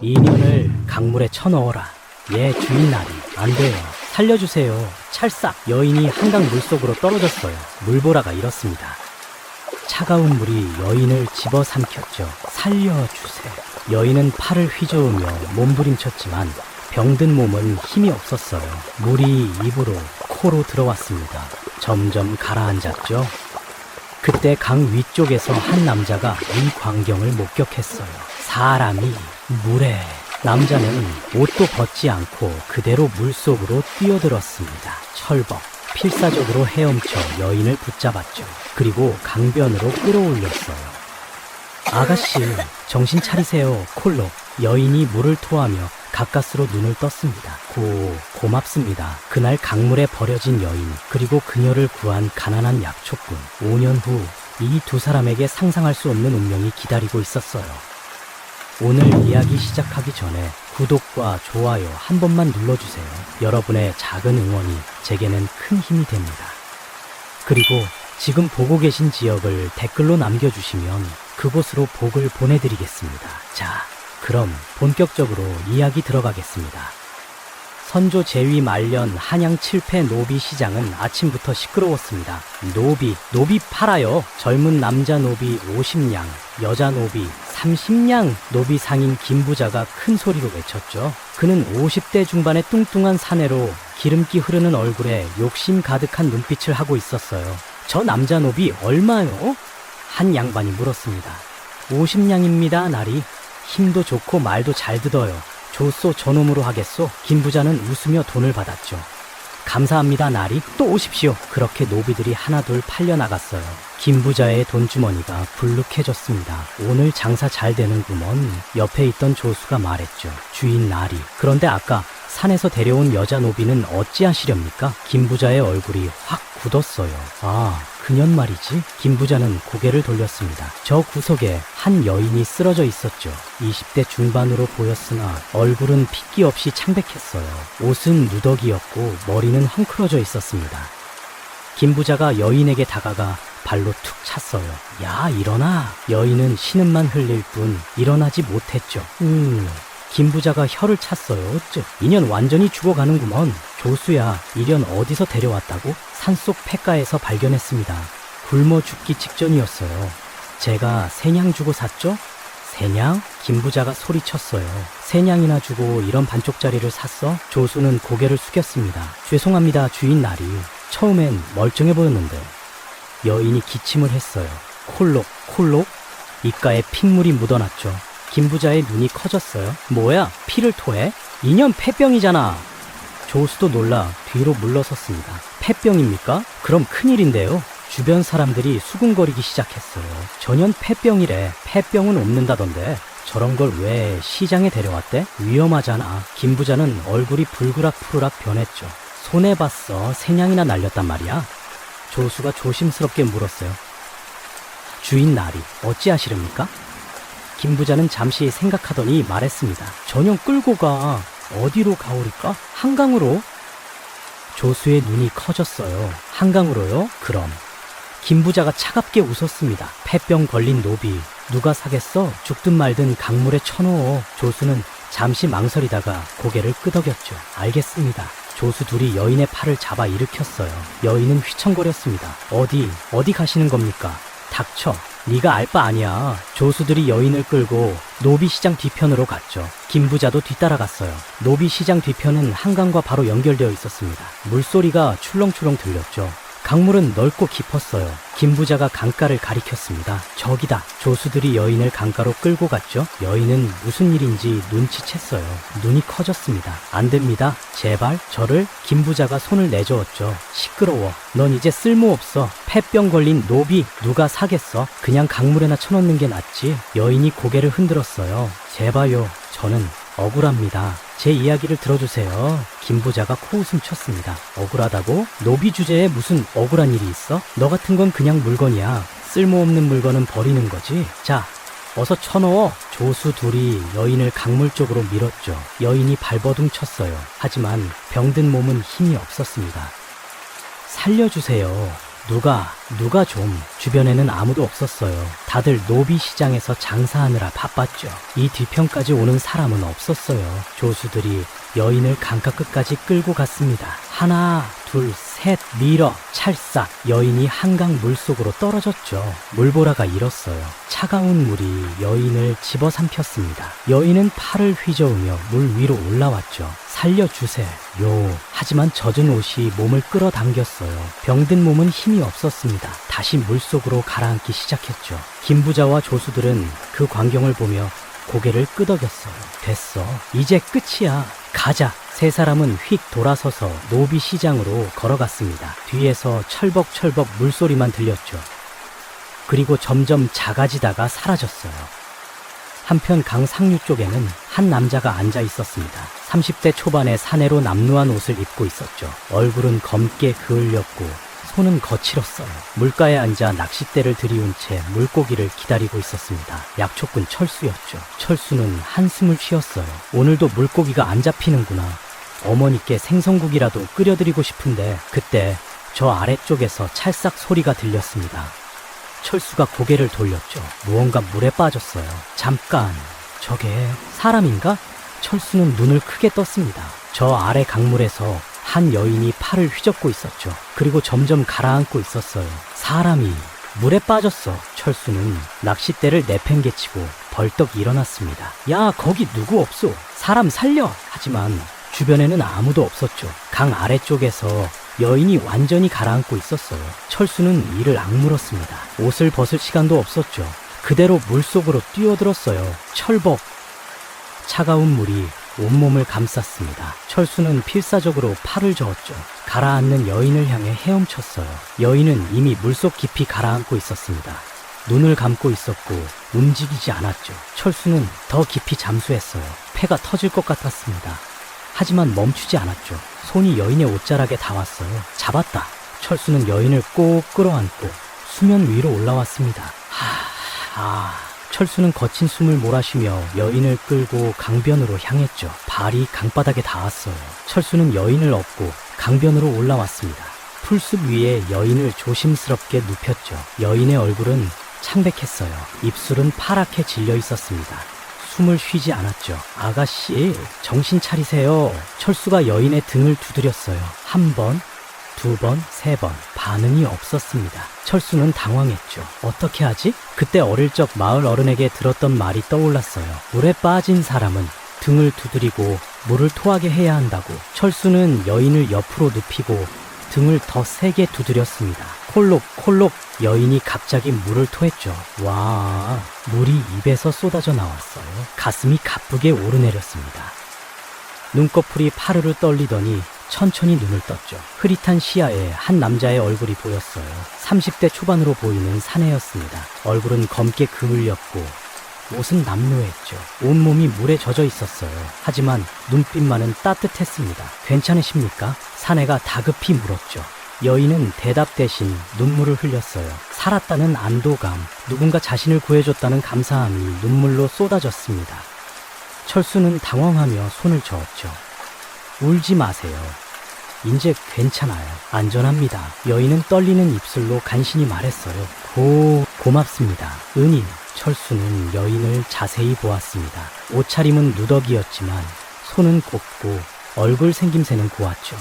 이 인연을 강물에 쳐넣어라. 예, 주인날이. 안 돼요. 살려주세요. 찰싹. 여인이 한강 물속으로 떨어졌어요. 물보라가 이렇습니다. 차가운 물이 여인을 집어삼켰죠. 살려주세요. 여인은 팔을 휘저으며 몸부림쳤지만 병든 몸은 힘이 없었어요. 물이 입으로, 코로 들어왔습니다. 점점 가라앉았죠. 그때 강 위쪽에서 한 남자가 이 광경을 목격했어요. 사람이 물에. 남자는 옷도 벗지 않고 그대로 물속으로 뛰어들었습니다. 철벅. 필사적으로 헤엄쳐 여인을 붙잡았죠. 그리고 강변으로 끌어올렸어요. 아가씨, 정신 차리세요. 콜록. 여인이 물을 토하며 가까스로 눈을 떴습니다. 고맙습니다. 그날 강물에 버려진 여인, 그리고 그녀를 구한 가난한 약초꾼. 5년 후 이 두 사람에게 상상할 수 없는 운명이 기다리고 있었어요. 오늘 이야기 시작하기 전에 구독과 좋아요 한 번만 눌러주세요. 여러분의 작은 응원이 제게는 큰 힘이 됩니다. 그리고 지금 보고 계신 지역을 댓글로 남겨주시면 그곳으로 복을 보내드리겠습니다. 자, 그럼 본격적으로 이야기 들어가겠습니다. 선조 제위 말년 한양 7패 노비 시장은 아침부터 시끄러웠습니다. 노비 팔아요. 젊은 남자 노비 50냥, 여자 노비 30냥. 노비 상인 김부자가 큰 소리로 외쳤죠. 그는 50대 중반의 뚱뚱한 사내로 기름기 흐르는 얼굴에 욕심 가득한 눈빛을 하고 있었어요. 저 남자 노비 얼마요? 한 양반이 물었습니다. 50냥입니다, 나리. 힘도 좋고 말도 잘 듣어요. 좋소, 저놈으로 하겠소. 김부자는 웃으며 돈을 받았죠. 감사합니다, 나리. 또 오십시오. 그렇게 노비들이 하나둘 팔려나갔어요. 김부자의 돈주머니가 불룩해졌습니다. 오늘 장사 잘 되는구먼. 옆에 있던 조수가 말했죠. 주인 나리. 그런데 아까 산에서 데려온 여자 노비는 어찌하시렵니까? 김부자의 얼굴이 확 굳었어요. 아, 그년 말이지? 김부자는 고개를 돌렸습니다. 저 구석에 한 여인이 쓰러져 있었죠. 20대 중반으로 보였으나 얼굴은 핏기 없이 창백했어요. 옷은 누더기였고 머리는 헝클어져 있었습니다. 김부자가 여인에게 다가가 발로 툭 찼어요. 야, 일어나. 여인은 신음만 흘릴 뿐 일어나지 못했죠. 김부자가 혀를 찼어요. 어째? 인연 완전히 죽어가는구먼. 조수야, 이련 어디서 데려왔다고? 산속 폐가에서 발견했습니다. 굶어 죽기 직전이었어요. 제가 세냥 주고 샀죠? 세냥? 김부자가 소리쳤어요. 세냥이나 주고 이런 반쪽짜리를 샀어? 조수는 고개를 숙였습니다. 죄송합니다, 주인 나리. 처음엔 멀쩡해 보였는데. 여인이 기침을 했어요. 콜록? 입가에 핏물이 묻어났죠. 김부자의 눈이 커졌어요. 뭐야? 피를 토해? 인연 폐병이잖아. 조수도 놀라 뒤로 물러섰습니다. 폐병입니까? 그럼 큰일인데요. 주변 사람들이 수군거리기 시작했어요. 전혀 폐병이래. 폐병은 없는다던데. 저런 걸 왜 시장에 데려왔대? 위험하잖아. 김부자는 얼굴이 불그락푸르락 변했죠. 손해봤어. 세냥이나 날렸단 말이야. 조수가 조심스럽게 물었어요. 주인 나리, 어찌하시렵니까? 김부자는 잠시 생각하더니 말했습니다. 전혀 끌고 가. 어디로 가오리까? 한강으로? 조수의 눈이 커졌어요. 한강으로요? 그럼. 김부자가 차갑게 웃었습니다. 폐병 걸린 노비. 누가 사겠어? 죽든 말든 강물에 쳐넣어. 조수는 잠시 망설이다가 고개를 끄덕였죠. 알겠습니다. 조수 둘이 여인의 팔을 잡아 일으켰어요. 여인은 휘청거렸습니다. 어디 가시는 겁니까? 닥쳐. 네가 알 바 아니야. 조수들이 여인을 끌고 노비시장 뒤편으로 갔죠. 김부자도 뒤따라갔어요. 노비시장 뒤편은 한강과 바로 연결되어 있었습니다. 물소리가 출렁출렁 들렸죠. 강물은 넓고 깊었어요. 김부자가 강가를 가리켰습니다. 저기다. 조수들이 여인을 강가로 끌고 갔죠. 여인은 무슨 일인지 눈치챘어요. 눈이 커졌습니다. 안 됩니다. 제발 저를. 김부자가 손을 내저었죠. 시끄러워. 넌 이제 쓸모없어. 폐병 걸린 노비 누가 사겠어? 그냥 강물에나 쳐넣는 게 낫지. 여인이 고개를 흔들었어요. 제발요. 저는 억울합니다. 제 이야기를 들어주세요. 김부자가 코웃음 쳤습니다. 억울하다고? 노비 주제에 무슨 억울한 일이 있어? 너 같은 건 그냥 물건이야. 쓸모없는 물건은 버리는 거지. 자, 어서 쳐넣어. 조수 둘이 여인을 강물 쪽으로 밀었죠. 여인이 발버둥 쳤어요. 하지만 병든 몸은 힘이 없었습니다. 살려주세요. 누가 좀. 주변에는 아무도 없었어요. 다들 노비시장에서 장사하느라 바빴죠. 이 뒤편까지 오는 사람은 없었어요. 조수들이 여인을 강가 끝까지 끌고 갔습니다. 하나, 둘, 셋, 밀어, 찰싹. 여인이 한강 물속으로 떨어졌죠. 물보라가 일었어요. 차가운 물이 여인을 집어삼켰습니다. 여인은 팔을 휘저으며 물 위로 올라왔죠. 살려주세요. 하지만 젖은 옷이 몸을 끌어당겼어요. 병든 몸은 힘이 없었습니다. 다시 물속으로 가라앉기 시작했죠. 김부자와 조수들은 그 광경을 보며 고개를 끄덕였어요. 됐어. 이제 끝이야. 가자. 세 사람은 휙 돌아서서 노비시장으로 걸어갔습니다. 뒤에서 철벅철벅 물소리만 들렸죠. 그리고 점점 작아지다가 사라졌어요. 한편 강 상류 쪽에는 한 남자가 앉아 있었습니다. 30대 초반의 사내로 남루한 옷을 입고 있었죠. 얼굴은 검게 그을렸고 손은 거칠었어요. 물가에 앉아 낚싯대를 들이운 채 물고기를 기다리고 있었습니다. 약초꾼 철수였죠. 철수는 한숨을 쉬었어요. 오늘도 물고기가 안 잡히는구나. 어머니께 생선국이라도 끓여드리고 싶은데 그때 저 아래쪽에서 찰싹 소리가 들렸습니다. 철수가 고개를 돌렸죠. 무언가 물에 빠졌어요. 잠깐, 저게 사람인가? 철수는 눈을 크게 떴습니다. 저 아래 강물에서 한 여인이 팔을 휘젓고 있었죠. 그리고 점점 가라앉고 있었어요. 사람이 물에 빠졌어. 철수는 낚싯대를 내팽개치고 벌떡 일어났습니다. 야, 거기 누구 없소? 사람 살려! 하지만 주변에는 아무도 없었죠. 강 아래쪽에서 여인이 완전히 가라앉고 있었어요. 철수는 이를 악물었습니다. 옷을 벗을 시간도 없었죠. 그대로 물속으로 뛰어들었어요. 철벅! 차가운 물이 온몸을 감쌌습니다. 철수는 필사적으로 팔을 저었죠. 가라앉는 여인을 향해 헤엄쳤어요. 여인은 이미 물속 깊이 가라앉고 있었습니다. 눈을 감고 있었고 움직이지 않았죠. 철수는 더 깊이 잠수했어요. 폐가 터질 것 같았습니다. 하지만 멈추지 않았죠. 손이 여인의 옷자락에 닿았어요. 잡았다. 철수는 여인을 꼭 끌어안고 수면 위로 올라왔습니다. 철수는 거친 숨을 몰아쉬며 여인을 끌고 강변으로 향했죠. 발이 강바닥에 닿았어요. 철수는 여인을 업고 강변으로 올라왔습니다. 풀숲 위에 여인을 조심스럽게 눕혔죠. 여인의 얼굴은 창백했어요. 입술은 파랗게 질려 있었습니다. 숨을 쉬지 않았죠. 아가씨, 정신 차리세요. 철수가 여인의 등을 두드렸어요. 한 번, 두 번, 세 번. 반응이 없었습니다. 철수는 당황했죠. 어떻게 하지? 그때 어릴 적 마을 어른에게 들었던 말이 떠올랐어요. 물에 빠진 사람은 등을 두드리고 물을 토하게 해야 한다고. 철수는 여인을 옆으로 눕히고 등을 더 세게 두드렸습니다. 콜록콜록. 여인이 갑자기 물을 토했죠. 와, 물이 입에서 쏟아져 나왔어요. 가슴이 가쁘게 오르내렸습니다. 눈꺼풀이 파르르 떨리더니 천천히 눈을 떴죠. 흐릿한 시야에 한 남자의 얼굴이 보였어요. 30대 초반으로 보이는 사내였습니다. 얼굴은 검게 그을렸고 옷은 남루했죠. 온몸이 물에 젖어 있었어요. 하지만 눈빛만은 따뜻했습니다. 괜찮으십니까? 사내가 다급히 물었죠. 여인은 대답 대신 눈물을 흘렸어요. 살았다는 안도감, 누군가 자신을 구해줬다는 감사함이 눈물로 쏟아졌습니다. 철수는 당황하며 손을 저었죠. 울지 마세요. 이제 괜찮아요. 안전합니다. 여인은 떨리는 입술로 간신히 말했어요. 고맙습니다. 은인. 철수는 여인을 자세히 보았습니다. 옷차림은 누더기였지만 손은 곱고 얼굴 생김새는 고왔죠.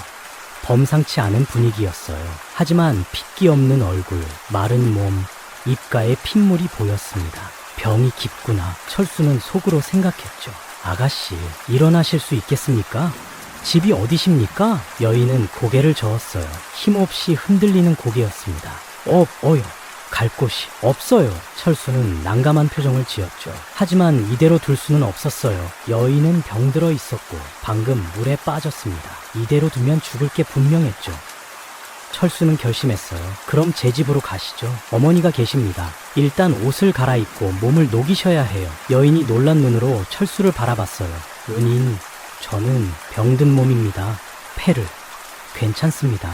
범상치 않은 분위기였어요. 하지만 핏기 없는 얼굴, 마른 몸, 입가에 핏물이 보였습니다. 병이 깊구나. 철수는 속으로 생각했죠. 아가씨, 일어나실 수 있겠습니까? 집이 어디십니까? 여인은 고개를 저었어요. 힘없이 흔들리는 고개였습니다. 갈 곳이 없어요. 철수는 난감한 표정을 지었죠. 하지만 이대로 둘 수는 없었어요. 여인은 병들어 있었고 방금 물에 빠졌습니다. 이대로 두면 죽을 게 분명했죠. 철수는 결심했어요. 그럼 제 집으로 가시죠. 어머니가 계십니다. 일단 옷을 갈아입고 몸을 녹이셔야 해요. 여인이 놀란 눈으로 철수를 바라봤어요. 은인, 저는 병든 몸입니다. 페르, 괜찮습니다.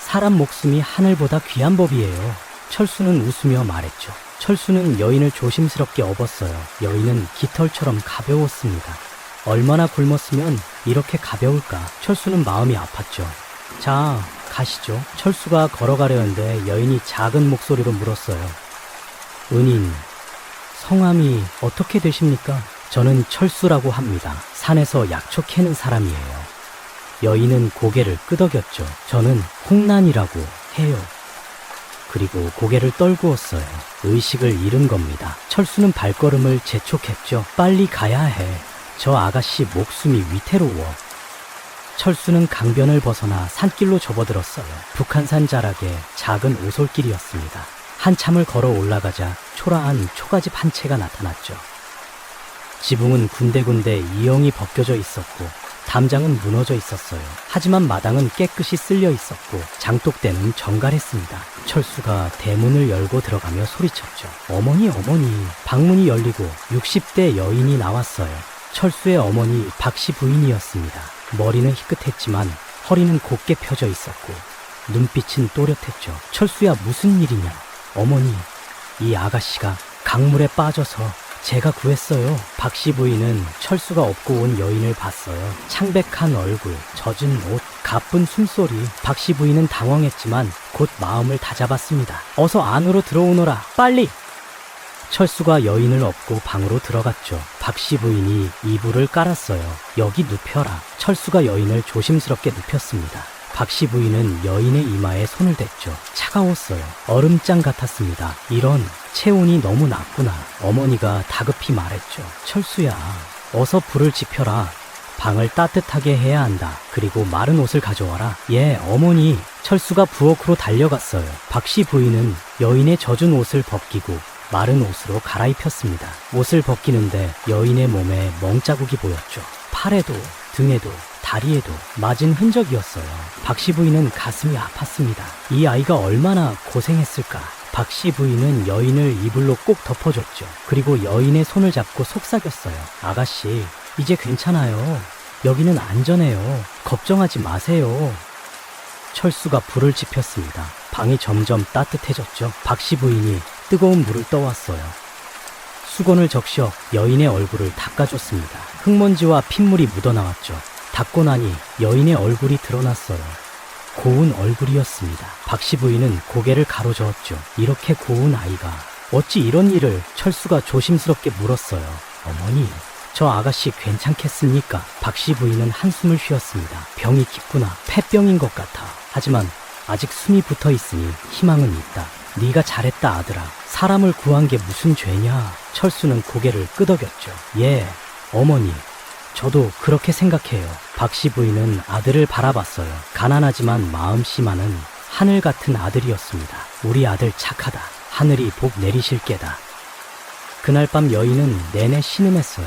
사람 목숨이 하늘보다 귀한 법이에요. 철수는 웃으며 말했죠. 철수는 여인을 조심스럽게 업었어요. 여인은 깃털처럼 가벼웠습니다. 얼마나 굶었으면 이렇게 가벼울까. 철수는 마음이 아팠죠. 자, 가시죠. 철수가 걸어가려는데 여인이 작은 목소리로 물었어요. 은인, 성함이 어떻게 되십니까? 저는 철수라고 합니다. 산에서 약초 캐는 사람이에요. 여인은 고개를 끄덕였죠. 저는 홍난이라고 해요. 그리고 고개를 떨구었어요. 의식을 잃은 겁니다. 철수는 발걸음을 재촉했죠. 빨리 가야 해. 저 아가씨 목숨이 위태로워. 철수는 강변을 벗어나 산길로 접어들었어요. 북한산 자락에 작은 오솔길이었습니다. 한참을 걸어 올라가자 초라한 초가집 한 채가 나타났죠. 지붕은 군데군데 이형이 벗겨져 있었고 담장은 무너져 있었어요. 하지만 마당은 깨끗이 쓸려 있었고 장독대는 정갈했습니다. 철수가 대문을 열고 들어가며 소리쳤죠. 어머니, 어머니. 방문이 열리고 60대 여인이 나왔어요. 철수의 어머니 박씨 부인이었습니다. 머리는 희끗했지만 허리는 곧게 펴져 있었고 눈빛은 또렷했죠. 철수야, 무슨 일이냐? 어머니, 이 아가씨가 강물에 빠져서 제가 구했어요. 박씨 부인은 철수가 업고 온 여인을 봤어요. 창백한 얼굴, 젖은 옷, 가쁜 숨소리. 박씨 부인은 당황했지만 곧 마음을 다잡았습니다. 어서 안으로 들어오너라, 빨리! 철수가 여인을 업고 방으로 들어갔죠. 박씨 부인이 이불을 깔았어요. 여기 눕혀라. 철수가 여인을 조심스럽게 눕혔습니다. 박씨 부인은 여인의 이마에 손을 댔죠. 차가웠어요. 얼음장 같았습니다. 이런, 체온이 너무 낮구나. 어머니가 다급히 말했죠. 철수야, 어서 불을 지펴라. 방을 따뜻하게 해야 한다. 그리고 마른 옷을 가져와라. 예, 어머니. 철수가 부엌으로 달려갔어요. 박씨 부인은 여인의 젖은 옷을 벗기고 마른 옷으로 갈아입혔습니다. 옷을 벗기는데 여인의 몸에 멍자국이 보였죠. 팔에도, 등에도, 다리에도 맞은 흔적이었어요. 박씨 부인은 가슴이 아팠습니다. 이 아이가 얼마나 고생했을까. 박씨 부인은 여인을 이불로 꼭 덮어줬죠. 그리고 여인의 손을 잡고 속삭였어요. 아가씨, 이제 괜찮아요. 여기는 안전해요. 걱정하지 마세요. 철수가 불을 지폈습니다. 방이 점점 따뜻해졌죠. 박씨 부인이 뜨거운 물을 떠왔어요. 수건을 적셔 여인의 얼굴을 닦아줬습니다. 흙먼지와 핏물이 묻어나왔죠. 닦고 나니 여인의 얼굴이 드러났어요. 고운 얼굴이었습니다. 박씨 부인은 고개를 가로저었죠. 이렇게 고운 아이가 어찌 이런 일을. 철수가 조심스럽게 물었어요. 어머니, 저 아가씨 괜찮겠습니까? 박씨 부인은 한숨을 쉬었습니다. 병이 깊구나. 폐병인 것 같아. 하지만 아직 숨이 붙어 있으니 희망은 있다. 네가 잘했다, 아들아. 사람을 구한 게 무슨 죄냐? 철수는 고개를 끄덕였죠. 예, 어머니. 저도 그렇게 생각해요. 박씨 부인은 아들을 바라봤어요. 가난하지만 마음씨만은 하늘 같은 아들이었습니다. 우리 아들 착하다. 하늘이 복 내리실 게다. 그날 밤 여인은 내내 신음했어요.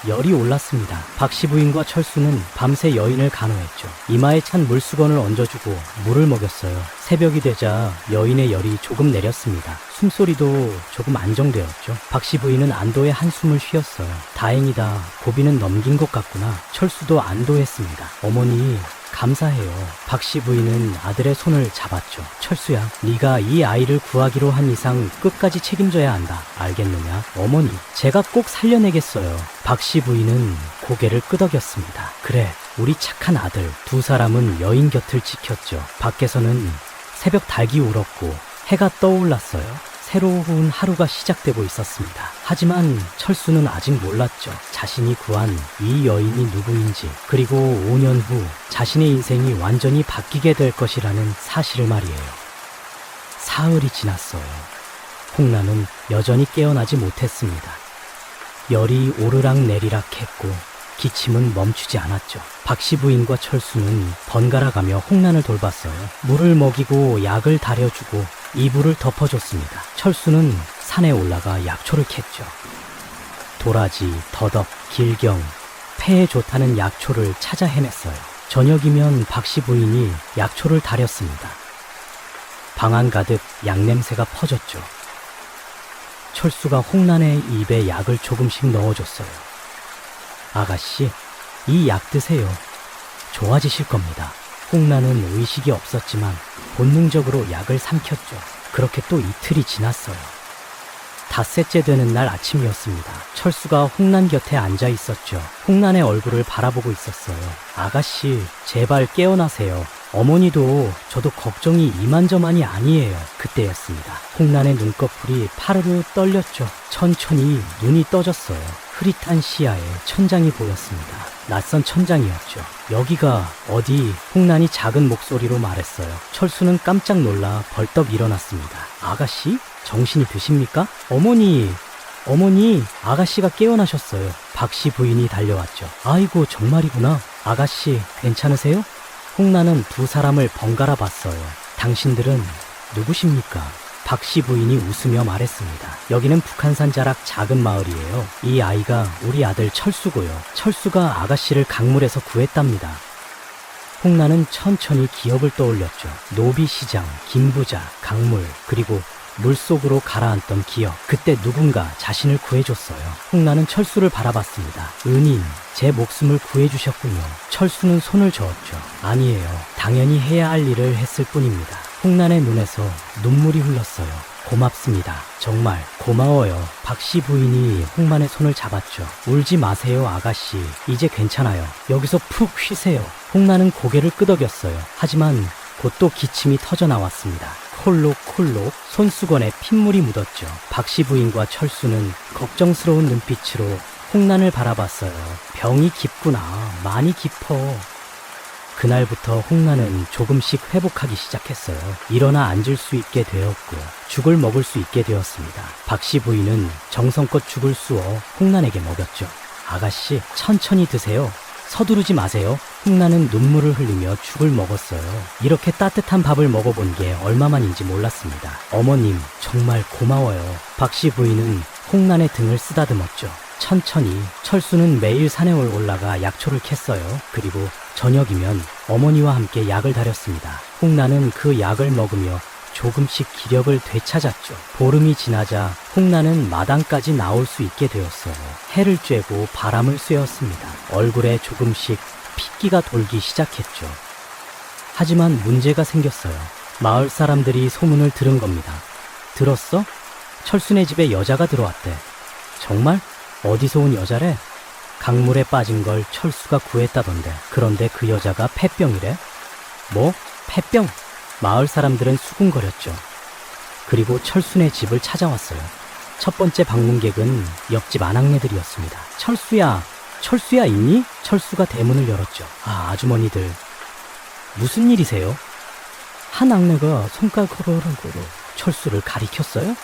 열이 올랐습니다. 박씨 부인과 철수는 밤새 여인을 간호했죠. 이마에 찬 물수건을 얹어주고 물을 먹였어요. 새벽이 되자 여인의 열이 조금 내렸습니다. 숨소리도 조금 안정되었죠. 박씨 부인은 안도의 한숨을 쉬었어요. 다행이다. 고비는 넘긴 것 같구나. 철수도 안도했습니다. 어머니, 감사해요. 박씨 부인은 아들의 손을 잡았죠. 철수야, 네가 이 아이를 구하기로 한 이상 끝까지 책임져야 한다. 알겠느냐? 어머니, 제가 꼭 살려내겠어요. 박씨 부인은 고개를 끄덕였습니다. 그래, 우리 착한 아들. 두 사람은 여인 곁을 지켰죠. 밖에서는 새벽 닭이 울었고 해가 떠올랐어요. 새로운 하루가 시작되고 있었습니다. 하지만 철수는 아직 몰랐죠. 자신이 구한 이 여인이 누구인지, 그리고 5년 후 자신의 인생이 완전히 바뀌게 될 것이라는 사실을 말이에요. 사흘이 지났어요. 홍란은 여전히 깨어나지 못했습니다. 열이 오르락 내리락 했고 기침은 멈추지 않았죠. 박씨 부인과 철수는 번갈아가며 홍란을 돌봤어요. 물을 먹이고 약을 다려주고 이불을 덮어줬습니다. 철수는 산에 올라가 약초를 캤죠. 도라지, 더덕, 길경, 폐에 좋다는 약초를 찾아 헤맸어요. 저녁이면 박씨 부인이 약초를 다렸습니다. 방 안 가득 약냄새가 퍼졌죠. 철수가 홍란의 입에 약을 조금씩 넣어줬어요. 아가씨, 이 약 드세요. 좋아지실 겁니다. 홍란은 의식이 없었지만 본능적으로 약을 삼켰죠. 그렇게 또 이틀이 지났어요. 닷새째 되는 날 아침이었습니다. 철수가 홍란 곁에 앉아 있었죠. 홍란의 얼굴을 바라보고 있었어요. 아가씨, 제발 깨어나세요. 어머니도 저도 걱정이 이만저만이 아니에요. 그때였습니다. 홍란의 눈꺼풀이 파르르 떨렸죠. 천천히 눈이 떠졌어요. 흐릿한 시야에 천장이 보였습니다. 낯선 천장이었죠. 여기가 어디? 홍란이 작은 목소리로 말했어요. 철수는 깜짝 놀라 벌떡 일어났습니다. 아가씨? 정신이 드십니까? 어머니! 아가씨가 깨어나셨어요. 박씨 부인이 달려왔죠. 아이고 정말이구나. 아가씨 괜찮으세요? 홍란은 두 사람을 번갈아 봤어요. 당신들은 누구십니까? 박씨 부인이 웃으며 말했습니다. 여기는 북한산 자락 작은 마을이에요. 이 아이가 우리 아들 철수고요. 철수가 아가씨를 강물에서 구했답니다. 홍란은 천천히 기억을 떠올렸죠. 노비시장, 김부자, 강물, 그리고 물속으로 가라앉던 기억. 그때 누군가 자신을 구해줬어요. 홍란은 철수를 바라봤습니다. 은인, 제 목숨을 구해주셨군요. 철수는 손을 저었죠. 아니에요. 당연히 해야 할 일을 했을 뿐입니다. 홍란의 눈에서 눈물이 흘렀어요. 고맙습니다. 정말 고마워요. 박씨 부인이 홍란의 손을 잡았죠. 울지 마세요, 아가씨. 이제 괜찮아요. 여기서 푹 쉬세요. 홍란은 고개를 끄덕였어요. 하지만 곧 또 기침이 터져 나왔습니다. 콜록콜록 손수건에 핏물이 묻었죠. 박씨 부인과 철수는 걱정스러운 눈빛으로 홍란을 바라봤어요. 병이 깊구나. 많이 깊어. 그날부터 홍란은 조금씩 회복하기 시작했어요. 일어나 앉을 수 있게 되었고 죽을 먹을 수 있게 되었습니다. 박씨 부인은 정성껏 죽을 쑤어 홍란에게 먹였죠. 아가씨, 천천히 드세요. 서두르지 마세요. 홍란은 눈물을 흘리며 죽을 먹었어요. 이렇게 따뜻한 밥을 먹어본 게 얼마만인지 몰랐습니다. 어머님, 정말 고마워요. 박씨 부인은 홍란의 등을 쓰다듬었죠. 천천히. 철수는 매일 산에 올라가 약초를 캤어요. 그리고 저녁이면 어머니와 함께 약을 다렸습니다. 홍란은 그 약을 먹으며 조금씩 기력을 되찾았죠. 보름이 지나자 홍란은 마당까지 나올 수 있게 되었어요. 해를 쬐고 바람을 쐬었습니다. 얼굴에 조금씩 핏기가 돌기 시작했죠. 하지만 문제가 생겼어요. 마을 사람들이 소문을 들은 겁니다. 들었어? 철수네 집에 여자가 들어왔대. 정말? 어디서 온 여자래? 강물에 빠진 걸 철수가 구했다던데. 그런데 그 여자가 폐병이래? 뭐? 폐병? 마을 사람들은 수군거렸죠. 그리고 철수네 집을 찾아왔어요. 첫 번째 방문객은 옆집 아낙네들이었습니다. 철수야 있니? 철수가 대문을 열었죠. 아, 아주머니들. 무슨 일이세요? 한 악네가 손가락으로 철수를 가리켰어요?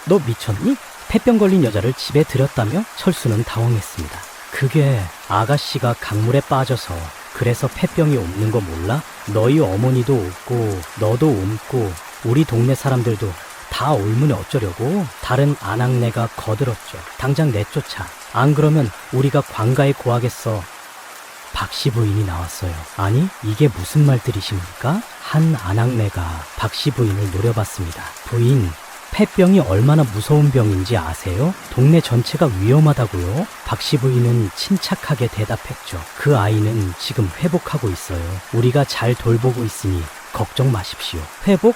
너 미쳤니? 폐병 걸린 여자를 집에 들였다며? 철수는 당황했습니다. 그게 아가씨가 강물에 빠져서 그래서 폐병이 옮는 거 몰라? 너희 어머니도 옮고 너도 옮고 우리 동네 사람들도 다 옮으면 어쩌려고? 다른 아낙네가 거들었죠. 당장 내쫓아. 안 그러면 우리가 관가에 고하겠어. 박씨 부인이 나왔어요. 아니, 이게 무슨 말들이십니까? 한 아낙네가 박씨 부인을 노려봤습니다. 부인, 폐병이 얼마나 무서운 병인지 아세요? 동네 전체가 위험하다고요? 박씨 부인은 침착하게 대답했죠. 그 아이는 지금 회복하고 있어요. 우리가 잘 돌보고 있으니 걱정 마십시오. 회복?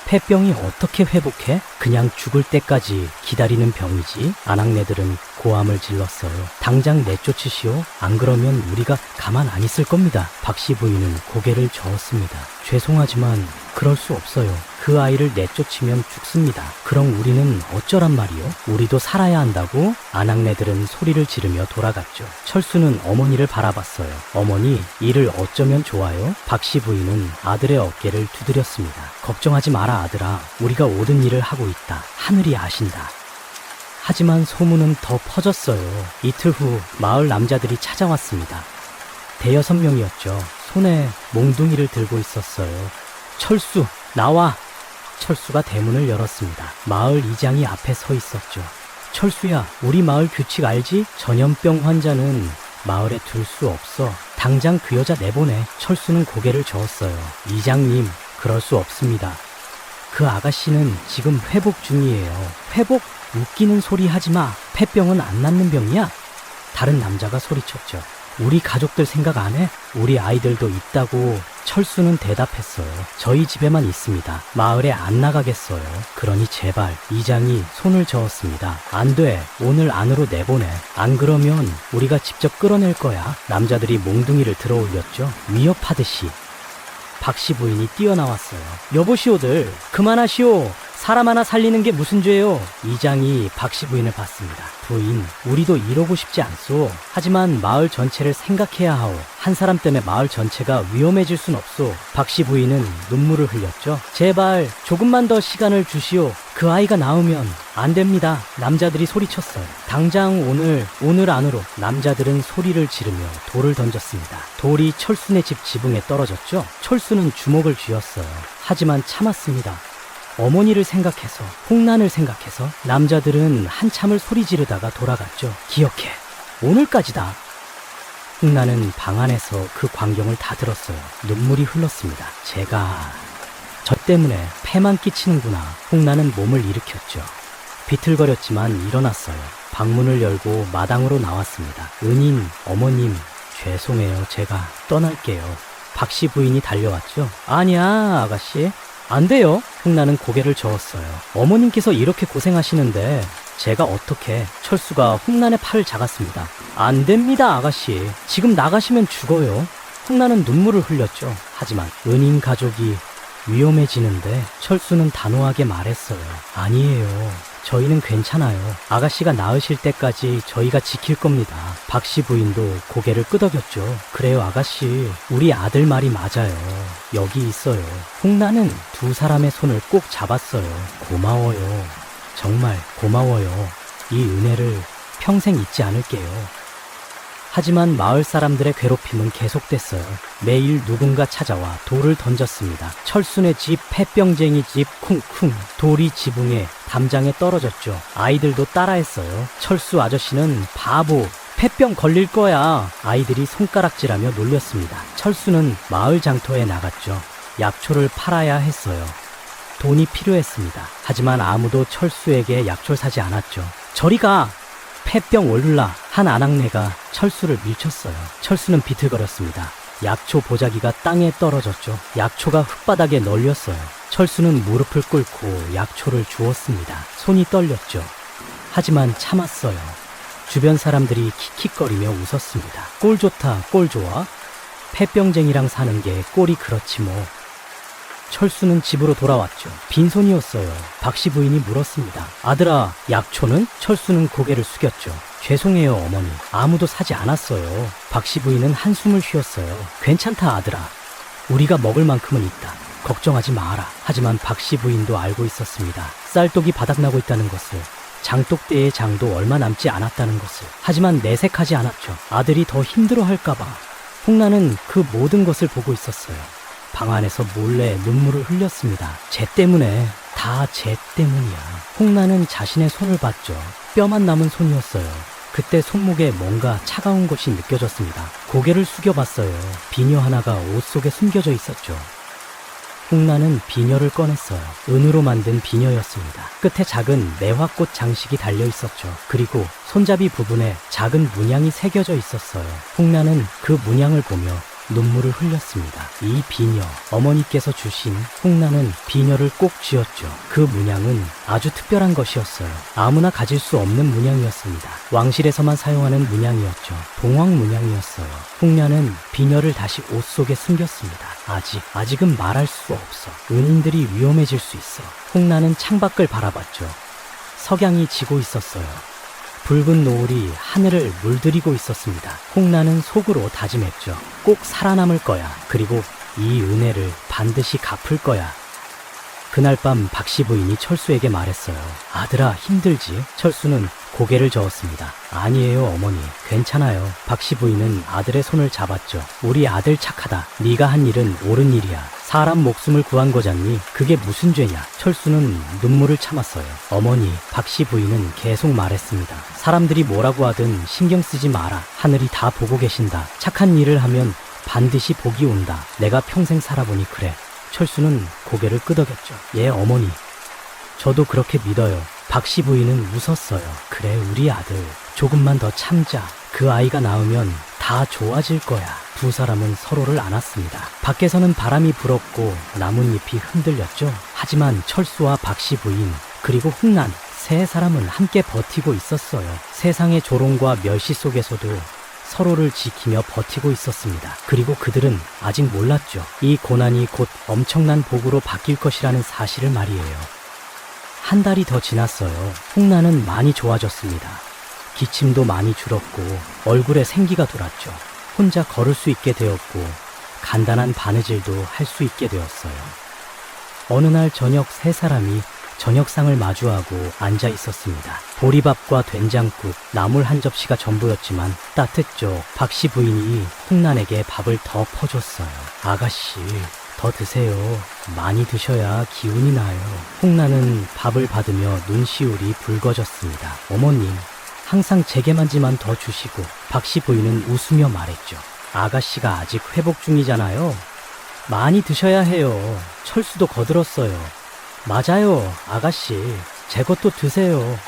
폐병이 어떻게 회복해? 그냥 죽을 때까지 기다리는 병이지. 아낙네들은 고함을 질렀어요. 당장 내쫓으시오. 안 그러면 우리가 가만 안 있을 겁니다. 박씨 부인은 고개를 저었습니다. 죄송하지만 그럴 수 없어요. 그 아이를 내쫓으면 죽습니다. 그럼 우리는 어쩌란 말이요? 우리도 살아야 한다고? 아낙네들은 소리를 지르며 돌아갔죠. 철수는 어머니를 바라봤어요. 어머니, 일을 어쩌면 좋아요? 박씨 부인은 아들의 어깨를 두드렸습니다. 걱정하지 마라 아들아. 우리가 옳은 일을 하고 있다. 하늘이 아신다. 하지만 소문은 더 퍼졌어요. 이틀 후 마을 남자들이 찾아왔습니다. 대여섯 명이었죠. 손에 몽둥이를 들고 있었어요. 철수, 나와! 철수가 대문을 열었습니다. 마을 이장이 앞에 서 있었죠. 철수야, 우리 마을 규칙 알지? 전염병 환자는 마을에 둘 수 없어. 당장 그 여자 내보내. 철수는 고개를 저었어요. 이장님, 그럴 수 없습니다. 그 아가씨는 지금 회복 중이에요. 회복? 웃기는 소리 하지 마. 폐병은 안 낫는 병이야. 다른 남자가 소리쳤죠. 우리 가족들 생각 안 해? 우리 아이들도 있다고. 철수는 대답했어요. 저희 집에만 있습니다. 마을에 안 나가겠어요. 그러니 제발. 이장이 손을 저었습니다. 안 돼. 오늘 안으로 내보내. 안 그러면 우리가 직접 끌어낼 거야. 남자들이 몽둥이를 들어 올렸죠. 위협하듯이. 박씨 부인이 뛰어나왔어요. 여보시오들, 그만하시오. 사람 하나 살리는 게 무슨 죄요? 이장이 박씨 부인을 봤습니다. 부인, 우리도 이러고 싶지 않소. 하지만 마을 전체를 생각해야 하오. 한 사람 때문에 마을 전체가 위험해질 순 없소. 박씨 부인은 눈물을 흘렸죠. 제발 조금만 더 시간을 주시오. 그 아이가 나오면 안 됩니다. 남자들이 소리쳤어요. 당장 오늘 안으로. 남자들은 소리를 지르며 돌을 던졌습니다. 돌이 철순의 집 지붕에 떨어졌죠. 철수는 주먹을 쥐었어요. 하지만 참았습니다. 어머니를 생각해서, 홍난을 생각해서 남자들은 한참을 소리 지르다가 돌아갔죠. 기억해. 오늘까지다. 홍난은 방 안에서 그 광경을 다 들었어요. 눈물이 흘렀습니다. 저 때문에 패만 끼치는구나. 홍난은 몸을 일으켰죠. 비틀거렸지만 일어났어요. 방문을 열고 마당으로 나왔습니다. 은인, 어머님, 죄송해요. 제가 떠날게요. 박씨 부인이 달려왔죠. 아니야, 아가씨. 안 돼요. 홍나는 고개를 저었어요. 어머님께서 이렇게 고생하시는데 제가 어떻게. 철수가 홍난의 팔을 잡았습니다. 안 됩니다, 아가씨. 지금 나가시면 죽어요. 홍나는 눈물을 흘렸죠. 하지만 은인 가족이 위험해지는데 철수는 단호하게 말했어요. 아니에요. 저희는 괜찮아요. 아가씨가 나으실 때까지 저희가 지킬 겁니다. 박씨 부인도 고개를 끄덕였죠. 그래요, 아가씨. 우리 아들 말이 맞아요. 여기 있어요. 홍나는 두 사람의 손을 꼭 잡았어요. 고마워요. 정말 고마워요. 이 은혜를 평생 잊지 않을게요. 하지만 마을 사람들의 괴롭힘은 계속됐어요. 매일 누군가 찾아와 돌을 던졌습니다. 철순의 집, 폐병쟁이 집, 쿵쿵. 돌이 지붕에, 담장에 떨어졌죠. 아이들도 따라했어요. 철수 아저씨는 바보, 폐병 걸릴 거야. 아이들이 손가락질하며 놀렸습니다. 철수는 마을 장터에 나갔죠. 약초를 팔아야 했어요. 돈이 필요했습니다. 하지만 아무도 철수에게 약초를 사지 않았죠. 저리 가! 폐병 올라. 한 아낙네가 철수를 밀쳤어요. 철수는 비틀거렸습니다. 약초 보자기가 땅에 떨어졌죠. 약초가 흙바닥에 널렸어요. 철수는 무릎을 꿇고 약초를 주었습니다. 손이 떨렸죠. 하지만 참았어요. 주변 사람들이 킥킥거리며 웃었습니다. 꼴 좋다, 꼴 좋아. 폐병쟁이랑 사는 게 꼴이 그렇지 뭐. 철수는 집으로 돌아왔죠. 빈손이었어요. 박씨 부인이 물었습니다. 아들아, 약초는? 철수는 고개를 숙였죠. 죄송해요, 어머니. 아무도 사지 않았어요. 박씨 부인은 한숨을 쉬었어요. 괜찮다, 아들아. 우리가 먹을 만큼은 있다. 걱정하지 마라. 하지만 박씨 부인도 알고 있었습니다. 쌀독이 바닥나고 있다는 것을. 장독대의 장도 얼마 남지 않았다는 것을. 하지만 내색하지 않았죠. 아들이 더 힘들어할까봐. 홍나는 그 모든 것을 보고 있었어요. 방 안에서 몰래 눈물을 흘렸습니다. 쟤 때문에, 다 쟤 때문이야. 홍나는 자신의 손을 봤죠. 뼈만 남은 손이었어요. 그때 손목에 뭔가 차가운 것이 느껴졌습니다. 고개를 숙여봤어요. 비녀 하나가 옷 속에 숨겨져 있었죠. 홍나는 비녀를 꺼냈어요. 은으로 만든 비녀였습니다. 끝에 작은 매화꽃 장식이 달려 있었죠. 그리고 손잡이 부분에 작은 문양이 새겨져 있었어요. 홍나는 그 문양을 보며 눈물을 흘렸습니다. 이 비녀, 어머니께서 주신. 홍나는 비녀를 꼭 쥐었죠. 그 문양은 아주 특별한 것이었어요. 아무나 가질 수 없는 문양이었습니다. 왕실에서만 사용하는 문양이었죠. 봉황 문양이었어요. 홍나는 비녀를 다시 옷 속에 숨겼습니다. 아직은 말할 수 없어. 은인들이 위험해질 수 있어. 홍나는 창밖을 바라봤죠. 석양이 지고 있었어요. 붉은 노을이 하늘을 물들이고 있었습니다. 홍나는 속으로 다짐했죠. 꼭 살아남을 거야. 그리고 이 은혜를 반드시 갚을 거야. 그날 밤 박씨 부인이 철수에게 말했어요. 아들아, 힘들지? 철수는 고개를 저었습니다. 아니에요, 어머니. 괜찮아요. 박씨 부인은 아들의 손을 잡았죠. 우리 아들 착하다. 네가 한 일은 옳은 일이야. 사람 목숨을 구한 거잖니. 그게 무슨 죄냐. 철수는 눈물을 참았어요. 어머니, 박씨 부인은 계속 말했습니다. 사람들이 뭐라고 하든 신경 쓰지 마라. 하늘이 다 보고 계신다. 착한 일을 하면 반드시 복이 온다. 내가 평생 살아보니 그래. 철수는 고개를 끄덕였죠. 예, 어머니. 저도 그렇게 믿어요. 박씨 부인은 웃었어요. 그래, 우리 아들. 조금만 더 참자. 그 아이가 나오면 다 좋아질 거야. 두 사람은 서로를 안았습니다. 밖에서는 바람이 불었고 나뭇잎이 흔들렸죠. 하지만 철수와 박씨 부인, 그리고 홍난, 세 사람은 함께 버티고 있었어요. 세상의 조롱과 멸시 속에서도 서로를 지키며 버티고 있었습니다. 그리고 그들은 아직 몰랐죠. 이 고난이 곧 엄청난 복으로 바뀔 것이라는 사실을 말이에요. 한 달이 더 지났어요. 홍나는 많이 좋아졌습니다. 기침도 많이 줄었고 얼굴에 생기가 돌았죠. 혼자 걸을 수 있게 되었고 간단한 바느질도 할 수 있게 되었어요. 어느 날 저녁 세 사람이 저녁상을 마주하고 앉아 있었습니다. 보리밥과 된장국, 나물 한 접시가 전부였지만 따뜻죠. 박씨 부인이 홍난에게 밥을 더 퍼줬어요. 아가씨, 더 드세요. 많이 드셔야 기운이 나요. 홍난은 밥을 받으며 눈시울이 붉어졌습니다. 어머님, 항상 제게만지만 더 주시고. 박씨 부인은 웃으며 말했죠. 아가씨가 아직 회복 중이잖아요. 많이 드셔야 해요. 철수도 거들었어요. 맞아요, 아가씨. 제 것도 드세요.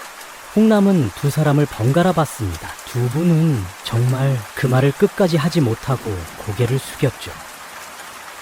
홍남은 두 사람을 번갈아 봤습니다. 두 분은 정말 그 말을 끝까지 하지 못하고 고개를 숙였죠.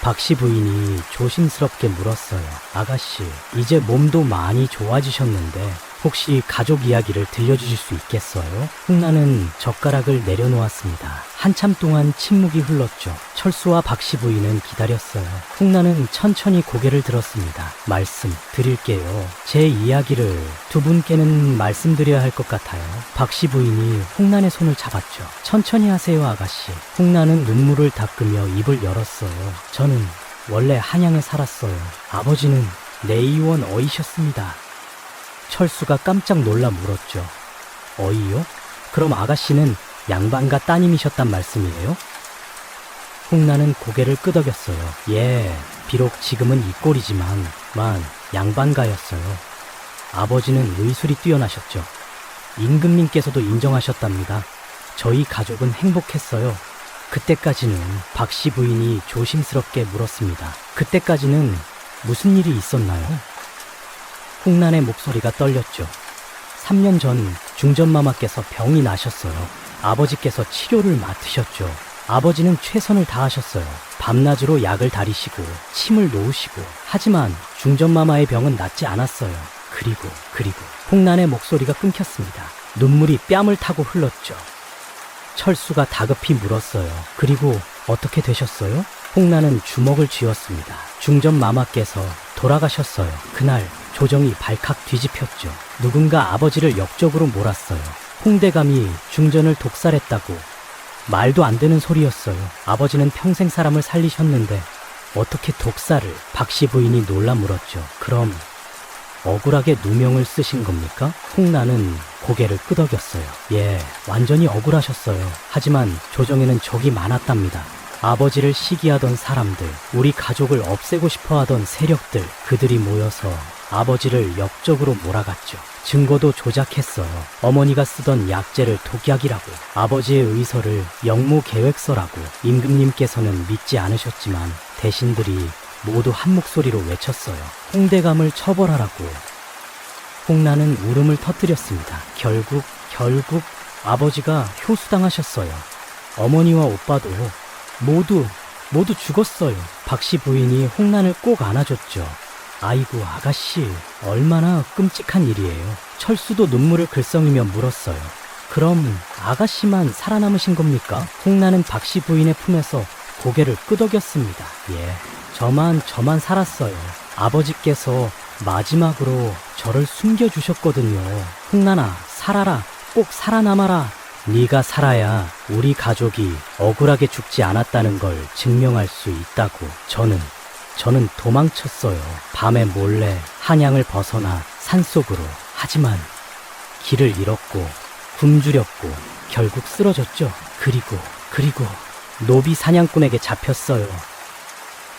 박씨 부인이 조심스럽게 물었어요. 아가씨, 이제 몸도 많이 좋아지셨는데 혹시 가족 이야기를 들려주실 수 있겠어요? 홍나는 젓가락을 내려놓았습니다. 한참 동안 침묵이 흘렀죠. 철수와 박씨 부인은 기다렸어요. 홍나는 천천히 고개를 들었습니다. 말씀 드릴게요. 제 이야기를 두 분께는 말씀드려야 할 것 같아요. 박씨 부인이 홍난의 손을 잡았죠. 천천히 하세요, 아가씨. 홍나는 눈물을 닦으며 입을 열었어요. 저는 원래 한양에 살았어요. 아버지는 내의원 어이셨습니다. 철수가 깜짝 놀라 물었죠. 어이요? 그럼 아가씨는 양반가 따님이셨단 말씀이에요? 홍나는 고개를 끄덕였어요. 예, 비록 지금은 이 꼴이지만 양반가였어요. 아버지는 의술이 뛰어나셨죠. 임금님께서도 인정하셨답니다. 저희 가족은 행복했어요. 그때까지는 박씨 부인이 조심스럽게 물었습니다. 그때까지는 무슨 일이 있었나요? 홍난의 목소리가 떨렸죠. 3년 전 중전마마께서 병이 나셨어요. 아버지께서 치료를 맡으셨죠. 아버지는 최선을 다하셨어요. 밤낮으로 약을 다리시고 침을 놓으시고. 하지만 중전마마의 병은 낫지 않았어요. 그리고 홍난의 목소리가 끊겼습니다. 눈물이 뺨을 타고 흘렀죠. 철수가 다급히 물었어요. 그리고 어떻게 되셨어요? 홍난은 주먹을 쥐었습니다. 중전마마께서 돌아가셨어요. 그날 조정이 발칵 뒤집혔죠. 누군가 아버지를 역적으로 몰았어요. 홍대감이 중전을 독살했다고. 말도 안 되는 소리였어요. 아버지는 평생 사람을 살리셨는데 어떻게 독살을? 박씨 부인이 놀라 물었죠. 그럼 억울하게 누명을 쓰신 겁니까? 홍나는 고개를 끄덕였어요. 예, 완전히 억울하셨어요. 하지만 조정에는 적이 많았답니다. 아버지를 시기하던 사람들, 우리 가족을 없애고 싶어하던 세력들, 그들이 모여서 아버지를 역적으로 몰아갔죠. 증거도 조작했어요. 어머니가 쓰던 약재를 독약이라고, 아버지의 의서를 영모 계획서라고. 임금님께서는 믿지 않으셨지만 대신들이 모두 한 목소리로 외쳤어요. 홍대감을 처벌하라고. 홍나는 울음을 터뜨렸습니다. 결국 아버지가 효수당하셨어요. 어머니와 오빠도 모두 죽었어요. 박씨 부인이 홍난을 꼭 안아줬죠. 아이고 아가씨, 얼마나 끔찍한 일이에요. 철수도 눈물을 글썽이며 물었어요. 그럼 아가씨만 살아남으신 겁니까? 홍난은 박씨 부인의 품에서 고개를 끄덕였습니다. 예, 저만 살았어요. 아버지께서 마지막으로 저를 숨겨주셨거든요. 홍난아, 살아라. 꼭 살아남아라. 네가 살아야 우리 가족이 억울하게 죽지 않았다는 걸 증명할 수 있다고. 저는 도망쳤어요. 밤에 몰래 한양을 벗어나 산속으로. 하지만 길을 잃었고 굶주렸고 결국 쓰러졌죠. 그리고 노비 사냥꾼에게 잡혔어요.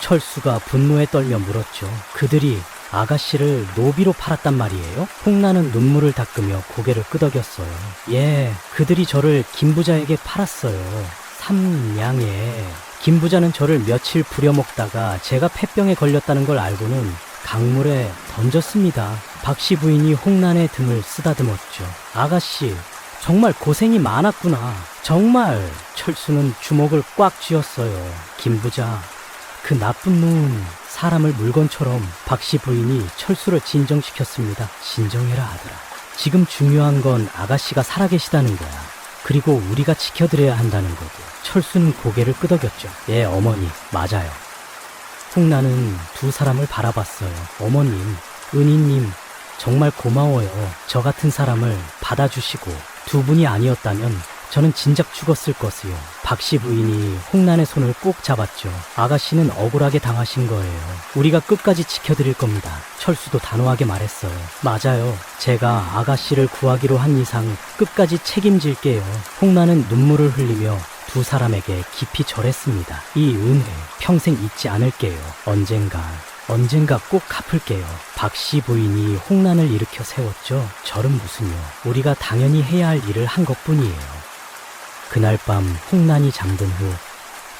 철수가 분노에 떨며 물었죠. 그들이 아가씨를 노비로 팔았단 말이에요? 홍나는 눈물을 닦으며 고개를 끄덕였어요. 예, 그들이 저를 김부자에게 팔았어요. 삼양에. 김부자는 저를 며칠 부려먹다가 제가 폐병에 걸렸다는 걸 알고는 강물에 던졌습니다. 박씨 부인이 홍난의 등을 쓰다듬었죠. 아가씨, 정말 고생이 많았구나. 정말. 철수는 주먹을 꽉 쥐었어요. 김부자, 그 나쁜 놈. 사람을 물건처럼. 박씨 부인이 철수를 진정시켰습니다. 진정해라 아들아. 지금 중요한 건 아가씨가 살아계시다는 거야. 그리고 우리가 지켜드려야 한다는 거고. 철수는 고개를 끄덕였죠. 예, 어머니, 맞아요. 홍나는 두 사람을 바라봤어요. 어머님, 은희님, 정말 고마워요. 저 같은 사람을 받아주시고 두 분이 아니었다면 저는 진작 죽었을 것이요. 박씨 부인이 홍난의 손을 꼭 잡았죠. 아가씨는 억울하게 당하신 거예요. 우리가 끝까지 지켜드릴 겁니다. 철수도 단호하게 말했어요. 맞아요. 제가 아가씨를 구하기로 한 이상 끝까지 책임질게요. 홍난은 눈물을 흘리며 두 사람에게 깊이 절했습니다. 이 은혜 평생 잊지 않을게요. 언젠가 꼭 갚을게요. 박씨 부인이 홍난을 일으켜 세웠죠. 절은 무슨요. 우리가 당연히 해야 할 일을 한 것뿐이에요. 그날 밤 홍난이 잠든 후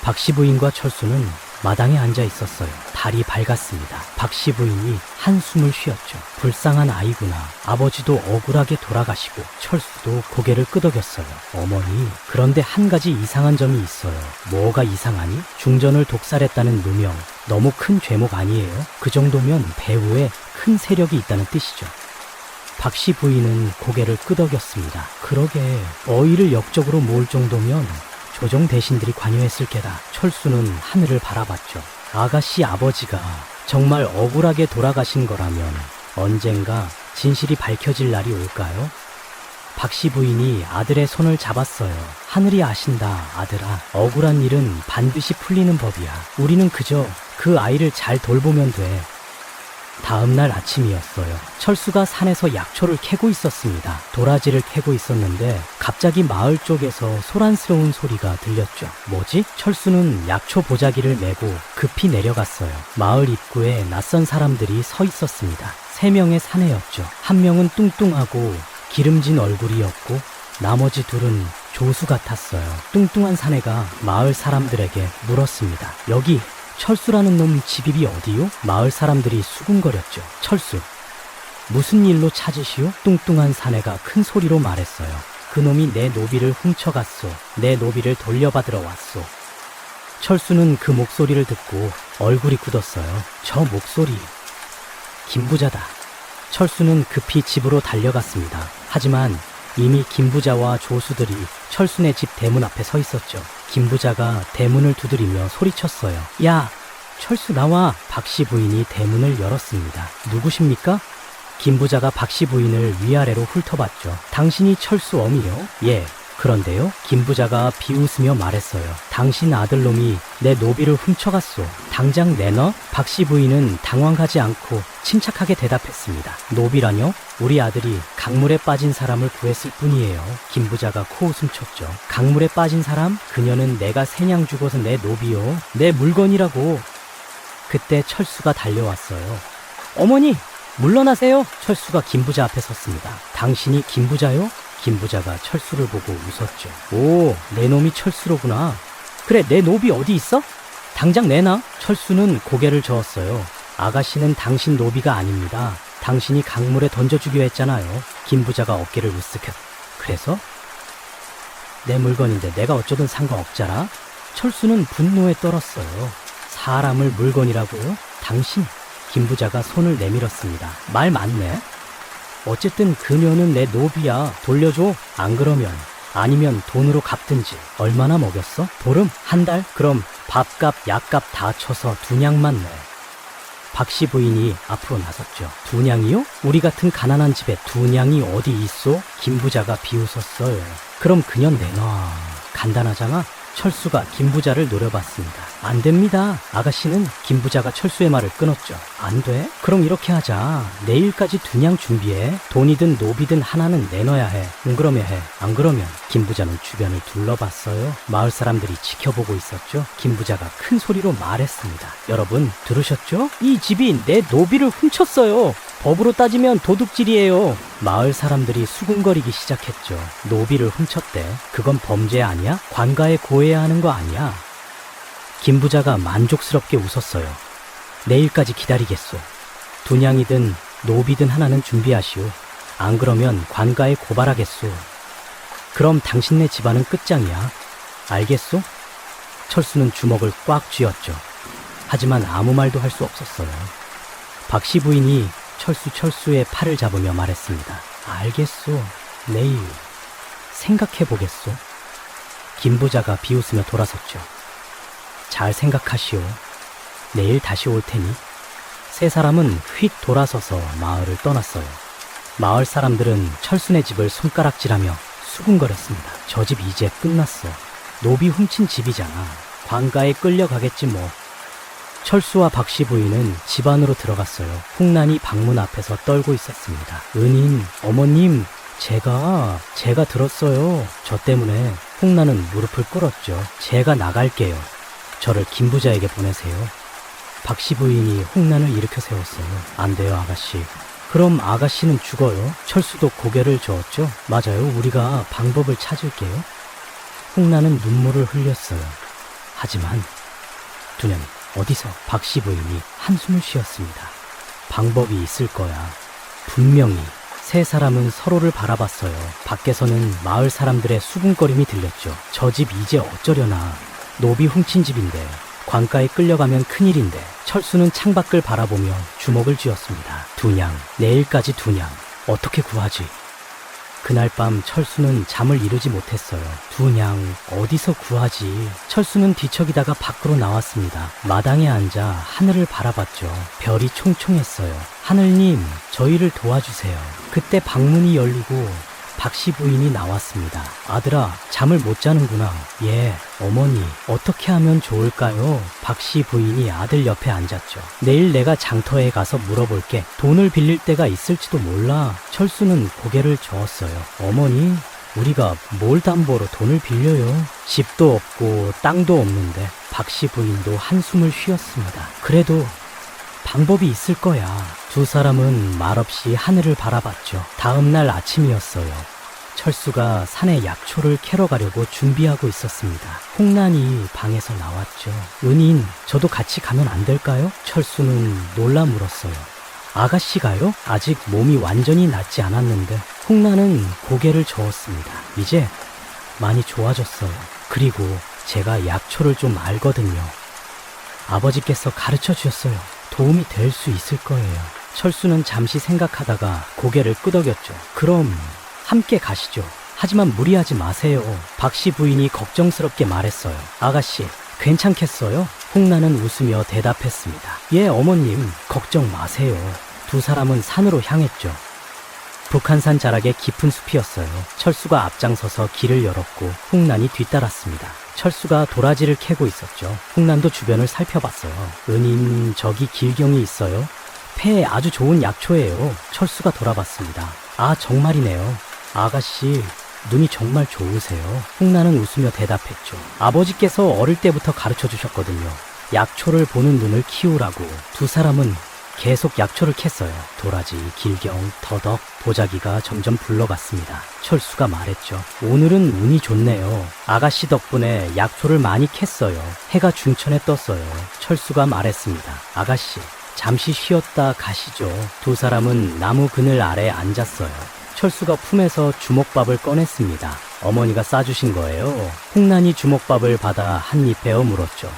박씨 부인과 철수는 마당에 앉아 있었어요. 달이 밝았습니다. 박씨 부인이 한숨을 쉬었죠. 불쌍한 아이구나. 아버지도 억울하게 돌아가시고 철수도 고개를 끄덕였어요. 어머니, 그런데 한 가지 이상한 점이 있어요. 뭐가 이상하니? 중전을 독살했다는 누명, 너무 큰 죄목 아니에요? 그 정도면 배후에 큰 세력이 있다는 뜻이죠. 박씨 부인은 고개를 끄덕였습니다. 그러게, 어이를 역적으로 모을 정도면 조정 대신들이 관여했을 게다. 철수는 하늘을 바라봤죠. 아가씨 아버지가 정말 억울하게 돌아가신 거라면 언젠가 진실이 밝혀질 날이 올까요? 박씨 부인이 아들의 손을 잡았어요. 하늘이 아신다, 아들아. 억울한 일은 반드시 풀리는 법이야. 우리는 그저 그 아이를 잘 돌보면 돼. 다음 날 아침이었어요. 철수가 산에서 약초를 캐고 있었습니다. 도라지를 캐고 있었는데 갑자기 마을 쪽에서 소란스러운 소리가 들렸죠. 뭐지? 철수는 약초 보자기를 메고 급히 내려갔어요. 마을 입구에 낯선 사람들이 서 있었습니다. 3명의 사내였죠. 한 명은 뚱뚱하고 기름진 얼굴이었고 나머지 둘은 조수 같았어요. 뚱뚱한 사내가 마을 사람들에게 물었습니다. 여기 철수라는 놈 집입이 어디요? 마을 사람들이 수군거렸죠. 철수, 무슨 일로 찾으시오? 뚱뚱한 사내가 큰 소리로 말했어요. 그놈이 내 노비를 훔쳐갔소. 내 노비를 돌려받으러 왔소. 철수는 그 목소리를 듣고 얼굴이 굳었어요. 저 목소리, 김부자다. 철수는 급히 집으로 달려갔습니다. 하지만 이미 김부자와 조수들이 철수네 집 대문 앞에 서 있었죠. 김부자가 대문을 두드리며 소리쳤어요. 야, 철수 나와. 박씨 부인이 대문을 열었습니다. 누구십니까? 김부자가 박씨 부인을 위아래로 훑어봤죠. 당신이 철수 어미요? 예. 그런데요? 김부자가 비웃으며 말했어요. 당신 아들놈이 내 노비를 훔쳐갔소. 당장 내놔? 박씨 부인은 당황하지 않고 침착하게 대답했습니다. 노비라뇨? 우리 아들이 강물에 빠진 사람을 구했을 뿐이에요. 김부자가 코웃음 쳤죠. 강물에 빠진 사람? 그녀는 내가 새냥 죽어서 내 노비요. 내 물건이라고. 그때 철수가 달려왔어요. 어머니, 물러나세요. 철수가 김부자 앞에 섰습니다. 당신이 김부자요? 김부자가 철수를 보고 웃었죠. 오, 내 놈이 철수로구나. 그래, 내 노비 어디 있어? 당장 내놔. 철수는 고개를 저었어요. 아가씨는 당신 노비가 아닙니다. 당신이 강물에 던져주기로 했잖아요. 김부자가 어깨를 으쓱했. 그래서? 내 물건인데 내가 어쩌든 상관없잖아. 철수는 분노에 떨었어요. 사람을 물건이라고요? 당신? 김부자가 손을 내밀었습니다. 말 맞네. 어쨌든 그녀는 내 노비야. 돌려줘. 안 그러면, 아니면 돈으로 갚든지. 얼마나 먹였어? 보름? 한 달? 그럼 밥값, 약값 다 쳐서 2냥만 내. 박씨 부인이 앞으로 나섰죠. 2냥이요? 우리 같은 가난한 집에 2냥이 어디 있어? 김부자가 비웃었어요. 그럼 그녀 내놔. 간단하잖아. 철수가 김부자를 노려봤습니다. 안 됩니다. 아가씨는. 김부자가 철수의 말을 끊었죠. 안 돼? 그럼 이렇게 하자. 내일까지 2냥 준비해. 돈이든 노비든 하나는 내놔야 해. 그러면 해. 안 그러면. 김부자는 주변을 둘러봤어요. 마을 사람들이 지켜보고 있었죠. 김부자가 큰 소리로 말했습니다. 여러분 들으셨죠? 이 집이 내 노비를 훔쳤어요. 법으로 따지면 도둑질이에요. 마을 사람들이 수군거리기 시작했죠. 노비를 훔쳤대. 그건 범죄 아니야? 관가에 고해야 하는 거 아니야? 김부자가 만족스럽게 웃었어요. 내일까지 기다리겠소. 2냥이든 노비든 하나는 준비하시오. 안 그러면 관가에 고발하겠소. 그럼 당신네 집안은 끝장이야. 알겠소? 철수는 주먹을 꽉 쥐었죠. 하지만 아무 말도 할 수 없었어요. 박씨 부인이 철수의 팔을 잡으며 말했습니다. 알겠소. 내일 생각해보겠소? 김부자가 비웃으며 돌아섰죠. 잘 생각하시오. 내일 다시 올 테니. 세 사람은 휙 돌아서서 마을을 떠났어요. 마을 사람들은 철순의 집을 손가락질하며 수군거렸습니다. 저 집 이제 끝났어. 노비 훔친 집이잖아. 관가에 끌려가겠지 뭐. 철수와 박씨 부인은 집 안으로 들어갔어요. 홍란이 방문 앞에서 떨고 있었습니다. 은인, 어머님, 제가 들었어요. 저 때문에 홍란은 무릎을 꿇었죠. 제가 나갈게요. 저를 김부자에게 보내세요. 박씨 부인이 홍란을 일으켜 세웠어요. 안 돼요, 아가씨. 그럼 아가씨는 죽어요. 철수도 고개를 저었죠. 맞아요. 우리가 방법을 찾을게요. 홍란은 눈물을 흘렸어요. 하지만 두년 어디서 박씨 부인이 한숨을 쉬었습니다. 방법이 있을 거야. 분명히. 세 사람은 서로를 바라봤어요. 밖에서는 마을 사람들의 수군거림이 들렸죠. 저 집 이제 어쩌려나. 노비 훔친 집인데 관가에 끌려가면 큰일인데. 철수는 창밖을 바라보며 주먹을 쥐었습니다. 두냥, 내일까지 두냥. 어떻게 구하지? 그날 밤 철수는 잠을 이루지 못했어요. 두냥 어디서 구하지? 철수는 뒤척이다가 밖으로 나왔습니다. 마당에 앉아 하늘을 바라봤죠. 별이 총총했어요. 하늘님, 저희를 도와주세요. 그때 방문이 열리고 박씨 부인이 나왔습니다. 아들아, 잠을 못 자는구나. 예, 어머니, 어떻게 하면 좋을까요? 박씨 부인이 아들 옆에 앉았죠. 내일 내가 장터에 가서 물어볼게. 돈을 빌릴 때가 있을지도 몰라. 철수는 고개를 저었어요. 어머니, 우리가 뭘 담보로 돈을 빌려요? 집도 없고 땅도 없는데. 박씨 부인도 한숨을 쉬었습니다. 그래도 방법이 있을 거야. 두 사람은 말없이 하늘을 바라봤죠. 다음 날 아침이었어요. 철수가 산에 약초를 캐러 가려고 준비하고 있었습니다. 홍란이 방에서 나왔죠. 은인, 저도 같이 가면 안 될까요? 철수는 놀라 물었어요. 아가씨가요? 아직 몸이 완전히 낫지 않았는데. 홍란은 고개를 저었습니다. 이제 많이 좋아졌어요. 그리고 제가 약초를 좀 알거든요. 아버지께서 가르쳐 주셨어요. 도움이 될 수 있을 거예요. 철수는 잠시 생각하다가 고개를 끄덕였죠. 그럼 함께 가시죠. 하지만 무리하지 마세요. 박씨 부인이 걱정스럽게 말했어요. 아가씨, 괜찮겠어요? 홍란은 웃으며 대답했습니다. 예, 어머님, 걱정 마세요. 두 사람은 산으로 향했죠. 북한산 자락에 깊은 숲이었어요. 철수가 앞장서서 길을 열었고 홍란이 뒤따랐습니다. 철수가 도라지를 캐고 있었죠. 홍란도 주변을 살펴봤어요. 은인, 저기 길경이 있어요. 폐에 아주 좋은 약초예요. 철수가 돌아봤습니다. 아, 정말이네요. 아가씨, 눈이 정말 좋으세요. 홍란은 웃으며 대답했죠. 아버지께서 어릴 때부터 가르쳐 주셨거든요. 약초를 보는 눈을 키우라고. 두 사람은 계속 약초를 캤어요. 도라지, 길경, 더덕, 보자기가 점점 불러갔습니다. 철수가 말했죠. 오늘은 운이 좋네요. 아가씨 덕분에 약초를 많이 캤어요. 해가 중천에 떴어요. 철수가 말했습니다. 아가씨, 잠시 쉬었다 가시죠. 두 사람은 나무 그늘 아래 앉았어요. 철수가 품에서 주먹밥을 꺼냈습니다. 어머니가 싸주신 거예요. 홍란이 주먹밥을 받아 한 입 베어 물었죠.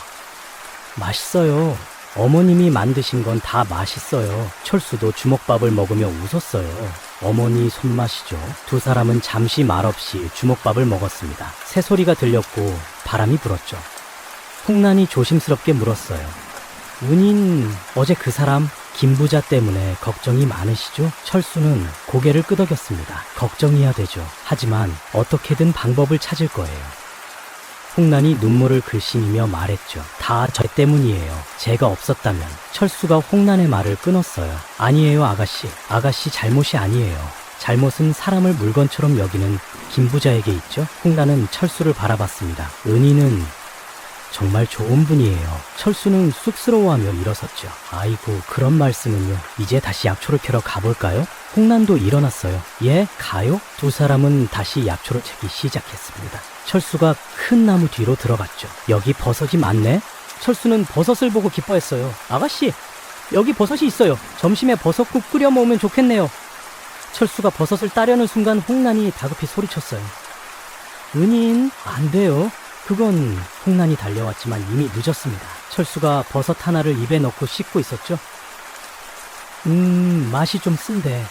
맛있어요. 어머님이 만드신 건 다 맛있어요. 철수도 주먹밥을 먹으며 웃었어요. 어머니 손맛이죠. 두 사람은 잠시 말없이 주먹밥을 먹었습니다. 새소리가 들렸고 바람이 불었죠. 홍란이 조심스럽게 물었어요. 은인, 어제 그 사람 김부자 때문에 걱정이 많으시죠? 철수는 고개를 끄덕였습니다. 걱정이야 되죠. 하지만 어떻게든 방법을 찾을 거예요. 홍란이 눈물을 글씨이며 말했죠. 다 저 때문이에요. 제가 없었다면. 철수가 홍란의 말을 끊었어요. 아니에요, 아가씨. 아가씨 잘못이 아니에요. 잘못은 사람을 물건처럼 여기는 김부자에게 있죠. 홍란은 철수를 바라봤습니다. 은희는 정말 좋은 분이에요. 철수는 쑥스러워하며 일어섰죠. 아이고, 그런 말씀은요. 이제 다시 약초를 캐러 가볼까요? 홍란도 일어났어요. 예, 가요? 두 사람은 다시 약초를 캐기 시작했습니다. 철수가 큰 나무 뒤로 들어갔죠. 여기 버섯이 많네? 철수는 버섯을 보고 기뻐했어요. 아가씨, 여기 버섯이 있어요. 점심에 버섯국 끓여 먹으면 좋겠네요. 철수가 버섯을 따려는 순간 홍란이 다급히 소리쳤어요. 은인, 안 돼요. 그건. 홍란이 달려왔지만 이미 늦었습니다. 철수가 버섯 하나를 입에 넣고 씹고 있었죠. 맛이 좀 쓴데.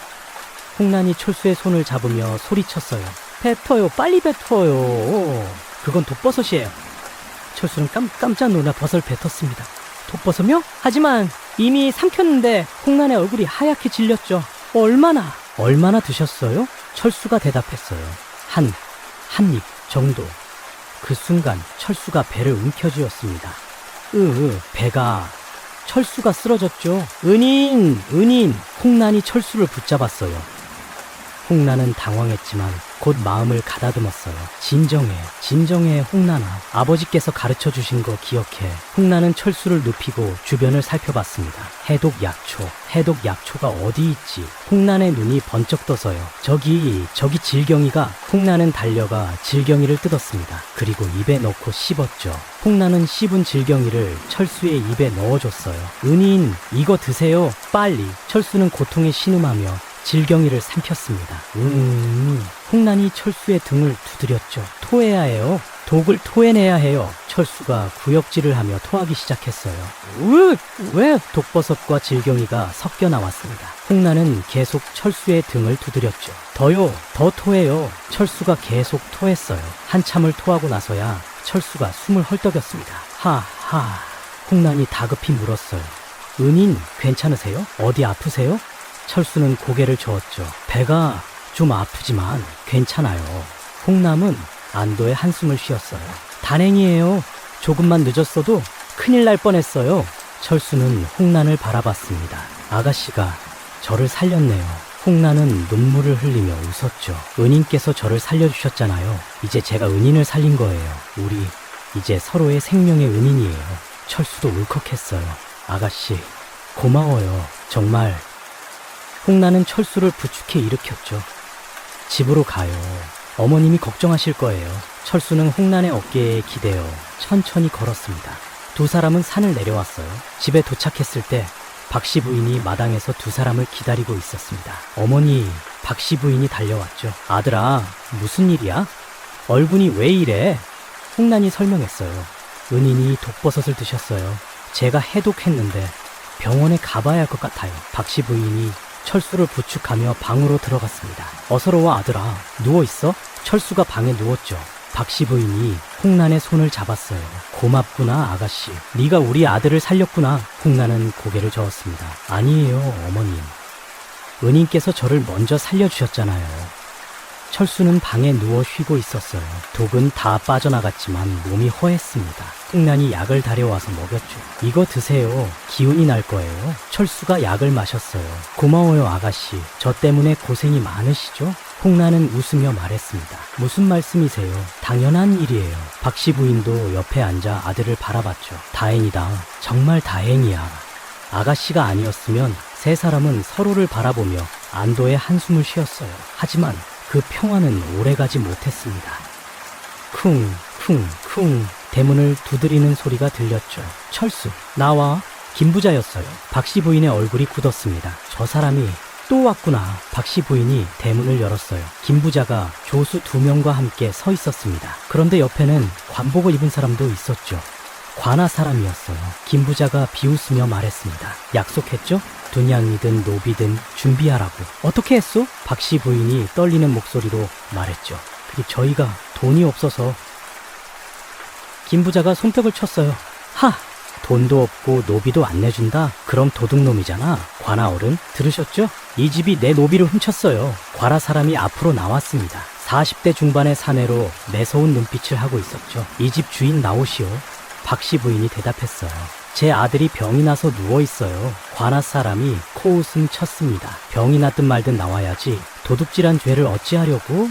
홍란이 철수의 손을 잡으며 소리쳤어요. 뱉어요. 빨리 뱉어요. 그건 독버섯이에요. 철수는 깜짝 놀라 버섯을 뱉었습니다. 독버섯이요? 하지만 이미 삼켰는데 홍란의 얼굴이 하얗게 질렸죠. 얼마나 드셨어요? 철수가 대답했어요. 한 입 정도. 그 순간 철수가 배를 움켜쥐었습니다. 배가. 철수가 쓰러졌죠. 은인! 홍란이 철수를 붙잡았어요. 홍란은 당황했지만 곧 마음을 가다듬었어요. 진정해 홍란아. 아버지께서 가르쳐 주신 거 기억해. 홍란은 철수를 눕히고 주변을 살펴봤습니다. 해독 약초가 어디 있지? 홍란의 눈이 번쩍 떠서요. 저기 질경이가. 홍란은 달려가 질경이를 뜯었습니다. 그리고 입에 넣고 씹었죠. 홍란은 씹은 질경이를 철수의 입에 넣어줬어요. 은인, 이거 드세요. 빨리. 철수는 고통에 신음하며 질경이를 삼켰습니다. 홍란이 철수의 등을 두드렸죠. 토해야 해요. 독을 토해내야 해요. 철수가 구역질을 하며 토하기 시작했어요. 왜? 독버섯과 질경이가 섞여 나왔습니다. 홍란은 계속 철수의 등을 두드렸죠. 더 토해요. 철수가 계속 토했어요. 한참을 토하고 나서야 철수가 숨을 헐떡였습니다. 홍란이 다급히 물었어요. 은인, 괜찮으세요? 어디 아프세요? 철수는 고개를 저었죠. 배가 좀 아프지만 괜찮아요. 홍남은 안도의 한숨을 쉬었어요. 다행이에요. 조금만 늦었어도 큰일 날 뻔했어요. 철수는 홍란을 바라봤습니다. 아가씨가 저를 살렸네요. 홍란은 눈물을 흘리며 웃었죠. 은인께서 저를 살려주셨잖아요. 이제 제가 은인을 살린 거예요. 우리 이제 서로의 생명의 은인이에요. 철수도 울컥했어요. 아가씨, 고마워요. 정말. 홍란은 철수를 부축해 일으켰죠. 집으로 가요. 어머님이 걱정하실 거예요. 철수는 홍란의 어깨에 기대어 천천히 걸었습니다. 두 사람은 산을 내려왔어요. 집에 도착했을 때 박씨 부인이 마당에서 두 사람을 기다리고 있었습니다. 어머니, 박씨 부인이 달려왔죠. 아들아, 무슨 일이야? 얼굴이 왜 이래? 홍란이 설명했어요. 은인이 독버섯을 드셨어요. 제가 해독했는데 병원에 가봐야 할 것 같아요. 박씨 부인이 철수를 부축하며 방으로 들어갔습니다. 어서로와 아들아, 누워있어? 철수가 방에 누웠죠. 박씨 부인이 홍란의 손을 잡았어요. 고맙구나 아가씨. 네가 우리 아들을 살렸구나. 홍란은 고개를 저었습니다. 아니에요 어머님. 은인께서 저를 먼저 살려주셨잖아요. 철수는 방에 누워 쉬고 있었어요. 독은 다 빠져나갔지만 몸이 허했습니다. 홍란이 약을 다려와서 먹였죠. 이거 드세요. 기운이 날 거예요. 철수가 약을 마셨어요. 고마워요 아가씨. 저 때문에 고생이 많으시죠? 홍란은 웃으며 말했습니다. 무슨 말씀이세요? 당연한 일이에요. 박씨 부인도 옆에 앉아 아들을 바라봤죠. 다행이다. 정말 다행이야. 아가씨가 아니었으면 세 사람은 서로를 바라보며 안도의 한숨을 쉬었어요. 하지만 그 평화는 오래가지 못했습니다. 쿵쿵쿵 대문을 두드리는 소리가 들렸죠. 철수, 나와. 김부자였어요. 박씨 부인의 얼굴이 굳었습니다. 저 사람이 또 왔구나. 박씨 부인이 대문을 열었어요. 김부자가 조수 2명과 함께 서 있었습니다. 그런데 옆에는 관복을 입은 사람도 있었죠. 관아 사람이었어요. 김부자가 비웃으며 말했습니다. 약속했죠? 분양이든 노비든 준비하라고. 어떻게 했소? 박씨 부인이 떨리는 목소리로 말했죠. 그리고 저희가 돈이 없어서. 김부자가 손뼉을 쳤어요. 돈도 없고 노비도 안 내준다? 그럼 도둑놈이잖아. 관아 어른, 들으셨죠? 이 집이 내 노비를 훔쳤어요. 관아 사람이 앞으로 나왔습니다. 40대 중반의 사내로 매서운 눈빛을 하고 있었죠. 이 집 주인 나오시오. 박씨 부인이 대답했어요. 제 아들이 병이 나서 누워있어요. 관아 사람이 코웃음 쳤습니다. 병이 났든 말든 나와야지. 도둑질한 죄를 어찌하려고?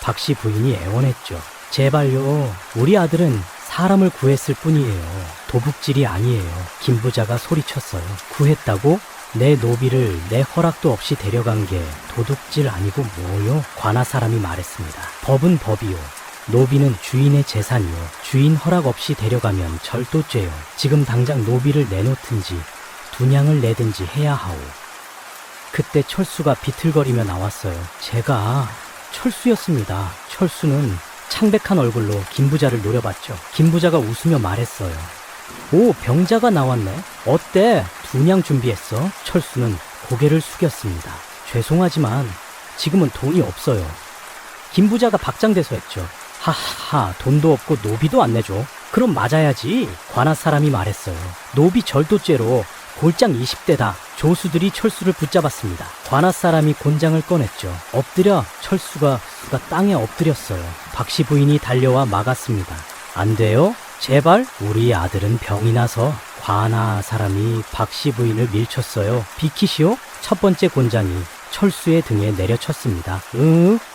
박씨 부인이 애원했죠. 제발요. 우리 아들은 사람을 구했을 뿐이에요. 도둑질이 아니에요. 김부자가 소리쳤어요. 구했다고? 내 노비를 내 허락도 없이 데려간 게 도둑질 아니고 뭐요? 관아 사람이 말했습니다. 법은 법이요. 노비는 주인의 재산이요. 주인 허락 없이 데려가면 절도죄요. 지금 당장 노비를 내놓든지 분양을 내든지 해야 하오. 그때 철수가 비틀거리며 나왔어요. 제가 철수였습니다. 철수는 창백한 얼굴로 김부자를 노려봤죠. 김부자가 웃으며 말했어요. 오, 병자가 나왔네. 어때? 분양 준비했어? 철수는 고개를 숙였습니다. 죄송하지만 지금은 돈이 없어요. 김부자가 박장대소 했죠. 하하, 돈도 없고 노비도 안 내줘. 그럼 맞아야지. 관아 사람이 말했어요. 노비 절도죄로 골장 20대다. 조수들이 철수를 붙잡았습니다. 관아 사람이 곤장을 꺼냈죠. 엎드려 철수가 땅에 엎드렸어요. 박씨 부인이 달려와 막았습니다. 안 돼요? 제발. 우리 아들은 병이 나서. 관아 사람이 박씨 부인을 밀쳤어요. 비키시오. 첫 번째 곤장이 철수의 등에 내려쳤습니다.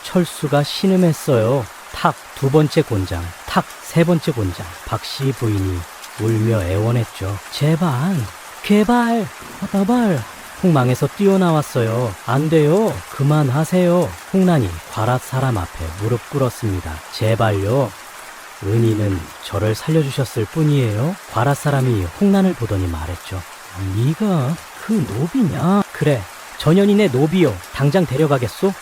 철수가 신음했어요. 탁. 두 번째 곤장. 탁. 세 번째 곤장. 박씨 부인이 울며 애원했죠. 제발. 제발. 폭망에서 뛰어나왔어요. 안 돼요. 그만하세요. 홍난이 과랏 사람 앞에 무릎 꿇었습니다. 제발요. 은희는 저를 살려주셨을 뿐이에요. 과랏 사람이 홍난을 보더니 말했죠. 네가 그 노비냐? 그래. 전현인의 노비요. 당장 데려가겠소?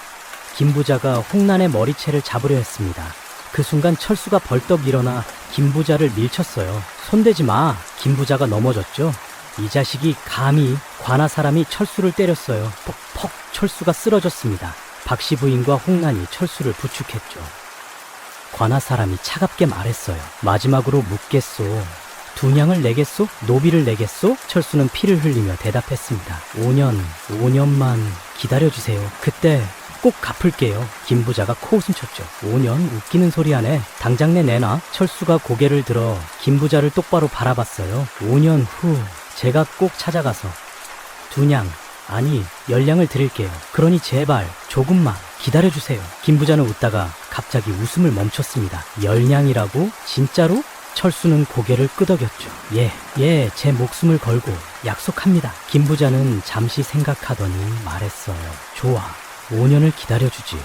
김부자가 홍난의 머리채를 잡으려 했습니다. 그 순간 철수가 벌떡 일어나 김부자를 밀쳤어요. 손대지 마. 김부자가 넘어졌죠. 이 자식이 감히 관아 사람이 철수를 때렸어요. 퍽퍽. 철수가 쓰러졌습니다. 박씨 부인과 홍난이 철수를 부축했죠. 관아 사람이 차갑게 말했어요. 마지막으로 묻겠소. 두냥을 내겠소? 노비를 내겠소? 철수는 피를 흘리며 대답했습니다. 5년만 기다려주세요. 그때 꼭 갚을게요. 김부자가 코웃음 쳤죠. 5년? 웃기는 소리 하네. 당장 내놔. 철수가 고개를 들어 김부자를 똑바로 바라봤어요. 5년 후 제가 꼭 찾아가서 두냥, 아니 열량을 드릴게요. 그러니 제발 조금만 기다려주세요. 김부자는 웃다가 갑자기 웃음을 멈췄습니다. 열량이라고? 진짜로? 철수는 고개를 끄덕였죠. 예, 제 목숨을 걸고 약속합니다. 김부자는 잠시 생각하더니 말했어요. 좋아, 5년을 기다려주지.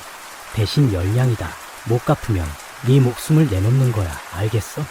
대신 열량이다. 못 갚으면 네 목숨을 내놓는 거야. 알겠어?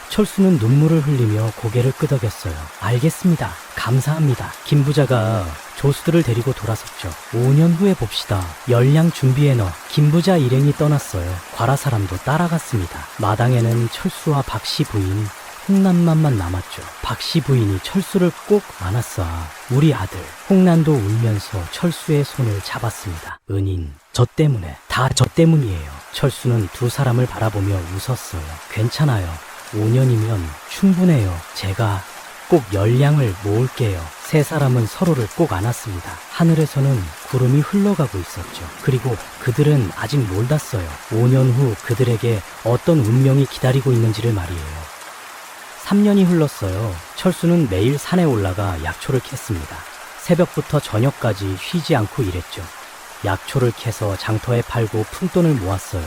철수는 눈물을 흘리며 고개를 끄덕였어요. 알겠습니다. 감사합니다. 김부자가 조수들을 데리고 돌아섰죠. 5년 후에 봅시다. 열량 준비해 넣어. 김부자 일행이 떠났어요. 과라 사람도 따라갔습니다. 마당에는 철수와 박씨 부인 홍난만만 남았죠. 박씨 부인이 철수를 꼭 안았어. 우리 아들. 홍난도 울면서 철수의 손을 잡았습니다. 은인, 저 때문에, 다 저 때문이에요. 철수는 두 사람을 바라보며 웃었어요. 괜찮아요. 5년이면 충분해요. 제가 꼭 열량을 모을게요. 세 사람은 서로를 꼭 안았습니다. 하늘에서는 구름이 흘러가고 있었죠. 그리고 그들은 아직 몰랐어요. 5년 후 그들에게 어떤 운명이 기다리고 있는지를 말이에요. 3년이 흘렀어요. 철수는 매일 산에 올라가 약초를 캤습니다. 새벽부터 저녁까지 쉬지 않고 일했죠. 약초를 캐서 장터에 팔고 푼돈을 모았어요.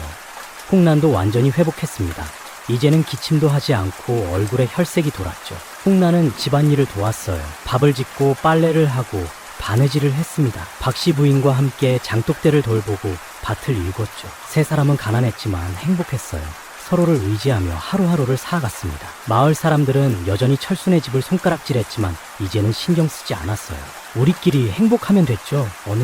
홍난도 완전히 회복했습니다. 이제는 기침도 하지 않고 얼굴에 혈색이 돌았죠. 홍난은 집안일을 도왔어요. 밥을 짓고 빨래를 하고 바느질을 했습니다. 박씨 부인과 함께 장독대를 돌보고 밭을 일궜죠. 세 사람은 가난했지만 행복했어요. 서로를 의지하며 하루하루를 살아갔습니다. 마을 사람들은 여전히 철수네 집을 손가락질했지만 이제는 신경 쓰지 않았어요. 우리끼리 행복하면 됐죠. 어느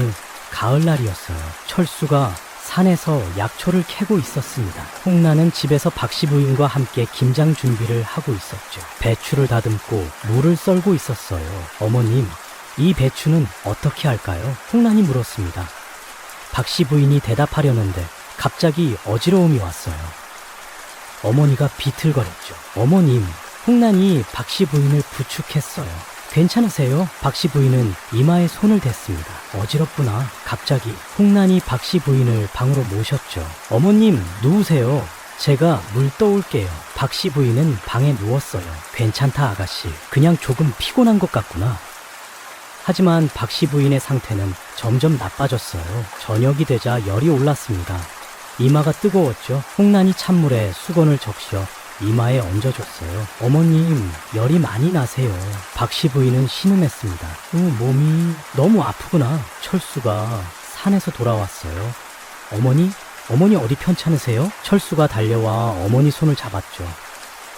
가을날이었어요. 철수가 산에서 약초를 캐고 있었습니다. 홍난은 집에서 박씨 부인과 함께 김장 준비를 하고 있었죠. 배추를 다듬고 물을 썰고 있었어요. 어머님, 이 배추는 어떻게 할까요? 홍난이 물었습니다. 박씨 부인이 대답하려는데 갑자기 어지러움이 왔어요. 어머니가 비틀거렸죠. 어머님, 홍난이 박씨 부인을 부축했어요. 괜찮으세요? 박씨 부인은 이마에 손을 댔습니다. 어지럽구나. 갑자기 홍난이 박씨 부인을 방으로 모셨죠. 어머님, 누우세요. 제가 물 떠올게요. 박씨 부인은 방에 누웠어요. 괜찮다, 아가씨. 그냥 조금 피곤한 것 같구나. 하지만 박씨 부인의 상태는 점점 나빠졌어요. 저녁이 되자 열이 올랐습니다. 이마가 뜨거웠죠. 홍난이 찬물에 수건을 적셔 이마에 얹어줬어요. 어머님, 열이 많이 나세요. 박씨 부인은 신음했습니다. 몸이 너무 아프구나. 철수가 산에서 돌아왔어요. 어머니 어디 편찮으세요? 철수가 달려와 어머니 손을 잡았죠.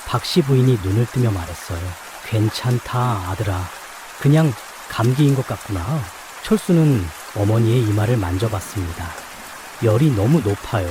박씨 부인이 눈을 뜨며 말했어요. 괜찮다, 아들아. 그냥 감기인 것 같구나. 철수는 어머니의 이마를 만져봤습니다. 열이 너무 높아요.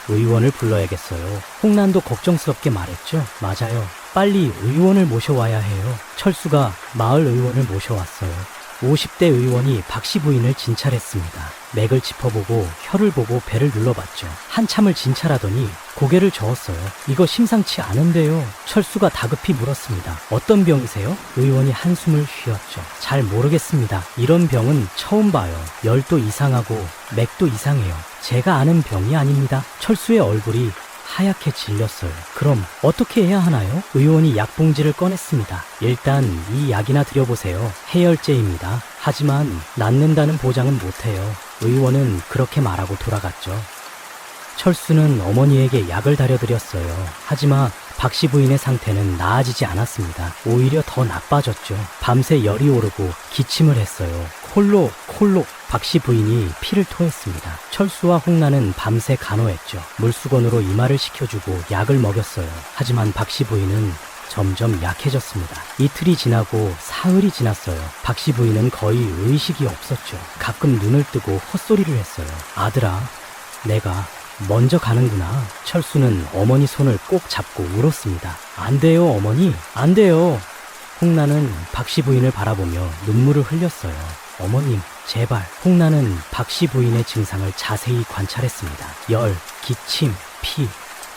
의원을 불러야겠어요. 홍난도 걱정스럽게 말했죠. 맞아요. 빨리 의원을 모셔와야 해요. 철수가 마을 의원을 모셔왔어요. 50대 의원이 박씨 부인을 진찰했습니다. 맥을 짚어보고 혀를 보고 배를 눌러봤죠. 한참을 진찰하더니 고개를 저었어요. 이거 심상치 않은데요. 철수가 다급히 물었습니다. 어떤 병이세요? 의원이 한숨을 쉬었죠. 잘 모르겠습니다. 이런 병은 처음 봐요. 열도 이상하고 맥도 이상해요. 제가 아는 병이 아닙니다. 철수의 얼굴이 하얗게 질렸어요. 그럼 어떻게 해야 하나요? 의원이 약봉지를 꺼냈습니다. 일단 이 약이나 드려보세요. 해열제입니다. 하지만 낫는다는 보장은 못해요. 의원은 그렇게 말하고 돌아갔죠. 철수는 어머니에게 약을 다려드렸어요. 하지만 박씨 부인의 상태는 나아지지 않았습니다. 오히려 더 나빠졌죠. 밤새 열이 오르고 기침을 했어요. 콜록 박씨 부인이 피를 토했습니다. 철수와 홍나는 밤새 간호했죠. 물수건으로 이마를 식혀주고 약을 먹였어요. 하지만 박씨 부인은 점점 약해졌습니다. 이틀이 지나고 사흘이 지났어요. 박씨 부인은 거의 의식이 없었죠. 가끔 눈을 뜨고 헛소리를 했어요. 아들아, 내가 먼저 가는구나. 철수는 어머니 손을 꼭 잡고 울었습니다. 안 돼요, 어머니. 안 돼요. 홍나는 박씨 부인을 바라보며 눈물을 흘렸어요. 어머님, 제발. 홍나는 박씨 부인의 증상을 자세히 관찰했습니다. 열, 기침, 피,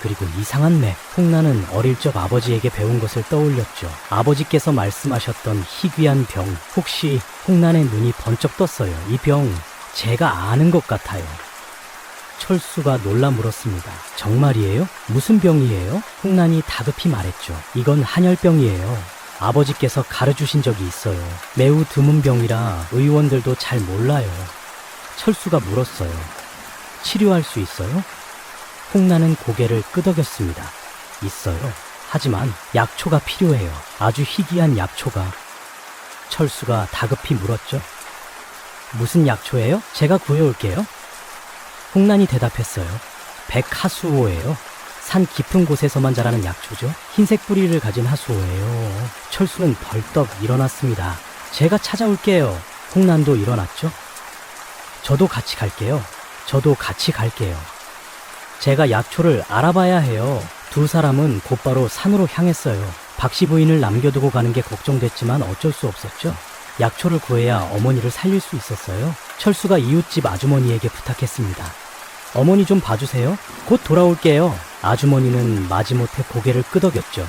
그리고 이상한 맥. 홍나는 어릴 적 아버지에게 배운 것을 떠올렸죠. 아버지께서 말씀하셨던 희귀한 병. 혹시 홍나의 눈이 번쩍 떴어요. 이 병 제가 아는 것 같아요. 철수가 놀라 물었습니다. 정말이에요? 무슨 병이에요? 홍난이 다급히 말했죠. 이건 한열병이에요. 아버지께서 가르주신 적이 있어요. 매우 드문 병이라 의원들도 잘 몰라요. 철수가 물었어요. 치료할 수 있어요? 홍난은 고개를 끄덕였습니다. 있어요. 하지만 약초가 필요해요. 아주 희귀한 약초가. 철수가 다급히 물었죠. 무슨 약초예요? 제가 구해올게요. 홍난이 대답했어요. 백하수호예요. 산 깊은 곳에서만 자라는 약초죠. 흰색 뿌리를 가진 하수호예요. 철수는 벌떡 일어났습니다. 제가 찾아올게요. 홍난도 일어났죠. 저도 같이 갈게요. 저도 같이 갈게요. 제가 약초를 알아봐야 해요. 두 사람은 곧바로 산으로 향했어요. 박씨 부인을 남겨두고 가는 게 걱정됐지만 어쩔 수 없었죠. 약초를 구해야 어머니를 살릴 수 있었어요. 철수가 이웃집 아주머니에게 부탁했습니다. 어머니 좀 봐주세요. 곧 돌아올게요. 아주머니는 마지못해 고개를 끄덕였죠.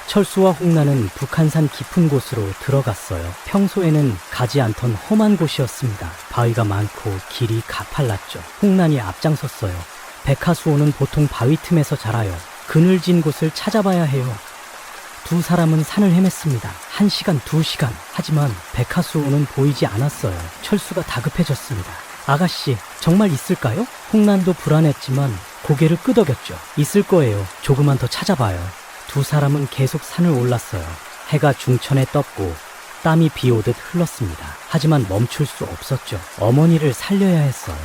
철수와 홍나는 북한산 깊은 곳으로 들어갔어요. 평소에는 가지 않던 험한 곳이었습니다. 바위가 많고 길이 가팔랐죠. 홍난이 앞장섰어요. 백하수호는 보통 바위 틈에서 자라요. 그늘진 곳을 찾아봐야 해요. 두 사람은 산을 헤맸습니다. 1시간, 2시간. 하지만 백하수호는 보이지 않았어요. 철수가 다급해졌습니다. 아가씨, 정말 있을까요? 홍난도 불안했지만 고개를 끄덕였죠. 있을 거예요. 조금만 더 찾아봐요. 두 사람은 계속 산을 올랐어요. 해가 중천에 떴고 땀이 비 오듯 흘렀습니다. 하지만 멈출 수 없었죠. 어머니를 살려야 했어요.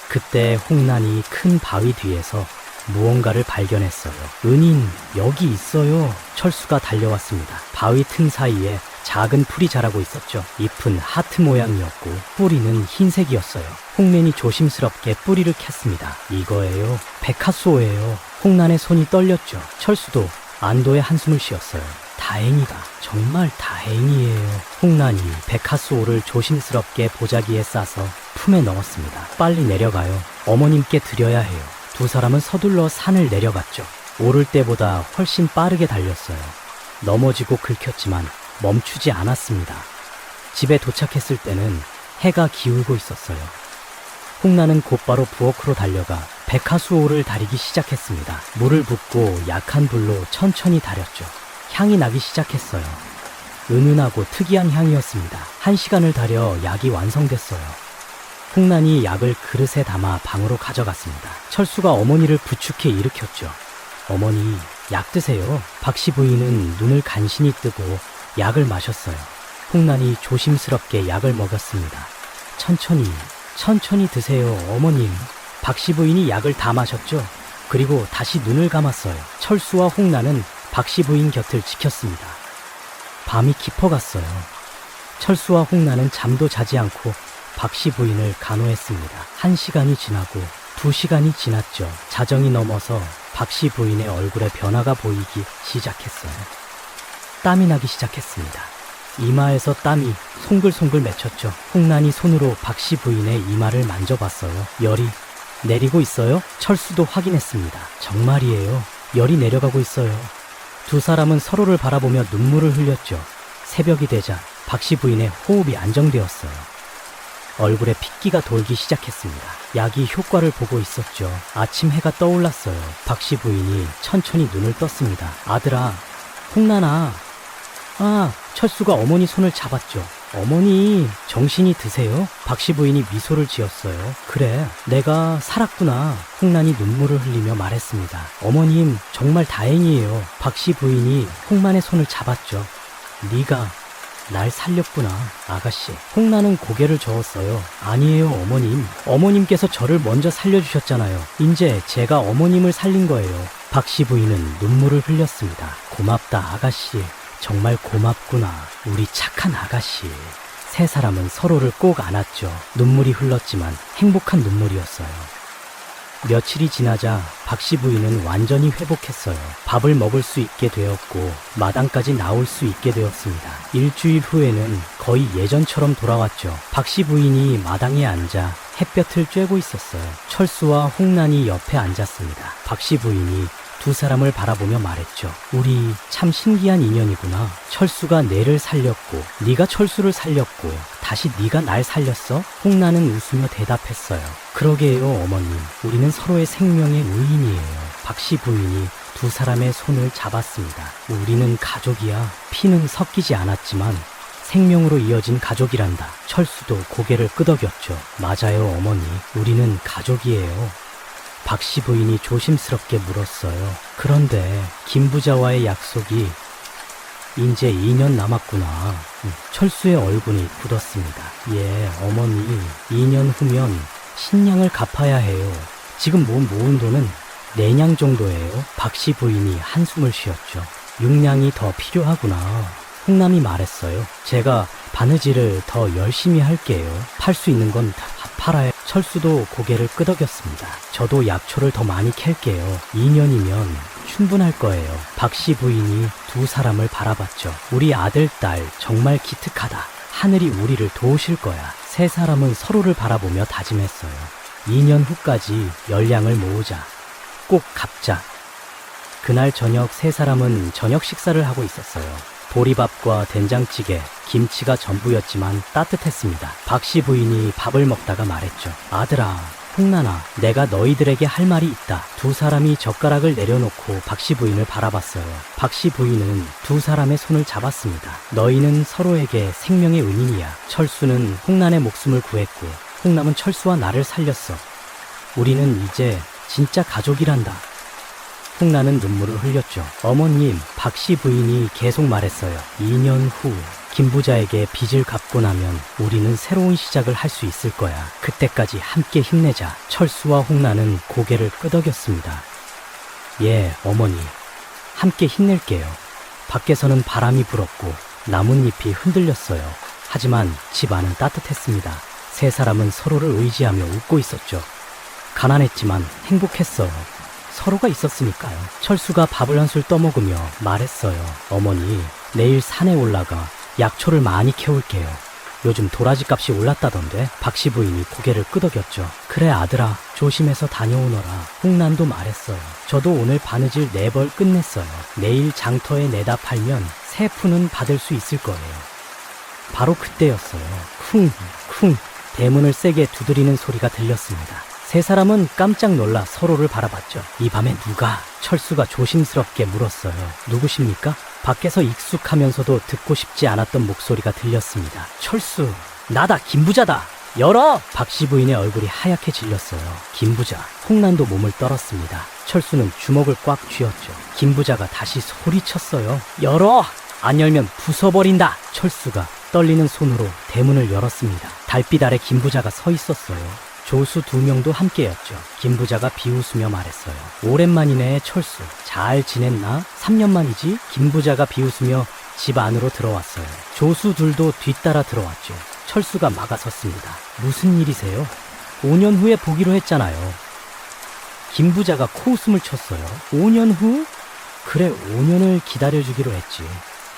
그때 홍난이 큰 바위 뒤에서 무언가를 발견했어요. 은인, 여기 있어요. 철수가 달려왔습니다. 바위 틈 사이에 작은 풀이 자라고 있었죠. 잎은 하트 모양이었고 뿌리는 흰색이었어요. 홍난이 조심스럽게 뿌리를 캤습니다. 이거예요. 백하수호예요. 홍난의 손이 떨렸죠. 철수도 안도의 한숨을 쉬었어요. 다행이다. 정말 다행이에요. 홍난이 백하수호를 조심스럽게 보자기에 싸서 품에 넣었습니다. 빨리 내려가요. 어머님께 드려야 해요. 두 사람은 서둘러 산을 내려갔죠. 오를 때보다 훨씬 빠르게 달렸어요. 넘어지고 긁혔지만 멈추지 않았습니다. 집에 도착했을 때는 해가 기울고 있었어요. 홍난은 곧바로 부엌으로 달려가 백하수호를 다리기 시작했습니다. 물을 붓고 약한 불로 천천히 다렸죠. 향이 나기 시작했어요. 은은하고 특이한 향이었습니다. 1시간을 달여 약이 완성됐어요. 홍난이 약을 그릇에 담아 방으로 가져갔습니다. 철수가 어머니를 부축해 일으켰죠. 어머니, 약 드세요. 박씨 부인은 눈을 간신히 뜨고 약을 마셨어요. 홍난이 조심스럽게 약을 먹였습니다. 천천히 드세요, 어머님. 박씨 부인이 약을 다 마셨죠. 그리고 다시 눈을 감았어요. 철수와 홍난은 박씨 부인 곁을 지켰습니다. 밤이 깊어갔어요. 철수와 홍난은 잠도 자지 않고 박씨 부인을 간호했습니다. 1시간이 지나고 2시간이 지났죠. 자정이 넘어서 박씨 부인의 얼굴에 변화가 보이기 시작했어요. 땀이 나기 시작했습니다. 이마에서 땀이 송글송글 맺혔죠. 홍란이 손으로 박씨 부인의 이마를 만져봤어요. 열이 내리고 있어요? 철수도 확인했습니다. 정말이에요. 열이 내려가고 있어요. 두 사람은 서로를 바라보며 눈물을 흘렸죠. 새벽이 되자 박씨 부인의 호흡이 안정되었어요. 얼굴에 핏기가 돌기 시작했습니다. 약이 효과를 보고 있었죠. 아침 해가 떠올랐어요. 박씨 부인이 천천히 눈을 떴습니다. 아들아, 홍란아. 철수가 어머니 손을 잡았죠. 어머니, 정신이 드세요? 박씨 부인이 미소를 지었어요. 그래, 내가 살았구나. 홍란이 눈물을 흘리며 말했습니다. 어머님, 정말 다행이에요. 박씨 부인이 홍란의 손을 잡았죠. 네가 날 살렸구나, 아가씨. 홍란은 고개를 저었어요. 아니에요, 어머님. 어머님께서 저를 먼저 살려주셨잖아요. 이제 제가 어머님을 살린 거예요. 박씨 부인은 눈물을 흘렸습니다. 고맙다, 아가씨. 정말 고맙구나, 우리 착한 아가씨. 세 사람은 서로를 꼭 안았죠. 눈물이 흘렀지만 행복한 눈물이었어요. 며칠이 지나자 박씨 부인은 완전히 회복했어요. 밥을 먹을 수 있게 되었고 마당까지 나올 수 있게 되었습니다. 일주일 후에는 거의 예전처럼 돌아왔죠. 박씨 부인이 마당에 앉아 햇볕을 쬐고 있었어요. 철수와 홍란이 옆에 앉았습니다. 박씨 부인이 두 사람을 바라보며 말했죠. 우리 참 신기한 인연이구나. 철수가 내를 살렸고 네가 철수를 살렸고 다시 네가 날 살렸어? 홍란은 웃으며 대답했어요. 그러게요, 어머님. 우리는 서로의 생명의 의인이에요. 박씨 부인이 두 사람의 손을 잡았습니다. 우리는 가족이야. 피는 섞이지 않았지만 생명으로 이어진 가족이란다. 철수도 고개를 끄덕였죠. 맞아요, 어머니. 우리는 가족이에요. 박씨 부인이 조심스럽게 물었어요. 그런데 김부자와의 약속이 이제 2년 남았구나. 철수의 얼굴이 굳었습니다. 예, 어머니. 2년 후면 신량을 갚아야 해요. 지금 모은 돈은 4냥 정도예요. 박씨 부인이 한숨을 쉬었죠. 6냥이 더 필요하구나. 홍남이 말했어요. 제가 바느질을 더 열심히 할게요. 팔 수 있는 건 다 팔아요. 철수도 고개를 끄덕였습니다. 저도 약초를 더 많이 캘게요. 2년이면 충분할 거예요. 박씨 부인이 두 사람을 바라봤죠. 우리 아들, 딸 정말 기특하다. 하늘이 우리를 도우실 거야. 세 사람은 서로를 바라보며 다짐했어요. 2년 후까지 열량을 모으자. 꼭 갚자. 그날 저녁 세 사람은 저녁 식사를 하고 있었어요. 보리밥과 된장찌개, 김치가 전부였지만 따뜻했습니다. 박씨 부인이 밥을 먹다가 말했죠. 아들아, 홍란아, 내가 너희들에게 할 말이 있다. 두 사람이 젓가락을 내려놓고 박씨 부인을 바라봤어요. 박씨 부인은 두 사람의 손을 잡았습니다. 너희는 서로에게 생명의 은인이야. 철수는 홍란의 목숨을 구했고 홍남은 철수와 나를 살렸어. 우리는 이제 진짜 가족이란다. 홍란은 눈물을 흘렸죠. 어머님, 박씨 부인이 계속 말했어요. 2년 후 김부자에게 빚을 갚고 나면 우리는 새로운 시작을 할 수 있을 거야. 그때까지 함께 힘내자. 철수와 홍란은 고개를 끄덕였습니다. 예, 어머니. 함께 힘낼게요. 밖에서는 바람이 불었고 나뭇잎이 흔들렸어요. 하지만 집 안은 따뜻했습니다. 세 사람은 서로를 의지하며 웃고 있었죠. 가난했지만 행복했어요. 서로가 있었으니까요. 철수가 밥을 한술 떠먹으며 말했어요. 어머니, 내일 산에 올라가 약초를 많이 캐올게요. 요즘 도라지 값이 올랐다던데. 박씨 부인이 고개를 끄덕였죠. 그래 아들아, 조심해서 다녀오너라. 홍란도 말했어요. 저도 오늘 바느질 4벌 끝냈어요. 내일 장터에 내다 팔면 세 푼은 받을 수 있을 거예요. 바로 그때였어요. 쿵쿵 대문을 세게 두드리는 소리가 들렸습니다. 세 사람은 깜짝 놀라 서로를 바라봤죠. 이 밤에 누가? 철수가 조심스럽게 물었어요. 누구십니까? 밖에서 익숙하면서도 듣고 싶지 않았던 목소리가 들렸습니다. 철수, 나다, 김부자다. 열어! 박씨 부인의 얼굴이 하얗게 질렸어요. 김부자. 홍란도 몸을 떨었습니다. 철수는 주먹을 꽉 쥐었죠. 김부자가 다시 소리쳤어요. 열어! 안 열면 부숴버린다. 철수가 떨리는 손으로 대문을 열었습니다. 달빛 아래 김부자가 서 있었어요. 조수 2명도 함께였죠. 김부자가 비웃으며 말했어요. 오랜만이네, 철수. 잘 지냈나? 3년 만이지? 김부자가 비웃으며 집 안으로 들어왔어요. 조수 둘도 뒤따라 들어왔죠. 철수가 막아섰습니다. 무슨 일이세요? 5년 후에 보기로 했잖아요. 김부자가 코웃음을 쳤어요. 5년 후? 그래, 5년을 기다려주기로 했지.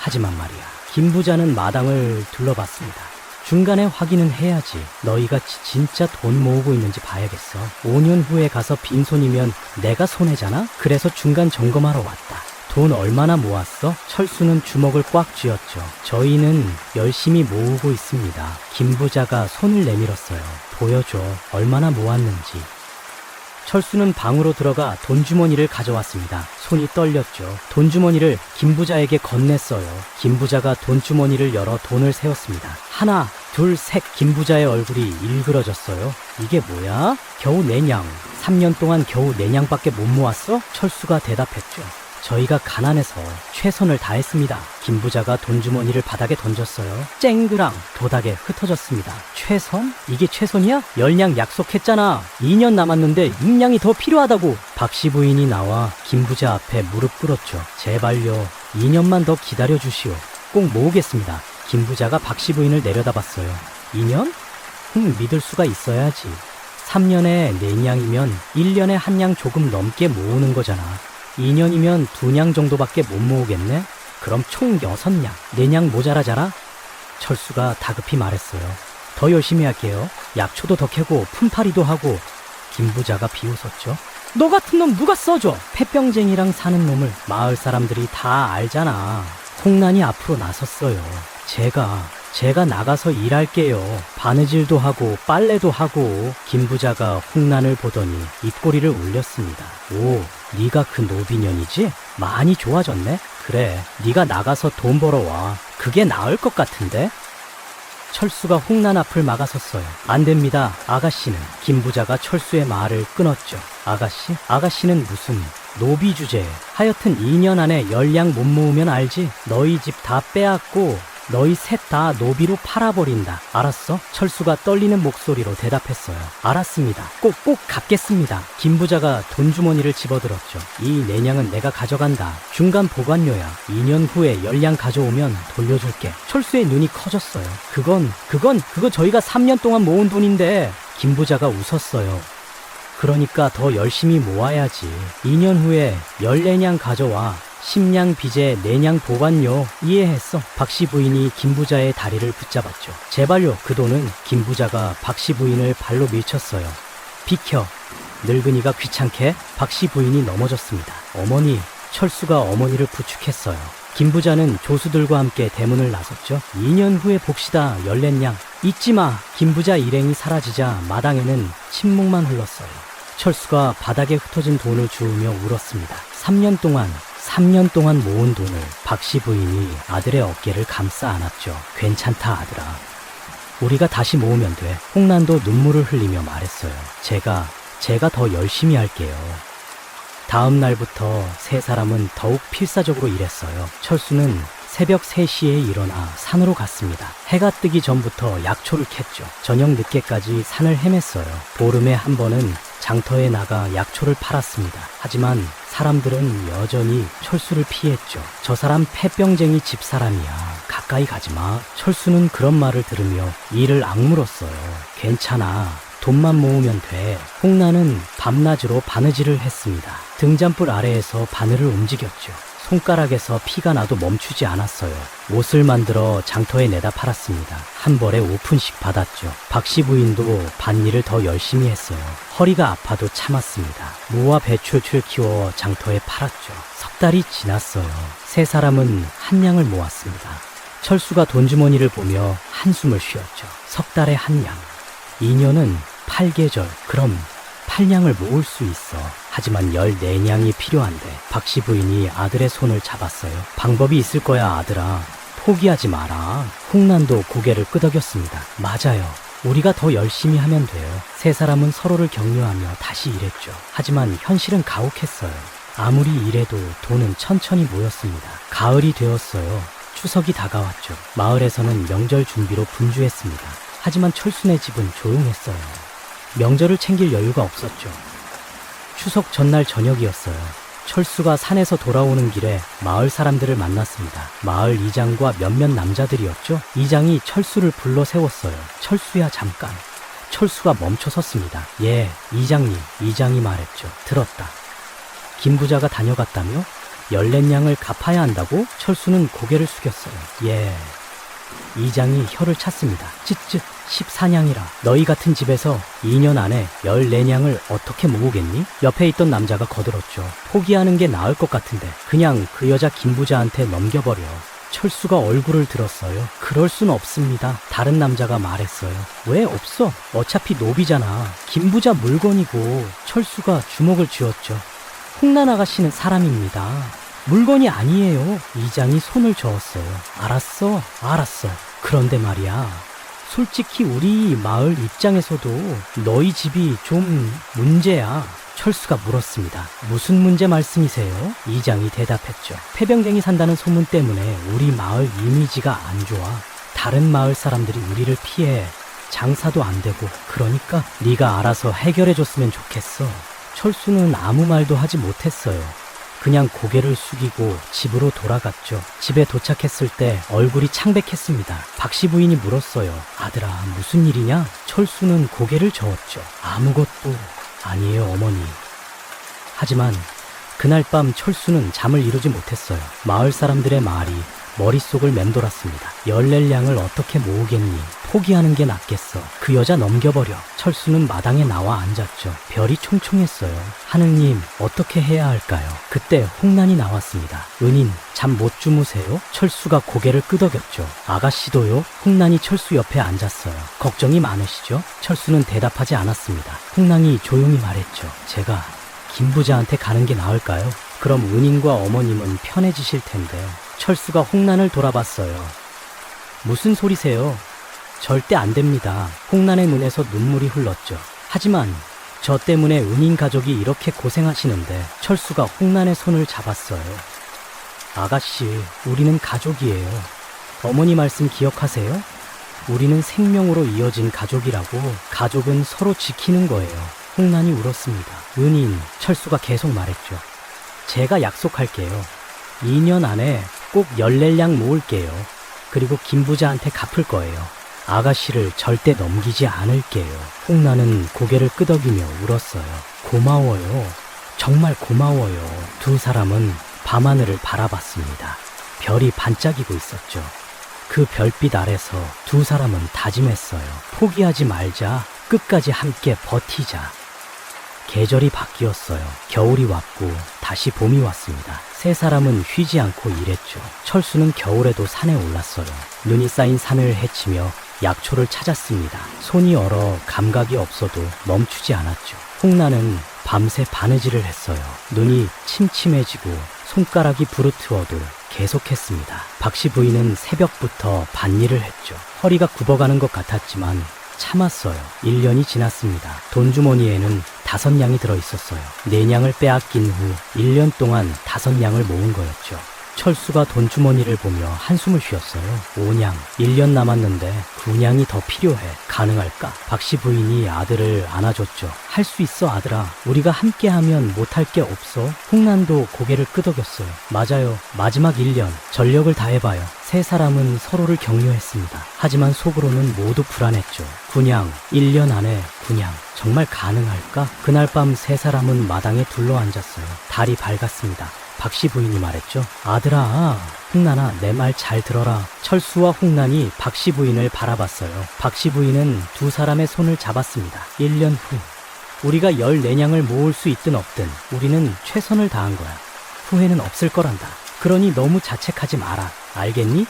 하지만 말이야, 김부자는 마당을 둘러봤습니다. 중간에 확인은 해야지. 너희가 진짜 돈 모으고 있는지 봐야겠어. 5년 후에 가서 빈손이면 내가 손해잖아? 그래서 중간 점검하러 왔다. 돈 얼마나 모았어? 철수는 주먹을 꽉 쥐었죠. 저희는 열심히 모으고 있습니다. 김부자가 손을 내밀었어요. 보여줘. 얼마나 모았는지. 철수는 방으로 들어가 돈주머니를 가져왔습니다. 손이 떨렸죠. 돈주머니를 김부자에게 건넸어요. 김부자가 돈주머니를 열어 돈을 세었습니다. 하나, 둘, 셋. 김부자의 얼굴이 일그러졌어요. 이게 뭐야? 겨우 내냥. 3년 동안 겨우 내냥밖에 못 모았어? 철수가 대답했죠. 저희가 가난해서 최선을 다했습니다. 김부자가 돈주머니를 바닥에 던졌어요. 쨍그랑 도닥에 흩어졌습니다. 최선? 이게 최선이야? 열량 약속했잖아. 2년 남았는데 6량이 더 필요하다고. 박씨 부인이 나와 김부자 앞에 무릎 꿇었죠. 제발요. 2년만 더 기다려주시오. 꼭 모으겠습니다. 김부자가 박씨 부인을 내려다봤어요. 2년? 믿을 수가 있어야지. 3년에 4냥이면 1년에 1냥 조금 넘게 모으는 거잖아. 2년이면 2냥 정도밖에 못 모으겠네? 그럼 총 6냥, 4냥 모자라잖아? 철수가 다급히 말했어요. 더 열심히 할게요. 약초도 더 캐고 품팔이도 하고. 김부자가 비웃었죠. 너 같은 놈 누가 써줘? 폐병쟁이랑 사는 놈을 마을 사람들이 다 알잖아. 홍난이 앞으로 나섰어요. 제가 나가서 일할게요. 바느질도 하고 빨래도 하고. 김부자가 홍난을 보더니 입꼬리를 올렸습니다. 오, 네가 그 노비년이지? 많이 좋아졌네? 그래, 네가 나가서 돈 벌어와. 그게 나을 것 같은데? 철수가 홍난 앞을 막아섰어요. 안 됩니다, 아가씨는. 김부자가 철수의 말을 끊었죠. 아가씨? 아가씨는 무슨 노비 주제에. 하여튼 2년 안에 10량 못 모으면 알지? 너희 집 다 빼앗고 너희 셋 다 노비로 팔아버린다. 알았어? 철수가 떨리는 목소리로 대답했어요. 알았습니다. 꼭 갚겠습니다. 김부자가 돈주머니를 집어들었죠. 이 4냥은 내가 가져간다. 중간 보관료야. 2년 후에 10량 가져오면 돌려줄게. 철수의 눈이 커졌어요. 그거 저희가 3년 동안 모은 돈인데. 김부자가 웃었어요. 그러니까 더 열심히 모아야지. 2년 후에 14냥 가져와. 10냥 빚에 4냥 보관료. 이해했어. 박씨 부인이 김부자의 다리를 붙잡았죠. 제발요. 그 돈은. 김부자가 박씨 부인을 발로 밀쳤어요. 비켜. 늙은이가 귀찮게. 박씨 부인이 넘어졌습니다. 어머니. 철수가 어머니를 부축했어요. 김부자는 조수들과 함께 대문을 나섰죠. 2년 후에 봅시다. 14냥. 잊지마. 김부자 일행이 사라지자 마당에는 침묵만 흘렀어요. 철수가 바닥에 흩어진 돈을 주우며 울었습니다. 3년 동안 모은 돈을. 박씨 부인이 아들의 어깨를 감싸 안았죠. 괜찮다, 아들아. 우리가 다시 모으면 돼. 홍난도 눈물을 흘리며 말했어요. 제가 더 열심히 할게요. 다음 날부터 세 사람은 더욱 필사적으로 일했어요. 철수는 새벽 3시에 일어나 산으로 갔습니다. 해가 뜨기 전부터 약초를 캤죠. 저녁 늦게까지 산을 헤맸어요. 보름에 한 번은 장터에 나가 약초를 팔았습니다. 하지만 사람들은 여전히 철수를 피했죠. 저 사람 폐병쟁이 집사람이야. 가까이 가지마. 철수는 그런 말을 들으며 이를 악물었어요. 괜찮아. 돈만 모으면 돼. 홍난은 밤낮으로 바느질을 했습니다. 등잔불 아래에서 바늘을 움직였죠. 손가락에서 피가 나도 멈추지 않았어요. 옷을 만들어 장터에 내다 팔았습니다. 한 벌에 5푼씩 받았죠. 박씨 부인도 밭일을 더 열심히 했어요. 허리가 아파도 참았습니다. 무와 배추를 키워 장터에 팔았죠. 석 달이 지났어요. 세 사람은 1냥을 모았습니다. 철수가 돈주머니를 보며 한숨을 쉬었죠. 석 달에 1냥. 2년은 8계절. 그럼 8냥을 모을 수 있어. 하지만 14냥이 필요한데. 박씨 부인이 아들의 손을 잡았어요. 방법이 있을 거야, 아들아. 포기하지 마라. 홍난도 고개를 끄덕였습니다. 맞아요. 우리가 더 열심히 하면 돼요. 세 사람은 서로를 격려하며 다시 일했죠. 하지만 현실은 가혹했어요. 아무리 일해도 돈은 천천히 모였습니다. 가을이 되었어요. 추석이 다가왔죠. 마을에서는 명절 준비로 분주했습니다. 하지만 철수네 집은 조용했어요. 명절을 챙길 여유가 없었죠. 추석 전날 저녁이었어요. 철수가 산에서 돌아오는 길에 마을 사람들을 만났습니다. 마을 이장과 몇몇 남자들이었죠. 이장이 철수를 불러 세웠어요. 철수야, 잠깐. 철수가 멈춰 섰습니다. 예, 이장님. 이장이 말했죠. 들었다. 김부자가 다녀갔다며? 14냥을 갚아야 한다고? 철수는 고개를 숙였어요. 예. 이장이 혀를 찼습니다. 쯧쯧 14냥이라. 너희 같은 집에서 2년 안에 14냥을 어떻게 모으겠니? 옆에 있던 남자가 거들었죠. 포기하는 게 나을 것 같은데 그냥 그 여자 김부자한테 넘겨버려. 철수가 얼굴을 들었어요. 그럴 순 없습니다. 다른 남자가 말했어요. 왜 없어? 어차피 노비잖아. 김부자 물건이고. 철수가 주먹을 쥐었죠. 홍란 아가씨는 사람입니다. 물건이 아니에요. 이장이 손을 저었어요. 알았어. 그런데 말이야. 솔직히 우리 마을 입장에서도 너희 집이 좀 문제야. 철수가 물었습니다. 무슨 문제 말씀이세요? 이장이 대답했죠. 폐병쟁이 산다는 소문 때문에 우리 마을 이미지가 안 좋아. 다른 마을 사람들이 우리를 피해 장사도 안 되고. 그러니까 네가 알아서 해결해 줬으면 좋겠어. 철수는 아무 말도 하지 못했어요. 그냥 고개를 숙이고 집으로 돌아갔죠. 집에 도착했을 때 얼굴이 창백했습니다. 박씨 부인이 물었어요. 아들아, 무슨 일이냐? 철수는 고개를 저었죠. 아무것도 아니에요, 어머니. 하지만 그날 밤 철수는 잠을 이루지 못했어요. 마을 사람들의 말이 머릿속을 맴돌았습니다. 14냥을 어떻게 모으겠니? 포기하는 게 낫겠어. 그 여자 넘겨버려. 철수는 마당에 나와 앉았죠. 별이 총총했어요. 하느님, 어떻게 해야 할까요? 그때 홍란이 나왔습니다. 은인, 잠 못 주무세요? 철수가 고개를 끄덕였죠. 아가씨도요? 홍란이 철수 옆에 앉았어요. 걱정이 많으시죠? 철수는 대답하지 않았습니다. 홍란이 조용히 말했죠. 제가 김부자한테 가는 게 나을까요? 그럼 은인과 어머님은 편해지실 텐데. 철수가 홍란을 돌아봤어요. 무슨 소리세요? 절대 안 됩니다. 홍란의 눈에서 눈물이 흘렀죠. 하지만 저 때문에 은인 가족이 이렇게 고생하시는데. 철수가 홍란의 손을 잡았어요. 아가씨, 우리는 가족이에요. 어머니 말씀 기억하세요? 우리는 생명으로 이어진 가족이라고. 가족은 서로 지키는 거예요. 홍란이 울었습니다. 은인, 철수가 계속 말했죠. 제가 약속할게요. 2년 안에 꼭 14냥 모을게요. 그리고 김부자한테 갚을 거예요. 아가씨를 절대 넘기지 않을게요. 홍란은 고개를 끄덕이며 울었어요. 고마워요. 정말 고마워요. 두 사람은 밤하늘을 바라봤습니다. 별이 반짝이고 있었죠. 그 별빛 아래서 두 사람은 다짐했어요. 포기하지 말자. 끝까지 함께 버티자. 계절이 바뀌었어요. 겨울이 왔고 다시 봄이 왔습니다. 세 사람은 쉬지 않고 일했죠. 철수는 겨울에도 산에 올랐어요. 눈이 쌓인 산을 헤치며 약초를 찾았습니다. 손이 얼어 감각이 없어도 멈추지 않았죠. 홍란은 밤새 바느질을 했어요. 눈이 침침해지고 손가락이 부르트어도 계속했습니다. 박씨 부인은 새벽부터 밭일을 했죠. 허리가 굽어가는 것 같았지만 참았어요. 1년이 지났습니다. 돈주머니에는 5냥이 들어있었어요. 4냥을 빼앗긴 후 1년 동안 5냥을 모은 거였죠. 철수가 돈주머니를 보며 한숨을 쉬었어요. 5냥, 1년 남았는데 9냥이 더 필요해. 가능할까? 박씨 부인이 아들을 안아줬죠. 할 수 있어, 아들아. 우리가 함께하면 못할 게 없어. 홍란도 고개를 끄덕였어요. 맞아요. 마지막 1년 전력을 다해봐요. 세 사람은 서로를 격려했습니다. 하지만 속으로는 모두 불안했죠. 9냥, 1년 안에 9냥. 정말 가능할까? 그날 밤 세 사람은 마당에 둘러앉았어요. 달이 밝았습니다. 박씨 부인이 말했죠. 아들아, 홍란아, 내 말 잘 들어라. 철수와 홍란이 박씨 부인을 바라봤어요. 박씨 부인은 두 사람의 손을 잡았습니다. 1년 후 우리가 14냥을 모을 수 있든 없든 우리는 최선을 다한 거야. 후회는 없을 거란다. 그러니 너무 자책하지 마라. 알겠니?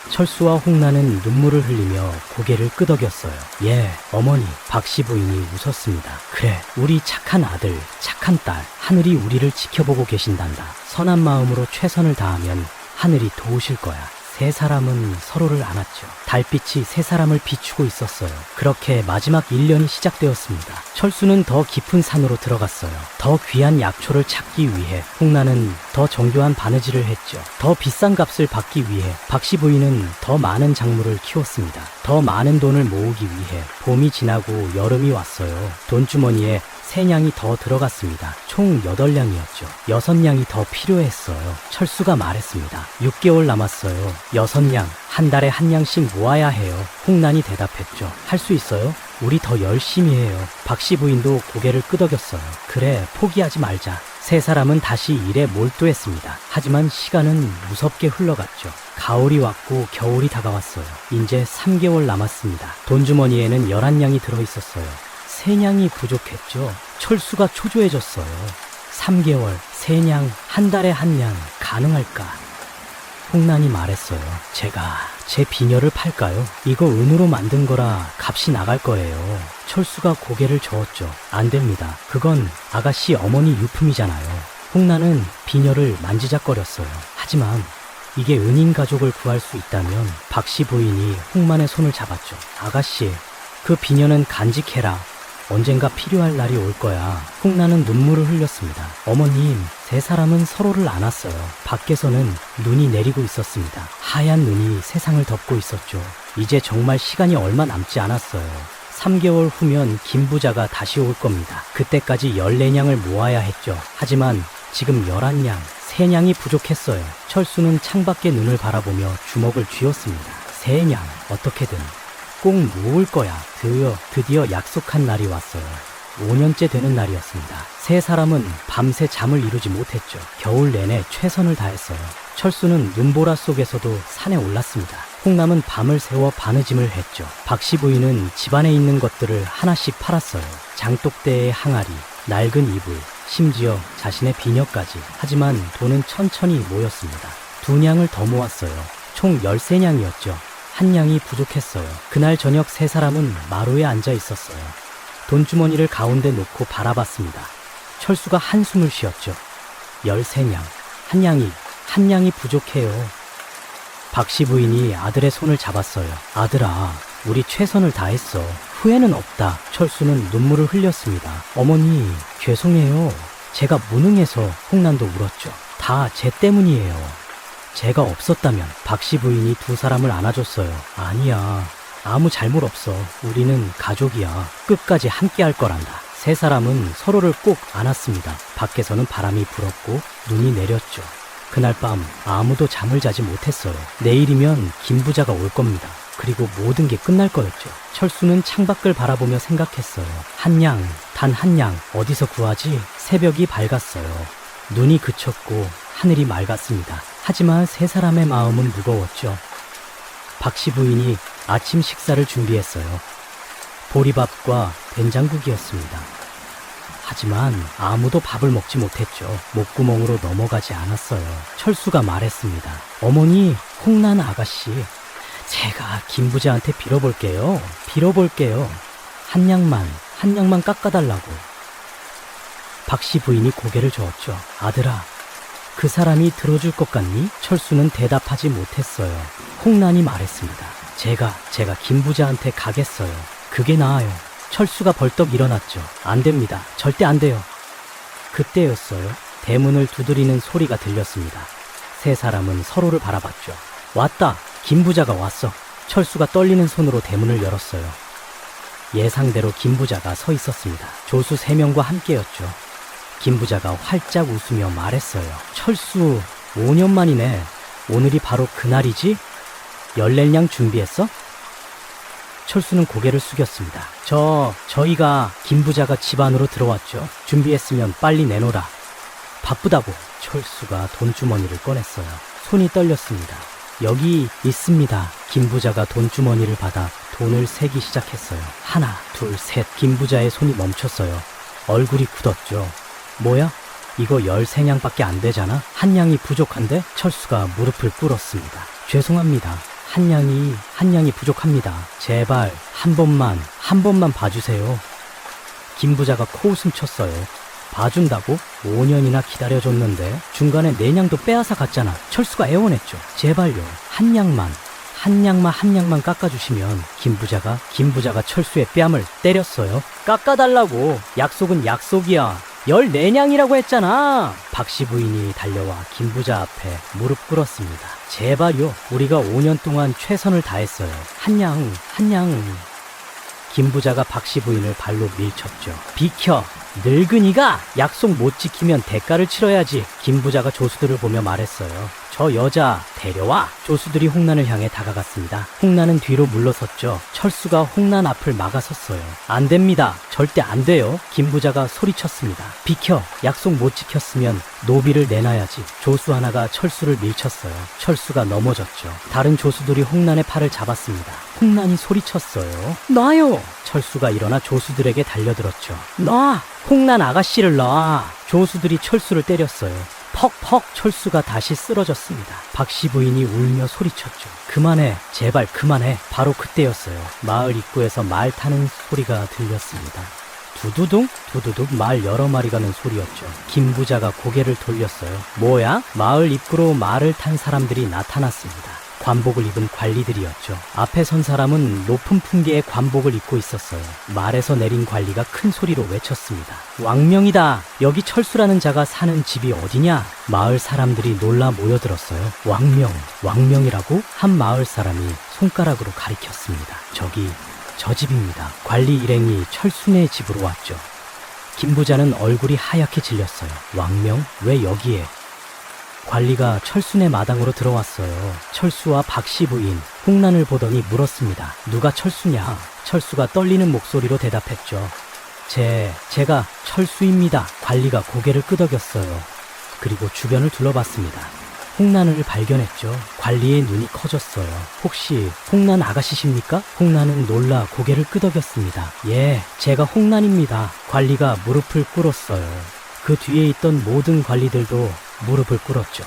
철수와 홍란은 눈물을 흘리며 고개를 끄덕였어요. 예, 어머니. 박씨 부인이 웃었습니다. 그래, 우리 착한 아들, 착한 딸, 하늘이 우리를 지켜보고 계신단다. 선한 마음으로 최선을 다하면 하늘이 도우실 거야. 세 사람은 서로를 안았죠. 달빛이 세 사람을 비추고 있었어요. 그렇게 마지막 1년이 시작되었습니다. 철수는 더 깊은 산으로 들어갔어요. 더 귀한 약초를 찾기 위해. 홍란은 더 정교한 바느질을 했죠. 더 비싼 값을 받기 위해. 박씨 부인은 더 많은 작물을 키웠습니다. 더 많은 돈을 모으기 위해. 봄이 지나고 여름이 왔어요. 돈주머니에 3냥이 더 들어갔습니다. 총 8냥이었죠. 6냥이 더 필요했어요. 철수가 말했습니다. 6개월 남았어요. 6냥, 한 달에 1냥씩 모아야 해요. 홍란이 대답했죠. 할 수 있어요? 우리 더 열심히 해요. 박씨 부인도 고개를 끄덕였어요. 그래, 포기하지 말자. 세 사람은 다시 일에 몰두했습니다. 하지만 시간은 무섭게 흘러갔죠. 가을이 왔고 겨울이 다가왔어요. 이제 3개월 남았습니다. 돈주머니에는 11냥이 들어있었어요. 3냥이 부족했죠. 철수가 초조해졌어요. 3개월, 3냥, 한 달에 1냥 가능할까? 홍난이 말했어요. 제가 제 비녀를 팔까요? 이거 은으로 만든 거라 값이 나갈 거예요. 철수가 고개를 저었죠. 안 됩니다. 그건 아가씨 어머니 유품이잖아요. 홍난은 비녀를 만지작거렸어요. 하지만 이게 은인 가족을 구할 수 있다면 박씨 부인이 홍만의 손을 잡았죠. 아가씨, 그 비녀는 간직해라. 언젠가 필요할 날이 올 거야. 홍나는 눈물을 흘렸습니다. 어머님, 세 사람은 서로를 안았어요. 밖에서는 눈이 내리고 있었습니다. 하얀 눈이 세상을 덮고 있었죠. 이제 정말 시간이 얼마 남지 않았어요. 3개월 후면 김 부자가 다시 올 겁니다. 그때까지 14냥을 모아야 했죠. 하지만 지금 11냥, 3냥이 부족했어요. 철수는 창밖에 눈을 바라보며 주먹을 쥐었습니다. 3냥, 어떻게든 꼭 모을 거야. 드디어 약속한 날이 왔어요. 5년째 되는 날이었습니다. 세 사람은 밤새 잠을 이루지 못했죠. 겨울 내내 최선을 다했어요. 철수는 눈보라 속에서도 산에 올랐습니다. 홍남은 밤을 새워 바느짐을 했죠. 박씨 부인은 집안에 있는 것들을 하나씩 팔았어요. 장독대의 항아리, 낡은 이불, 심지어 자신의 비녀까지. 하지만 돈은 천천히 모였습니다. 2냥을 더 모았어요. 총 13냥이었죠. 1냥이 부족했어요. 그날 저녁 세 사람은 마루에 앉아 있었어요. 돈주머니를 가운데 놓고 바라봤습니다. 철수가 한숨을 쉬었죠. 13냥, 1냥이 부족해요. 박씨 부인이 아들의 손을 잡았어요. 아들아, 우리 최선을 다했어. 후회는 없다. 철수는 눈물을 흘렸습니다. 어머니, 죄송해요. 제가 무능해서. 홍난도 울었죠. 다 제 때문이에요. 제가 없었다면. 박씨 부인이 2 사람을 안아줬어요. 아니야, 아무 잘못 없어. 우리는 가족이야. 끝까지 함께 할 거란다. 3 사람은 서로를 꼭 안았습니다. 밖에서는 바람이 불었고 눈이 내렸죠. 그날 밤 아무도 잠을 자지 못했어요. 내일이면 김 부자가 올 겁니다. 그리고 모든 게 끝날 거였죠. 철수는 창밖을 바라보며 생각했어요. 1냥, 단 1냥 어디서 구하지? 새벽이 밝았어요. 눈이 그쳤고 하늘이 맑았습니다. 하지만 3 사람의 마음은 무거웠죠. 박씨 부인이 아침 식사를 준비했어요. 보리밥과 된장국이었습니다. 하지만 아무도 밥을 먹지 못했죠. 목구멍으로 넘어가지 않았어요. 철수가 말했습니다. 어머니, 홍난 아가씨, 제가 김 부자한테 빌어볼게요. 1냥만 깎아달라고. 박씨 부인이 고개를 저었죠. 아들아, 그 사람이 들어줄 것 같니? 철수는 대답하지 못했어요. 홍난이 말했습니다. 제가 김 부자한테 가겠어요. 그게 나아요. 철수가 벌떡 일어났죠. 안 됩니다. 절대 안 돼요. 그때였어요. 대문을 두드리는 소리가 들렸습니다. 3 사람은 서로를 바라봤죠. 왔다. 김 부자가 왔어. 철수가 떨리는 손으로 대문을 열었어요. 예상대로 김 부자가 서 있었습니다. 조수 3명과 함께였죠. 김 부자가 활짝 웃으며 말했어요. 철수, 5년 만이네. 오늘이 바로 그날이지? 14냥 준비했어? 철수는 고개를 숙였습니다. 저희가 김 부자가 집 안으로 들어왔죠. 준비했으면 빨리 내놓으라. 바쁘다고. 철수가 돈주머니를 꺼냈어요. 손이 떨렸습니다. 여기 있습니다. 김 부자가 돈주머니를 받아 돈을 세기 시작했어요. 1, 2, 3. 김 부자의 손이 멈췄어요. 얼굴이 굳었죠. 뭐야? 이거 13냥밖에 안 되잖아? 1냥이 부족한데? 철수가 무릎을 꿇었습니다. 죄송합니다. 1냥이 부족합니다. 제발 한 번만 봐주세요. 김 부자가 코웃음 쳤어요. 봐준다고? 5년이나 기다려줬는데 중간에 4냥도 빼앗아 갔잖아. 철수가 애원했죠. 제발요. 1냥만 깎아주시면. 김 부자가 철수의 뺨을 때렸어요. 깎아달라고. 약속은 약속이야. 14냥이라고 했잖아. 박씨 부인이 달려와 김 부자 앞에 무릎 꿇었습니다. 제발요. 우리가 5년 동안 최선을 다했어요. 1냥. 김 부자가 박씨 부인을 발로 밀쳤죠. 비켜. 늙은이가 약속 못 지키면 대가를 치러야지. 김부자가 조수들을 보며 말했어요. 저 여자 데려와. 조수들이 홍난을 향해 다가갔습니다. 홍난은 뒤로 물러섰죠. 철수가 홍난 앞을 막아섰어요. 안 됩니다. 절대 안 돼요. 김부자가 소리쳤습니다. 비켜. 약속 못 지켰으면 노비를 내놔야지. 조수 하나가 철수를 밀쳤어요. 철수가 넘어졌죠. 다른 조수들이 홍난의 팔을 잡았습니다. 홍난이 소리쳤어요. 놔요. 철수가 일어나 조수들에게 달려들었죠. 놔. 홍난 아가씨를 놔. 조수들이 철수를 때렸어요. 퍽퍽. 철수가 다시 쓰러졌습니다. 박씨 부인이 울며 소리쳤죠. 그만해. 제발 그만해. 바로 그때였어요. 마을 입구에서 말 타는 소리가 들렸습니다. 두두둥 두두둑 말 여러 마리 가는 소리였죠. 김부자가 고개를 돌렸어요. 뭐야? 마을 입구로 말을 탄 사람들이 나타났습니다. 관복을 입은 관리들이었죠. 앞에 선 사람은 높은 풍계의 관복을 입고 있었어요. 말에서 내린 관리가 큰 소리로 외쳤습니다. 왕명이다. 여기 철수라는 자가 사는 집이 어디냐? 마을 사람들이 놀라 모여들었어요. 왕명이라고? 한 마을 사람이 손가락으로 가리켰습니다. 저기 저 집입니다. 관리 일행이 철수네 집으로 왔죠. 김부자는 얼굴이 하얗게 질렸어요. 왕명? 왜 여기에? 관리가 철수네 마당으로 들어왔어요. 철수와 박씨 부인 홍난을 보더니 물었습니다. 누가 철수냐? 철수가 떨리는 목소리로 대답했죠. 제가 철수입니다. 관리가 고개를 끄덕였어요. 그리고 주변을 둘러봤습니다. 홍난을 발견했죠. 관리의 눈이 커졌어요. 혹시 홍난 아가씨십니까? 홍난은 놀라 고개를 끄덕였습니다. 예, 제가 홍난입니다. 관리가 무릎을 꿇었어요. 그 뒤에 있던 모든 관리들도 무릎을 꿇었죠.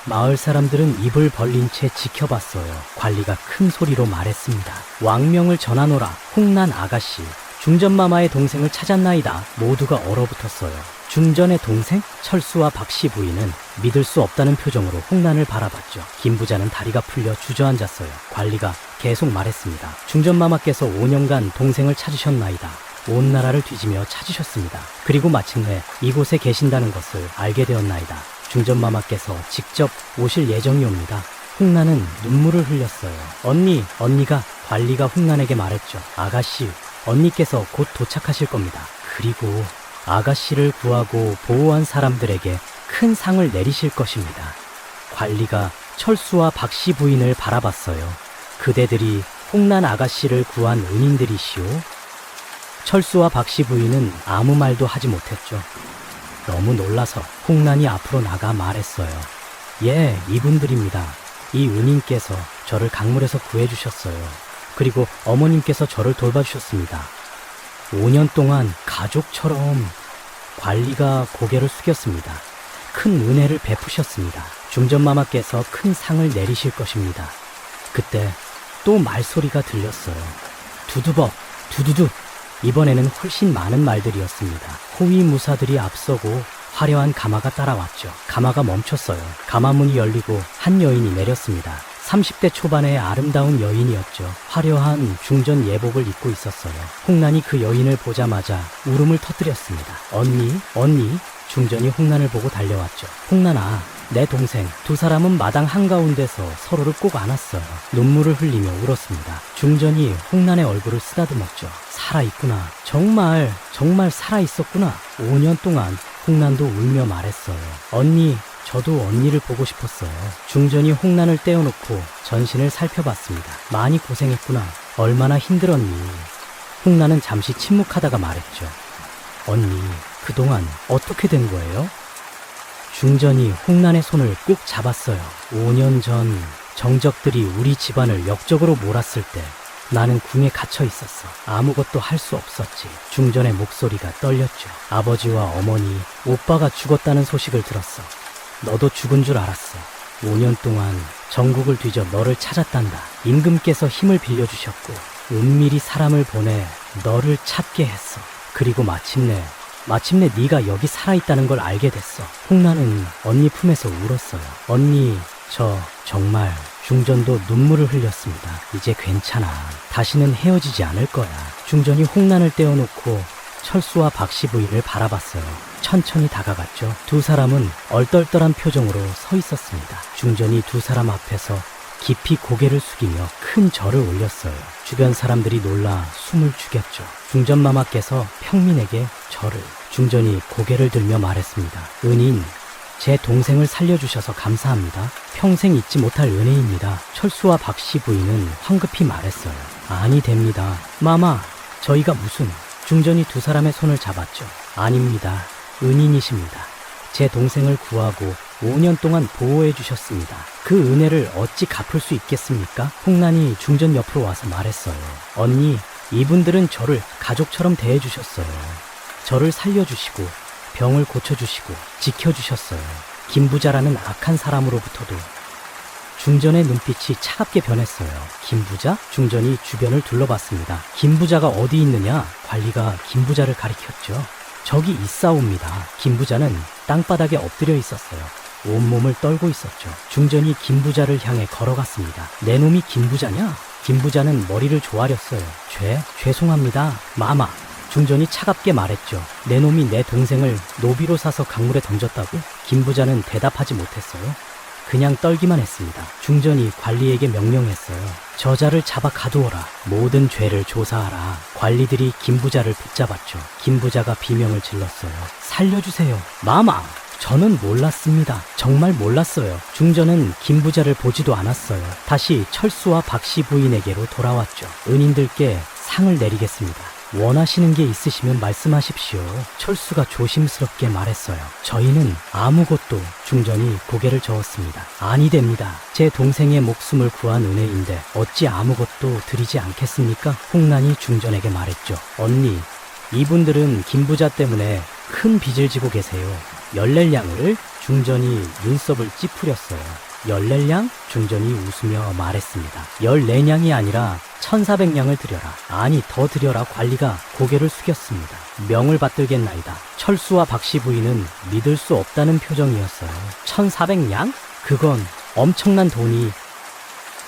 마을 사람들은 입을 벌린 채 지켜봤어요. 관리가 큰 소리로 말했습니다. 왕명을 전하노라. 홍난 아가씨, 중전마마의 동생을 찾았나이다. 모두가 얼어붙었어요. 중전의 동생? 철수와 박씨 부인은 믿을 수 없다는 표정으로 홍난을 바라봤죠. 김부자는 다리가 풀려 주저앉았어요. 관리가 계속 말했습니다. 중전마마께서 5년간 동생을 찾으셨나이다. 온 나라를 뒤지며 찾으셨습니다. 그리고 마침내 이곳에 계신다는 것을 알게 되었나이다. 중전마마께서 직접 오실 예정이옵니다. 홍난은 눈물을 흘렸어요. 언니가 관리가 홍난에게 말했죠. 아가씨, 언니께서 곧 도착하실 겁니다. 그리고 아가씨를 구하고 보호한 사람들에게 큰 상을 내리실 것입니다. 관리가 철수와 박씨 부인을 바라봤어요. 그대들이 홍난 아가씨를 구한 은인들이시오? 철수와 박씨 부인은 아무 말도 하지 못했죠. 너무 놀라서 홍난이 앞으로 나가 말했어요. 예, 이분들입니다. 이 은인께서 저를 강물에서 구해주셨어요. 그리고 어머님께서 저를 돌봐주셨습니다. 5년 동안 가족처럼. 관리가 고개를 숙였습니다. 큰 은혜를 베푸셨습니다. 중전마마께서 큰 상을 내리실 것입니다. 그때 또 말소리가 들렸어요. 두두벅, 두두둑. 이번에는 훨씬 많은 말들이었습니다. 호위무사들이 앞서고 화려한 가마가 따라왔죠. 가마가 멈췄어요. 가마문이 열리고 한 여인이 내렸습니다. 30대 초반의 아름다운 여인이었죠. 화려한 중전 예복을 입고 있었어요. 홍난이 그 여인을 보자마자 울음을 터뜨렸습니다. 언니. 중전이 홍난을 보고 달려왔죠. 홍난아, 내 동생. 두 사람은 마당 한가운데서 서로를 꼭 안았어요. 눈물을 흘리며 울었습니다. 중전이 홍난의 얼굴을 쓰다듬었죠. 살아있구나. 정말 살아있었구나. 5년 동안. 홍난도 울며 말했어요. 언니, 저도 언니를 보고 싶었어요. 중전이 홍난을 떼어놓고 전신을 살펴봤습니다. 많이 고생했구나. 얼마나 힘들었니? 홍난은 잠시 침묵하다가 말했죠. 언니, 그동안 어떻게 된 거예요? 중전이 홍난의 손을 꾹 잡았어요. 5년 전 정적들이 우리 집안을 역적으로 몰았을 때 나는 궁에 갇혀 있었어. 아무것도 할 수 없었지. 중전의 목소리가 떨렸죠. 아버지와 어머니, 오빠가 죽었다는 소식을 들었어. 너도 죽은 줄 알았어. 5년 동안 전국을 뒤져 너를 찾았단다. 임금께서 힘을 빌려주셨고 은밀히 사람을 보내 너를 찾게 했어. 그리고 마침내 네가 여기 살아있다는 걸 알게 됐어. 홍난은 언니 품에서 울었어요. 언니, 저 정말. 중전도 눈물을 흘렸습니다. 이제 괜찮아. 다시는 헤어지지 않을 거야. 중전이 홍난을 떼어놓고 철수와 박씨 부인을 바라봤어요. 천천히 다가갔죠. 두 사람은 얼떨떨한 표정으로 서 있었습니다. 중전이 두 사람 앞에서 깊이 고개를 숙이며 큰 절을 올렸어요. 주변 사람들이 놀라 숨을 죽였죠. 중전마마께서 평민에게 절을, 중전이 고개를 들며 말했습니다. 은인, 제 동생을 살려주셔서 감사합니다. 평생 잊지 못할 은혜입니다. 철수와 박씨 부인은 황급히 말했어요. 아니 됩니다. 마마, 저희가 무슨... 중전이 두 사람의 손을 잡았죠. 아닙니다. 은인이십니다. 제 동생을 구하고 5년 동안 보호해 주셨습니다. 그 은혜를 어찌 갚을 수 있겠습니까? 홍난이 중전 옆으로 와서 말했어요. 언니, 이분들은 저를 가족처럼 대해주셨어요. 저를 살려주시고 병을 고쳐주시고 지켜주셨어요. 김부자라는 악한 사람으로부터도. 중전의 눈빛이 차갑게 변했어요. 김부자? 중전이 주변을 둘러봤습니다. 김부자가 어디 있느냐? 관리가 김부자를 가리켰죠. 저기 있사옵니다. 김부자는 땅바닥에 엎드려 있었어요. 온몸을 떨고 있었죠. 중전이 김부자를 향해 걸어갔습니다. 내 놈이 김부자냐? 김부자는 머리를 조아렸어요. 죄송합니다. 마마. 중전이 차갑게 말했죠. 내 놈이 내 동생을 노비로 사서 강물에 던졌다고? 김부자는 대답하지 못했어요. 그냥 떨기만 했습니다. 중전이 관리에게 명령했어요. 저자를 잡아 가두어라. 모든 죄를 조사하라. 관리들이 김부자를 붙잡았죠. 김부자가 비명을 질렀어요. 살려주세요. 마마! 저는 몰랐습니다. 정말 몰랐어요. 중전은 김부자를 보지도 않았어요. 다시 철수와 박씨 부인에게로 돌아왔죠. 은인들께 상을 내리겠습니다. 원하시는 게 있으시면 말씀하십시오. 철수가 조심스럽게 말했어요. 저희는 아무것도. 중전이 고개를 저었습니다. 아니 됩니다. 제 동생의 목숨을 구한 은혜인데 어찌 아무것도 드리지 않겠습니까? 홍난이 중전에게 말했죠. 언니, 이분들은 김부자 때문에 큰 빚을 지고 계세요. 14냥을? 중전이 눈썹을 찌푸렸어요. 14냥? 중전이 웃으며 말했습니다. 14냥이 아니라 1400냥을 드려라. 아니 더 드려라. 관리가 고개를 숙였습니다. 명을 받들겠나이다. 철수와 박씨 부인은 믿을 수 없다는 표정이었어요. 1400냥? 그건 엄청난 돈이...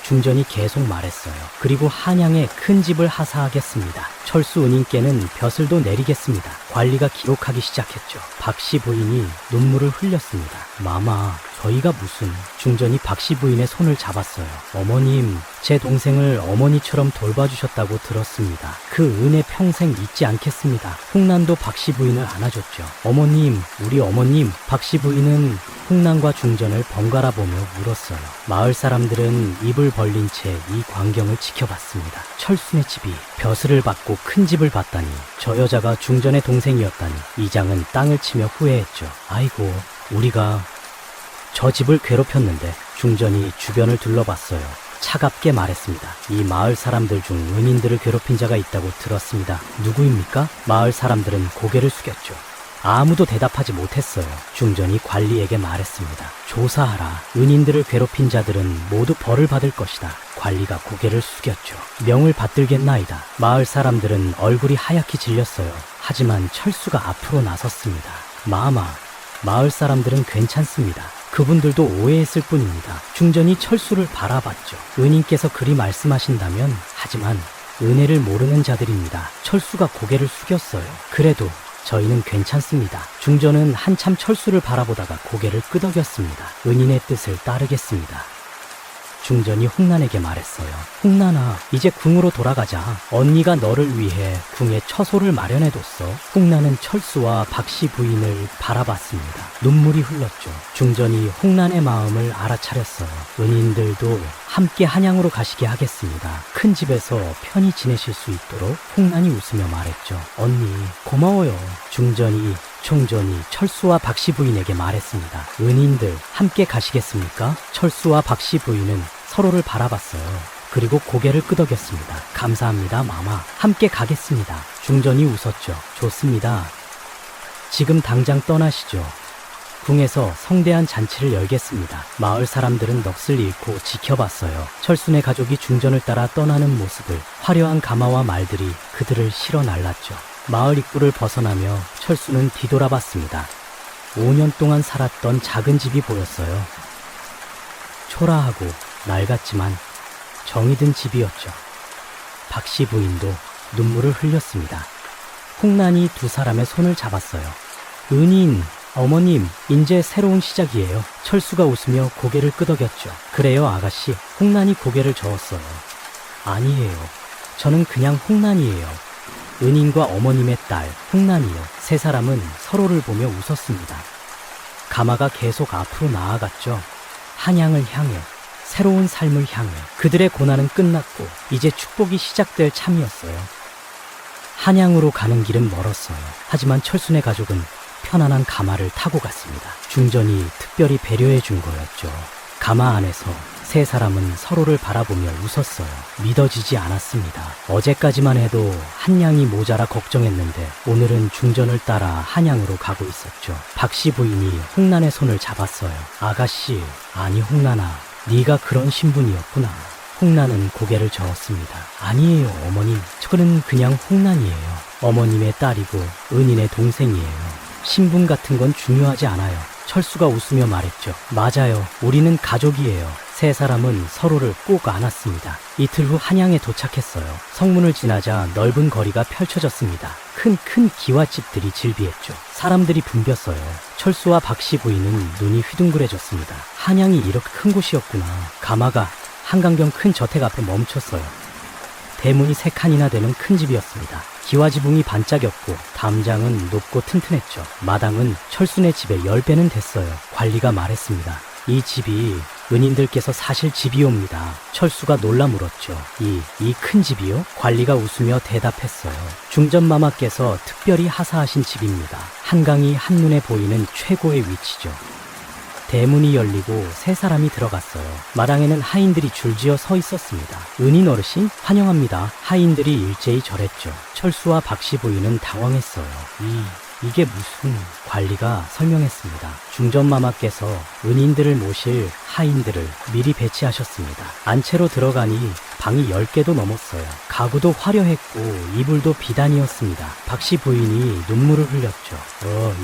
중전이 계속 말했어요. 그리고 한양에 큰 집을 하사하겠습니다. 철수 은인께는 벼슬도 내리겠습니다. 관리가 기록하기 시작했죠. 박씨 부인이 눈물을 흘렸습니다. 마마, 저희가 무슨... 중전이 박씨 부인의 손을 잡았어요. 어머님, 제 동생을 어머니처럼 돌봐주셨다고 들었습니다. 그 은혜 평생 잊지 않겠습니다. 홍난도 박씨 부인을 안아줬죠. 어머님, 우리 어머님. 박씨 부인은 홍난과 중전을 번갈아 보며 울었어요. 마을 사람들은 입을 벌린 채 이 광경을 지켜봤습니다. 철순의 집이 벼슬을 받고 큰 집을 받다니, 저 여자가 중전의 동생이었다니. 이장은 땅을 치며 후회했죠. 아이고, 우리가 저 집을 괴롭혔는데. 중전이 주변을 둘러봤어요. 차갑게 말했습니다. 이 마을 사람들 중 은인들을 괴롭힌 자가 있다고 들었습니다. 누구입니까? 마을 사람들은 고개를 숙였죠. 아무도 대답하지 못했어요. 중전이 관리에게 말했습니다. 조사하라. 은인들을 괴롭힌 자들은 모두 벌을 받을 것이다. 관리가 고개를 숙였죠. 명을 받들겠나이다. 마을 사람들은 얼굴이 하얗게 질렸어요. 하지만 철수가 앞으로 나섰습니다. 마마, 마을 사람들은 괜찮습니다. 그분들도 오해했을 뿐입니다. 중전이 철수를 바라봤죠. 은인께서 그리 말씀하신다면. 하지만 은혜를 모르는 자들입니다. 철수가 고개를 숙였어요. 그래도 저희는 괜찮습니다. 중전은 한참 철수를 바라보다가 고개를 끄덕였습니다. 은인의 뜻을 따르겠습니다. 중전이 홍난에게 말했어요. 홍난아, 이제 궁으로 돌아가자. 언니가 너를 위해 궁에 처소를 마련해뒀어. 홍난은 철수와 박씨 부인을 바라봤습니다. 눈물이 흘렀죠. 중전이 홍난의 마음을 알아차렸어요. 은인들도 함께 한양으로 가시게 하겠습니다. 큰 집에서 편히 지내실 수 있도록. 홍난이 웃으며 말했죠. 언니, 고마워요. 중전이 총전이 철수와 박씨 부인에게 말했습니다. 은인들 함께 가시겠습니까? 철수와 박씨 부인은 서로를 바라봤어요. 그리고 고개를 끄덕였습니다. 감사합니다, 마마. 함께 가겠습니다. 중전이 웃었죠. 좋습니다. 지금 당장 떠나시죠. 궁에서 성대한 잔치를 열겠습니다. 마을 사람들은 넋을 잃고 지켜봤어요. 철순의 가족이 중전을 따라 떠나는 모습을. 화려한 가마와 말들이 그들을 실어 날랐죠. 마을 입구를 벗어나며 철수는 뒤돌아봤습니다. 5년 동안 살았던 작은 집이 보였어요. 초라하고 낡았지만 정이 든 집이었죠. 박씨 부인도 눈물을 흘렸습니다. 홍난이 두 사람의 손을 잡았어요. 은인, 어머님, 이제 새로운 시작이에요. 철수가 웃으며 고개를 끄덕였죠. 그래요, 아가씨. 홍란이 고개를 저었어요. 아니에요. 저는 그냥 홍란이에요. 은인과 어머님의 딸, 홍란이요. 세 사람은 서로를 보며 웃었습니다. 가마가 계속 앞으로 나아갔죠. 한양을 향해, 새로운 삶을 향해. 그들의 고난은 끝났고 이제 축복이 시작될 참이었어요. 한양으로 가는 길은 멀었어요. 하지만 철순의 가족은 편안한 가마를 타고 갔습니다. 중전이 특별히 배려해 준 거였죠. 가마 안에서 세 사람은 서로를 바라보며 웃었어요. 믿어지지 않았습니다. 어제까지만 해도 한양이 모자라 걱정했는데 오늘은 중전을 따라 한양으로 가고 있었죠. 박씨 부인이 홍란의 손을 잡았어요. 아가씨, 아니 홍란아, 네가 그런 신분이었구나. 홍란은 고개를 저었습니다. 아니에요, 어머님. 저는 그냥 홍란이에요. 어머님의 딸이고 은인의 동생이에요. 신분 같은 건 중요하지 않아요. 철수가 웃으며 말했죠. 맞아요. 우리는 가족이에요. 세 사람은 서로를 꼭 안았습니다. 이틀 후 한양에 도착했어요. 성문을 지나자 넓은 거리가 펼쳐졌습니다. 큰 기와집들이 즐비했죠. 사람들이 붐볐어요. 철수와 박씨 부인은 눈이 휘둥그레졌습니다. 한양이 이렇게 큰 곳이었구나. 가마가 한강변 큰 저택 앞에 멈췄어요. 대문이 3칸이나 되는 큰 집이었습니다. 기와지붕이 반짝였고 담장은 높고 튼튼했죠. 마당은 철순의 집의 10배는 됐어요. 관리가 말했습니다. 이 집이 은인들께서 사실 집이옵니다. 철수가 놀라 물었죠. 이 큰 집이요? 관리가 웃으며 대답했어요. 중전마마께서 특별히 하사하신 집입니다. 한강이 한눈에 보이는 최고의 위치죠. 대문이 열리고 세 사람이 들어갔어요. 마당에는 하인들이 줄지어 서 있었습니다. 은인 어르신, 환영합니다. 하인들이 일제히 절했죠. 철수와 박씨 부인은 당황했어요. 이게 무슨... 관리가 설명했습니다. 중전마마께서 은인들을 모실 하인들을 미리 배치하셨습니다. 안채로 들어가니 방이 10개도 넘었어요. 가구도 화려했고 이불도 비단이었습니다. 박씨 부인이 눈물을 흘렸죠.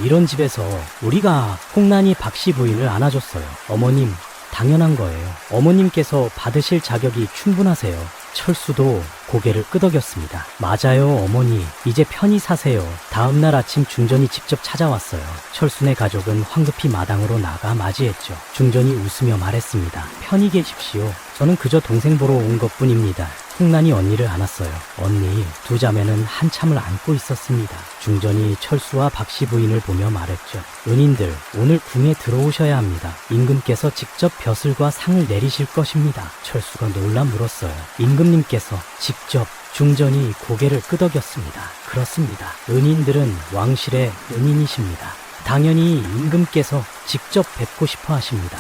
이런 집에서 우리가 홍란이 박씨 부인을 안아줬어요. 어머님, 당연한 거예요. 어머님께서 받으실 자격이 충분하세요. 철수도 고개를 끄덕였습니다. 맞아요, 어머니. 이제 편히 사세요. 다음날 아침 중전이 직접 찾아왔어요. 철순의 가족은 황급히 마당으로 나가 맞이했죠. 중전이 웃으며 말했습니다. 편히 계십시오. 저는 그저 동생 보러 온 것뿐입니다. 홍란이 언니를 안았어요. 언니, 두 자매는 한참을 안고 있었습니다. 중전이 철수와 박씨 부인을 보며 말했죠. 은인들, 오늘 궁에 들어오셔야 합니다. 임금께서 직접 벼슬과 상을 내리실 것입니다. 철수가 놀라 물었어요. 임금님께서 직접? 중전이 고개를 끄덕였습니다. 그렇습니다. 은인들은 왕실의 은인이십니다. 당연히 임금께서 직접 뵙고 싶어 하십니다.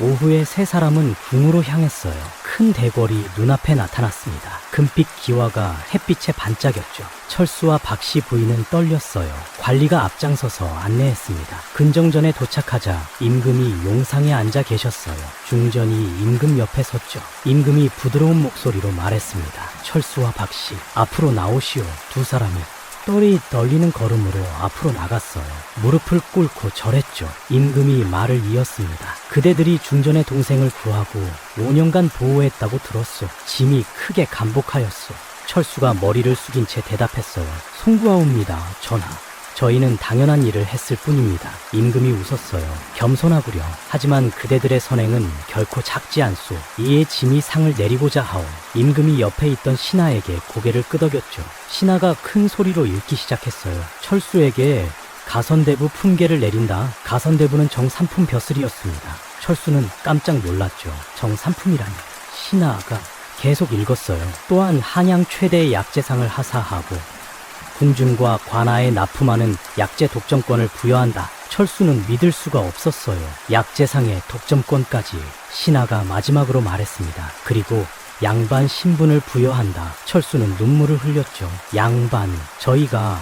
오후에 세 사람은 궁으로 향했어요. 큰 대궐이 눈앞에 나타났습니다. 금빛 기와가 햇빛에 반짝였죠. 철수와 박씨 부인은 떨렸어요. 관리가 앞장서서 안내했습니다. 근정전에 도착하자 임금이 용상에 앉아 계셨어요. 중전이 임금 옆에 섰죠. 임금이 부드러운 목소리로 말했습니다. 철수와 박씨, 앞으로 나오시오. 두 사람이 떨이 떨리는 걸음으로 앞으로 나갔어요. 무릎을 꿇고 절했죠. 임금이 말을 이었습니다. 그대들이 중전의 동생을 구하고 5년간 보호했다고 들었소. 짐이 크게 감복하였소. 철수가 머리를 숙인 채 대답했어요. 송구하옵니다, 전하. 저희는 당연한 일을 했을 뿐입니다. 임금이 웃었어요. 겸손하구려. 하지만 그대들의 선행은 결코 작지 않소. 이에 짐이 상을 내리고자 하오. 임금이 옆에 있던 신하에게 고개를 끄덕였죠. 신하가 큰 소리로 읽기 시작했어요. 철수에게 가선대부 품계를 내린다. 가선대부는 정삼품 벼슬이었습니다. 철수는 깜짝 놀랐죠. 정삼품이라니. 신하가 계속 읽었어요. 또한 한양 최대의 약제상을 하사하고 궁중과 관아에 납품하는 약제 독점권을 부여한다. 철수는 믿을 수가 없었어요. 약제상의 독점권까지. 신하가 마지막으로 말했습니다. 그리고 양반 신분을 부여한다. 철수는 눈물을 흘렸죠. 양반, 저희가...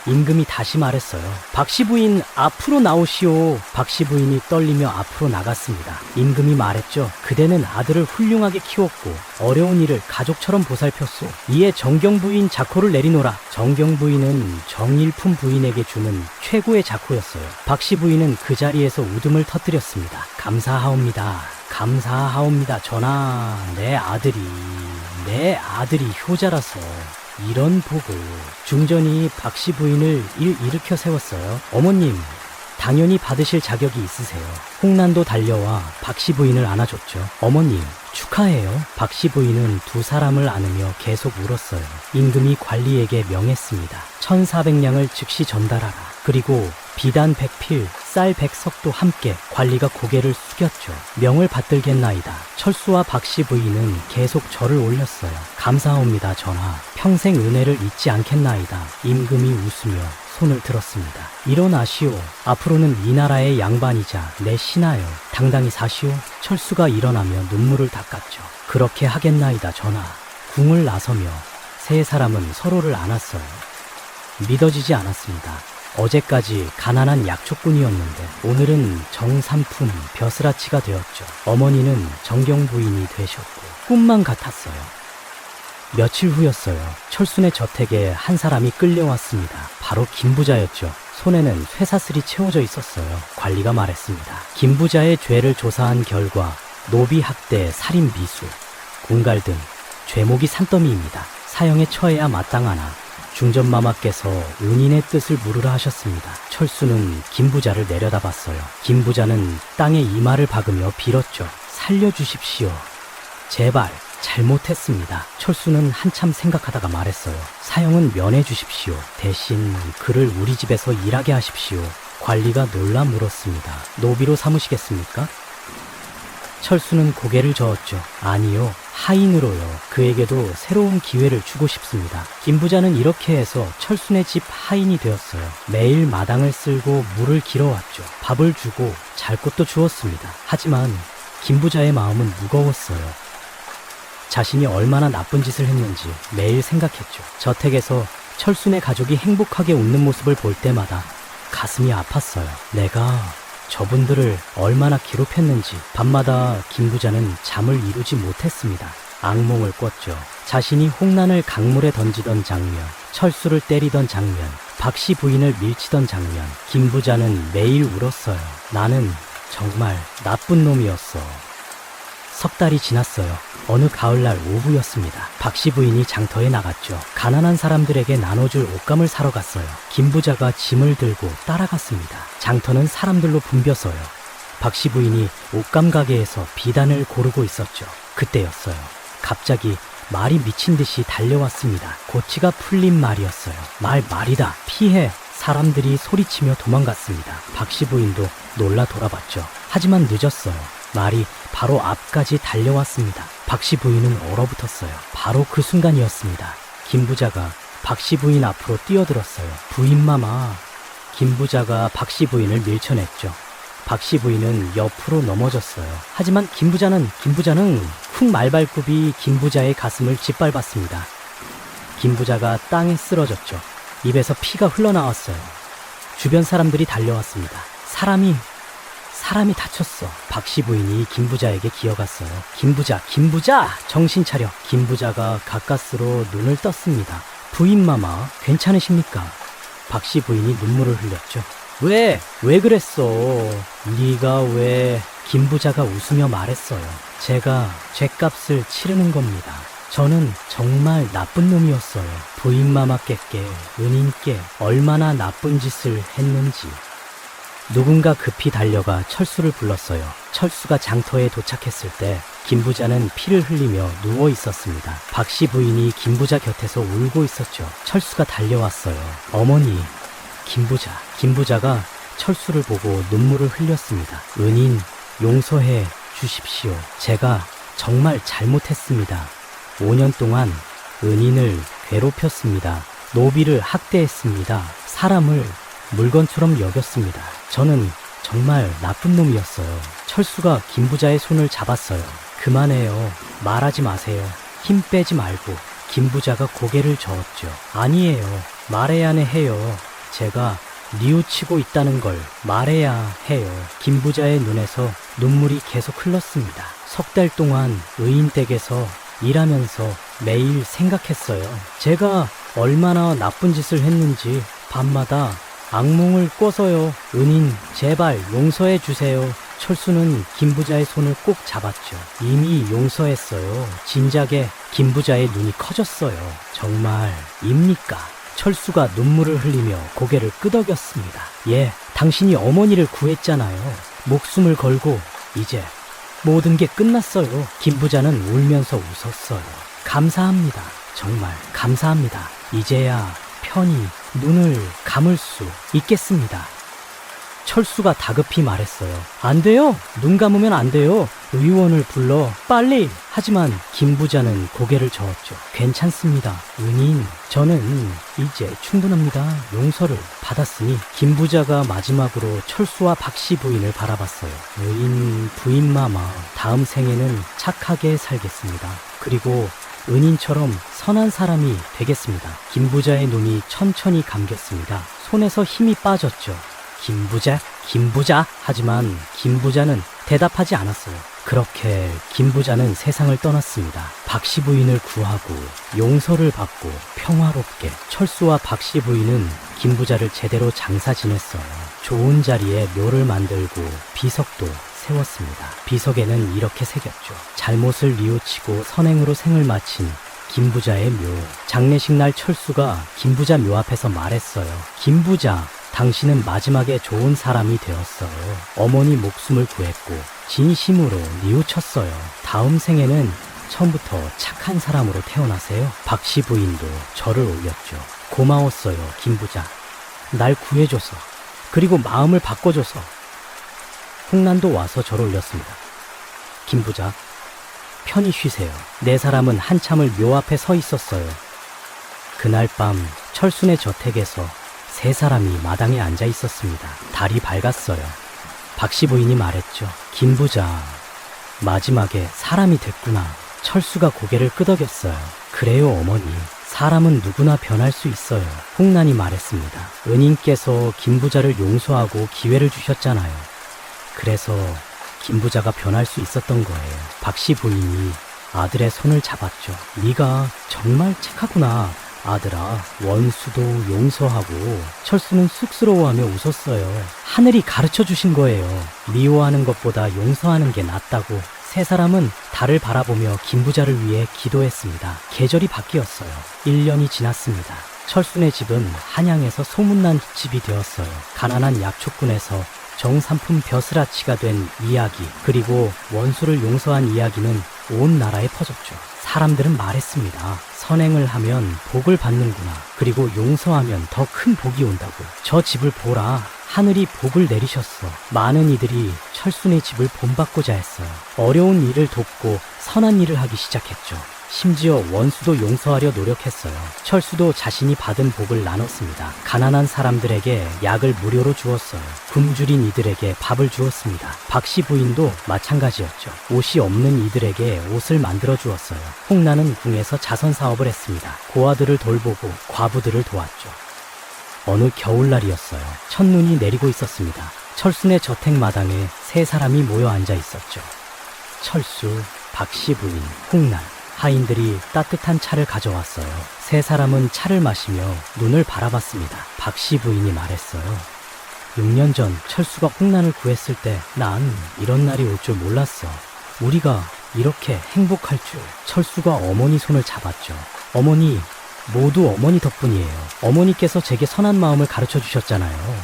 임금이 다시 말했어요. 박씨 부인 앞으로 나오시오. 박씨 부인이 떨리며 앞으로 나갔습니다. 임금이 말했죠. 그대는 아들을 훌륭하게 키웠고 어려운 일을 가족처럼 보살폈소. 이에 정경 부인 자코를 내리노라. 정경 부인은 정일품 부인에게 주는 최고의 자코였어요. 박씨 부인은 그 자리에서 웃음을 터뜨렸습니다. 감사하옵니다. 감사하옵니다, 전하. 내 아들이 효자라서 이런 보고 중전이 박씨 부인을 일으켜 세웠어요. 어머님, 당연히 받으실 자격이 있으세요. 홍난도 달려와 박씨 부인을 안아줬죠. 어머님, 축하해요. 박씨 부인은 두 사람을 안으며 계속 울었어요. 임금이 관리에게 명했습니다. 1400냥을 즉시 전달하라. 그리고 비단 100필, 쌀 100석도 함께. 관리가 고개를 숙였죠. 명을 받들겠나이다. 철수와 박씨 부인은 계속 절을 올렸어요. 감사합니다, 전하. 평생 은혜를 잊지 않겠나이다. 임금이 웃으며 손을 들었습니다. 일어나시오. 앞으로는 이 나라의 양반이자 내 신하여 당당히 사시오. 철수가 일어나며 눈물을 닦았죠. 그렇게 하겠나이다, 전하. 궁을 나서며 세 사람은 서로를 안았어요. 믿어지지 않았습니다. 어제까지 가난한 약초꾼이었는데 오늘은 정삼품 벼슬아치가 되었죠. 어머니는 정경 부인이 되셨고 꿈만 같았어요. 며칠 후였어요. 철순의 저택에 한 사람이 끌려왔습니다. 바로 김부자였죠. 손에는 쇠사슬이 채워져 있었어요. 관리가 말했습니다. 김부자의 죄를 조사한 결과 노비 학대, 살인 미수, 공갈 등 죄목이 산더미입니다. 사형에 처해야 마땅하나 중전마마께서 은인의 뜻을 물으라 하셨습니다. 철수는 김부자를 내려다봤어요. 김부자는 땅에 이마를 박으며 빌었죠. 살려주십시오. 제발. 잘못했습니다. 철수는 한참 생각하다가 말했어요. 사형은 면해주십시오. 대신 그를 우리 집에서 일하게 하십시오. 관리가 놀라 물었습니다. 노비로 삼으시겠습니까? 철수는 고개를 저었죠. 아니요, 하인으로요. 그에게도 새로운 기회를 주고 싶습니다. 김부자는 이렇게 해서 철순의 집 하인이 되었어요. 매일 마당을 쓸고 물을 길어왔죠. 밥을 주고 잘 곳도 주었습니다. 하지만 김부자의 마음은 무거웠어요. 자신이 얼마나 나쁜 짓을 했는지 매일 생각했죠. 저택에서 철순의 가족이 행복하게 웃는 모습을 볼 때마다 가슴이 아팠어요. 내가 저분들을 얼마나 괴롭혔는지. 밤마다 김부자는 잠을 이루지 못했습니다. 악몽을 꿨죠. 자신이 홍난을 강물에 던지던 장면, 철수를 때리던 장면, 박씨 부인을 밀치던 장면. 김부자는 매일 울었어요. 나는 정말 나쁜 놈이었어. 석 달이 지났어요. 어느 가을날 오후였습니다. 박씨 부인이 장터에 나갔죠. 가난한 사람들에게 나눠줄 옷감을 사러 갔어요. 김부자가 짐을 들고 따라갔습니다. 장터는 사람들로 붐벼서요. 박씨 부인이 옷감 가게에서 비단을 고르고 있었죠. 그때였어요. 갑자기 말이 미친 듯이 달려왔습니다. 고치가 풀린 말이었어요. 말이다. 피해. 사람들이 소리치며 도망갔습니다. 박씨 부인도 놀라 돌아봤죠. 하지만 늦었어요. 말이 바로 앞까지 달려왔습니다. 박씨 부인은 얼어붙었어요. 바로 그 순간이었습니다. 김부자가 박씨 부인 앞으로 뛰어들었어요. 부인마마. 김부자가 박씨 부인을 밀쳐냈죠. 박씨 부인은 옆으로 넘어졌어요. 하지만 김부자는 쿵 말발굽이 김부자의 가슴을 짓밟았습니다. 김부자가 땅에 쓰러졌죠. 입에서 피가 흘러나왔어요. 주변 사람들이 달려왔습니다. 사람이 다쳤어. 박씨 부인이 김부자에게 기어갔어요. 김부자, 정신 차려. 김부자가 가까스로 눈을 떴습니다. 부인마마, 괜찮으십니까? 박씨 부인이 눈물을 흘렸죠. 왜 그랬어? 네가 왜? 김부자가 웃으며 말했어요. 제가 죗값을 치르는 겁니다. 저는 정말 나쁜 놈이었어요. 부인마마께, 은인께 얼마나 나쁜 짓을 했는지. 누군가 급히 달려가 철수를 불렀어요. 철수가 장터에 도착했을 때 김부자는 피를 흘리며 누워 있었습니다. 박씨 부인이 김부자 곁에서 울고 있었죠. 철수가 달려왔어요. 어머니, 김부자가 철수를 보고 눈물을 흘렸습니다. 은인, 용서해 주십시오. 제가 정말 잘못했습니다. 5년 동안 은인을 괴롭혔습니다. 노비를 학대했습니다. 사람을 물건처럼 여겼습니다. 저는 정말 나쁜 놈이었어요. 철수가 김부자의 손을 잡았어요. 그만해요. 말하지 마세요. 힘 빼지 말고. 김부자가 고개를 저었죠. 아니에요. 말해야는 해요. 제가 뉘우치고 있다는 걸 말해야 해요. 김부자의 눈에서 눈물이 계속 흘렀습니다. 석 달 동안 의인댁에서 일하면서 매일 생각했어요. 제가 얼마나 나쁜 짓을 했는지 밤마다 악몽을 꿔서요. 은인, 제발 용서해 주세요. 철수는 김부자의 손을 꼭 잡았죠. 이미 용서했어요. 진작에 김부자의 눈이 커졌어요. 정말입니까? 철수가 눈물을 흘리며 고개를 끄덕였습니다. 예, 당신이 어머니를 구했잖아요. 목숨을 걸고 이제 모든 게 끝났어요. 김부자는 울면서 웃었어요. 감사합니다. 정말 감사합니다. 이제야 편히 눈을 감을 수 있겠습니다. 철수가 다급히 말했어요. 안 돼요. 눈 감으면 안 돼요. 의원을 불러 빨리. 하지만 김부자는 고개를 저었죠. 괜찮습니다. 은인, 저는 이제 충분합니다. 용서를 받았으니. 김부자가 마지막으로 철수와 박씨 부인을 바라봤어요. 의인 부인마마, 다음 생에는 착하게 살겠습니다. 그리고 은인처럼 선한 사람이 되겠습니다. 김부자의 눈이 천천히 감겼습니다. 손에서 힘이 빠졌죠. 김부자? 하지만 김부자는 대답하지 않았어요. 그렇게 김부자는 세상을 떠났습니다. 박씨 부인을 구하고 용서를 받고 평화롭게 철수와 박씨 부인은 김부자를 제대로 장사 지냈어요. 좋은 자리에 묘를 만들고 비석도 세웠습니다. 비석에는 이렇게 새겼죠. 잘못을 뉘우치고 선행으로 생을 마친 김부자의 묘. 장례식 날 철수가 김부자 묘 앞에서 말했어요. 김부자, 당신은 마지막에 좋은 사람이 되었어요. 어머니 목숨을 구했고 진심으로 뉘우쳤어요. 다음 생에는 처음부터 착한 사람으로 태어나세요. 박씨 부인도 절을 올렸죠. 고마웠어요, 김부자. 날 구해줘서, 그리고 마음을 바꿔줘서. 홍난도 와서 절 올렸습니다. 김부자, 편히 쉬세요. 네 사람은 한참을 묘 앞에 서 있었어요. 그날 밤 철순의 저택에서 세 사람이 마당에 앉아 있었습니다. 달이 밝았어요. 박씨 부인이 말했죠. 김부자, 마지막에 사람이 됐구나. 철수가 고개를 끄덕였어요. 그래요, 어머니. 사람은 누구나 변할 수 있어요. 홍난이 말했습니다. 은인께서 김부자를 용서하고 기회를 주셨잖아요. 그래서 김부자가 변할 수 있었던 거예요. 박씨 부인이 아들의 손을 잡았죠. 네가 정말 착하구나. 아들아, 원수도 용서하고. 철수는 쑥스러워하며 웃었어요. 하늘이 가르쳐 주신 거예요. 미워하는 것보다 용서하는 게 낫다고. 세 사람은 달을 바라보며 김부자를 위해 기도했습니다. 계절이 바뀌었어요. 1년이 지났습니다. 철순의 집은 한양에서 소문난 집이 되었어요. 가난한 약초꾼에서 정삼품 벼슬아치가 된 이야기, 그리고 원수를 용서한 이야기는 온 나라에 퍼졌죠. 사람들은 말했습니다. 선행을 하면 복을 받는구나. 그리고 용서하면 더 큰 복이 온다고. 저 집을 보라. 하늘이 복을 내리셨어. 많은 이들이 철순의 집을 본받고자 했어요. 어려운 일을 돕고 선한 일을 하기 시작했죠. 심지어 원수도 용서하려 노력했어요. 철수도 자신이 받은 복을 나눴습니다. 가난한 사람들에게 약을 무료로 주었어요. 굶주린 이들에게 밥을 주었습니다. 박씨 부인도 마찬가지였죠. 옷이 없는 이들에게 옷을 만들어 주었어요. 홍나는 궁에서 자선 사업을 했습니다. 고아들을 돌보고 과부들을 도왔죠. 어느 겨울날이었어요. 첫눈이 내리고 있었습니다. 철순의 저택 마당에 세 사람이 모여 앉아 있었죠. 철수, 박씨 부인, 홍난. 하인들이 따뜻한 차를 가져왔어요. 세 사람은 차를 마시며 눈을 바라봤습니다. 박씨 부인이 말했어요. 6년 전 철수가 홍난을 구했을 때 난 이런 날이 올 줄 몰랐어. 우리가 이렇게 행복할 줄. 철수가 어머니 손을 잡았죠. 어머니, 모두 어머니 덕분이에요. 어머니께서 제게 선한 마음을 가르쳐 주셨잖아요.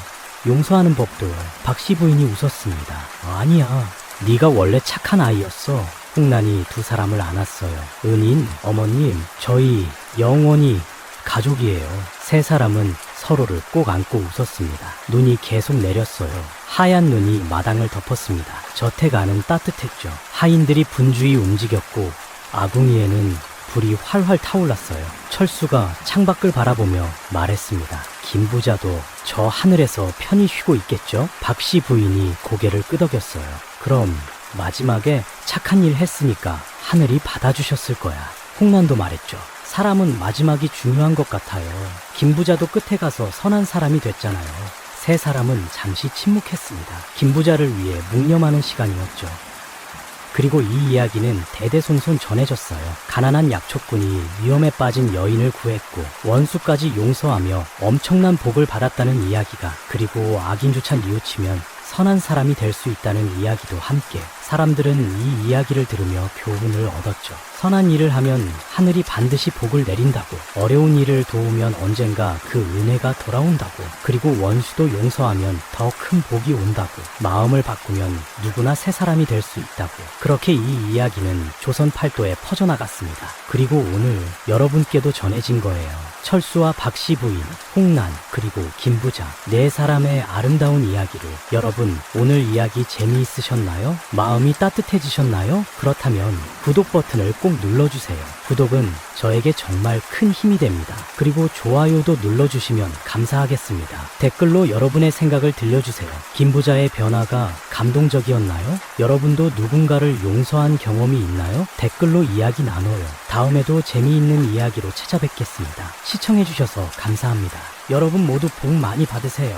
용서하는 법도. 박씨 부인이 웃었습니다. 아니야, 네가 원래 착한 아이였어. 홍난이 두 사람을 안았어요. 은인, 어머님, 저희 영원히 가족이에요. 세 사람은 서로를 꼭 안고 웃었습니다. 눈이 계속 내렸어요. 하얀 눈이 마당을 덮었습니다. 저택 안은 따뜻했죠. 하인들이 분주히 움직였고 아궁이에는 불이 활활 타올랐어요. 철수가 창밖을 바라보며 말했습니다. 김부자도 저 하늘에서 편히 쉬고 있겠죠? 박씨 부인이 고개를 끄덕였어요. 그럼 마지막에 착한 일 했으니까 하늘이 받아주셨을 거야. 홍난도 말했죠. 사람은 마지막이 중요한 것 같아요. 김부자도 끝에 가서 선한 사람이 됐잖아요. 세 사람은 잠시 침묵했습니다. 김부자를 위해 묵념하는 시간이었죠. 그리고 이 이야기는 대대손손 전해졌어요. 가난한 약초꾼이 위험에 빠진 여인을 구했고 원수까지 용서하며 엄청난 복을 받았다는 이야기가. 그리고 악인조차 뉘우치면 선한 사람이 될 수 있다는 이야기도 함께 사람들은 이 이야기를 들으며 교훈을 얻었죠. 선한 일을 하면 하늘이 반드시 복을 내린다고, 어려운 일을 도우면 언젠가 그 은혜가 돌아온다고, 그리고 원수도 용서하면 더 큰 복이 온다고, 마음을 바꾸면 누구나 새 사람이 될 수 있다고. 그렇게 이 이야기는 조선 팔도에 퍼져나갔습니다. 그리고 오늘 여러분께도 전해진 거예요. 철수와 박씨 부인, 홍란, 그리고 김부자, 네 사람의 아름다운 이야기를. 여러분, 오늘 이야기 재미있으셨나요? 마음이 따뜻해지셨나요? 그렇다면 구독 버튼을 꼭 눌러주세요. 구독은 저에게 정말 큰 힘이 됩니다. 그리고 좋아요도 눌러주시면 감사하겠습니다. 댓글로 여러분의 생각을 들려주세요. 김부자의 변화가 감동적이었나요? 여러분도 누군가를 용서한 경험이 있나요? 댓글로 이야기 나눠요. 다음에도 재미있는 이야기로 찾아뵙겠습니다. 시청해주셔서 감사합니다. 여러분 모두 복 많이 받으세요.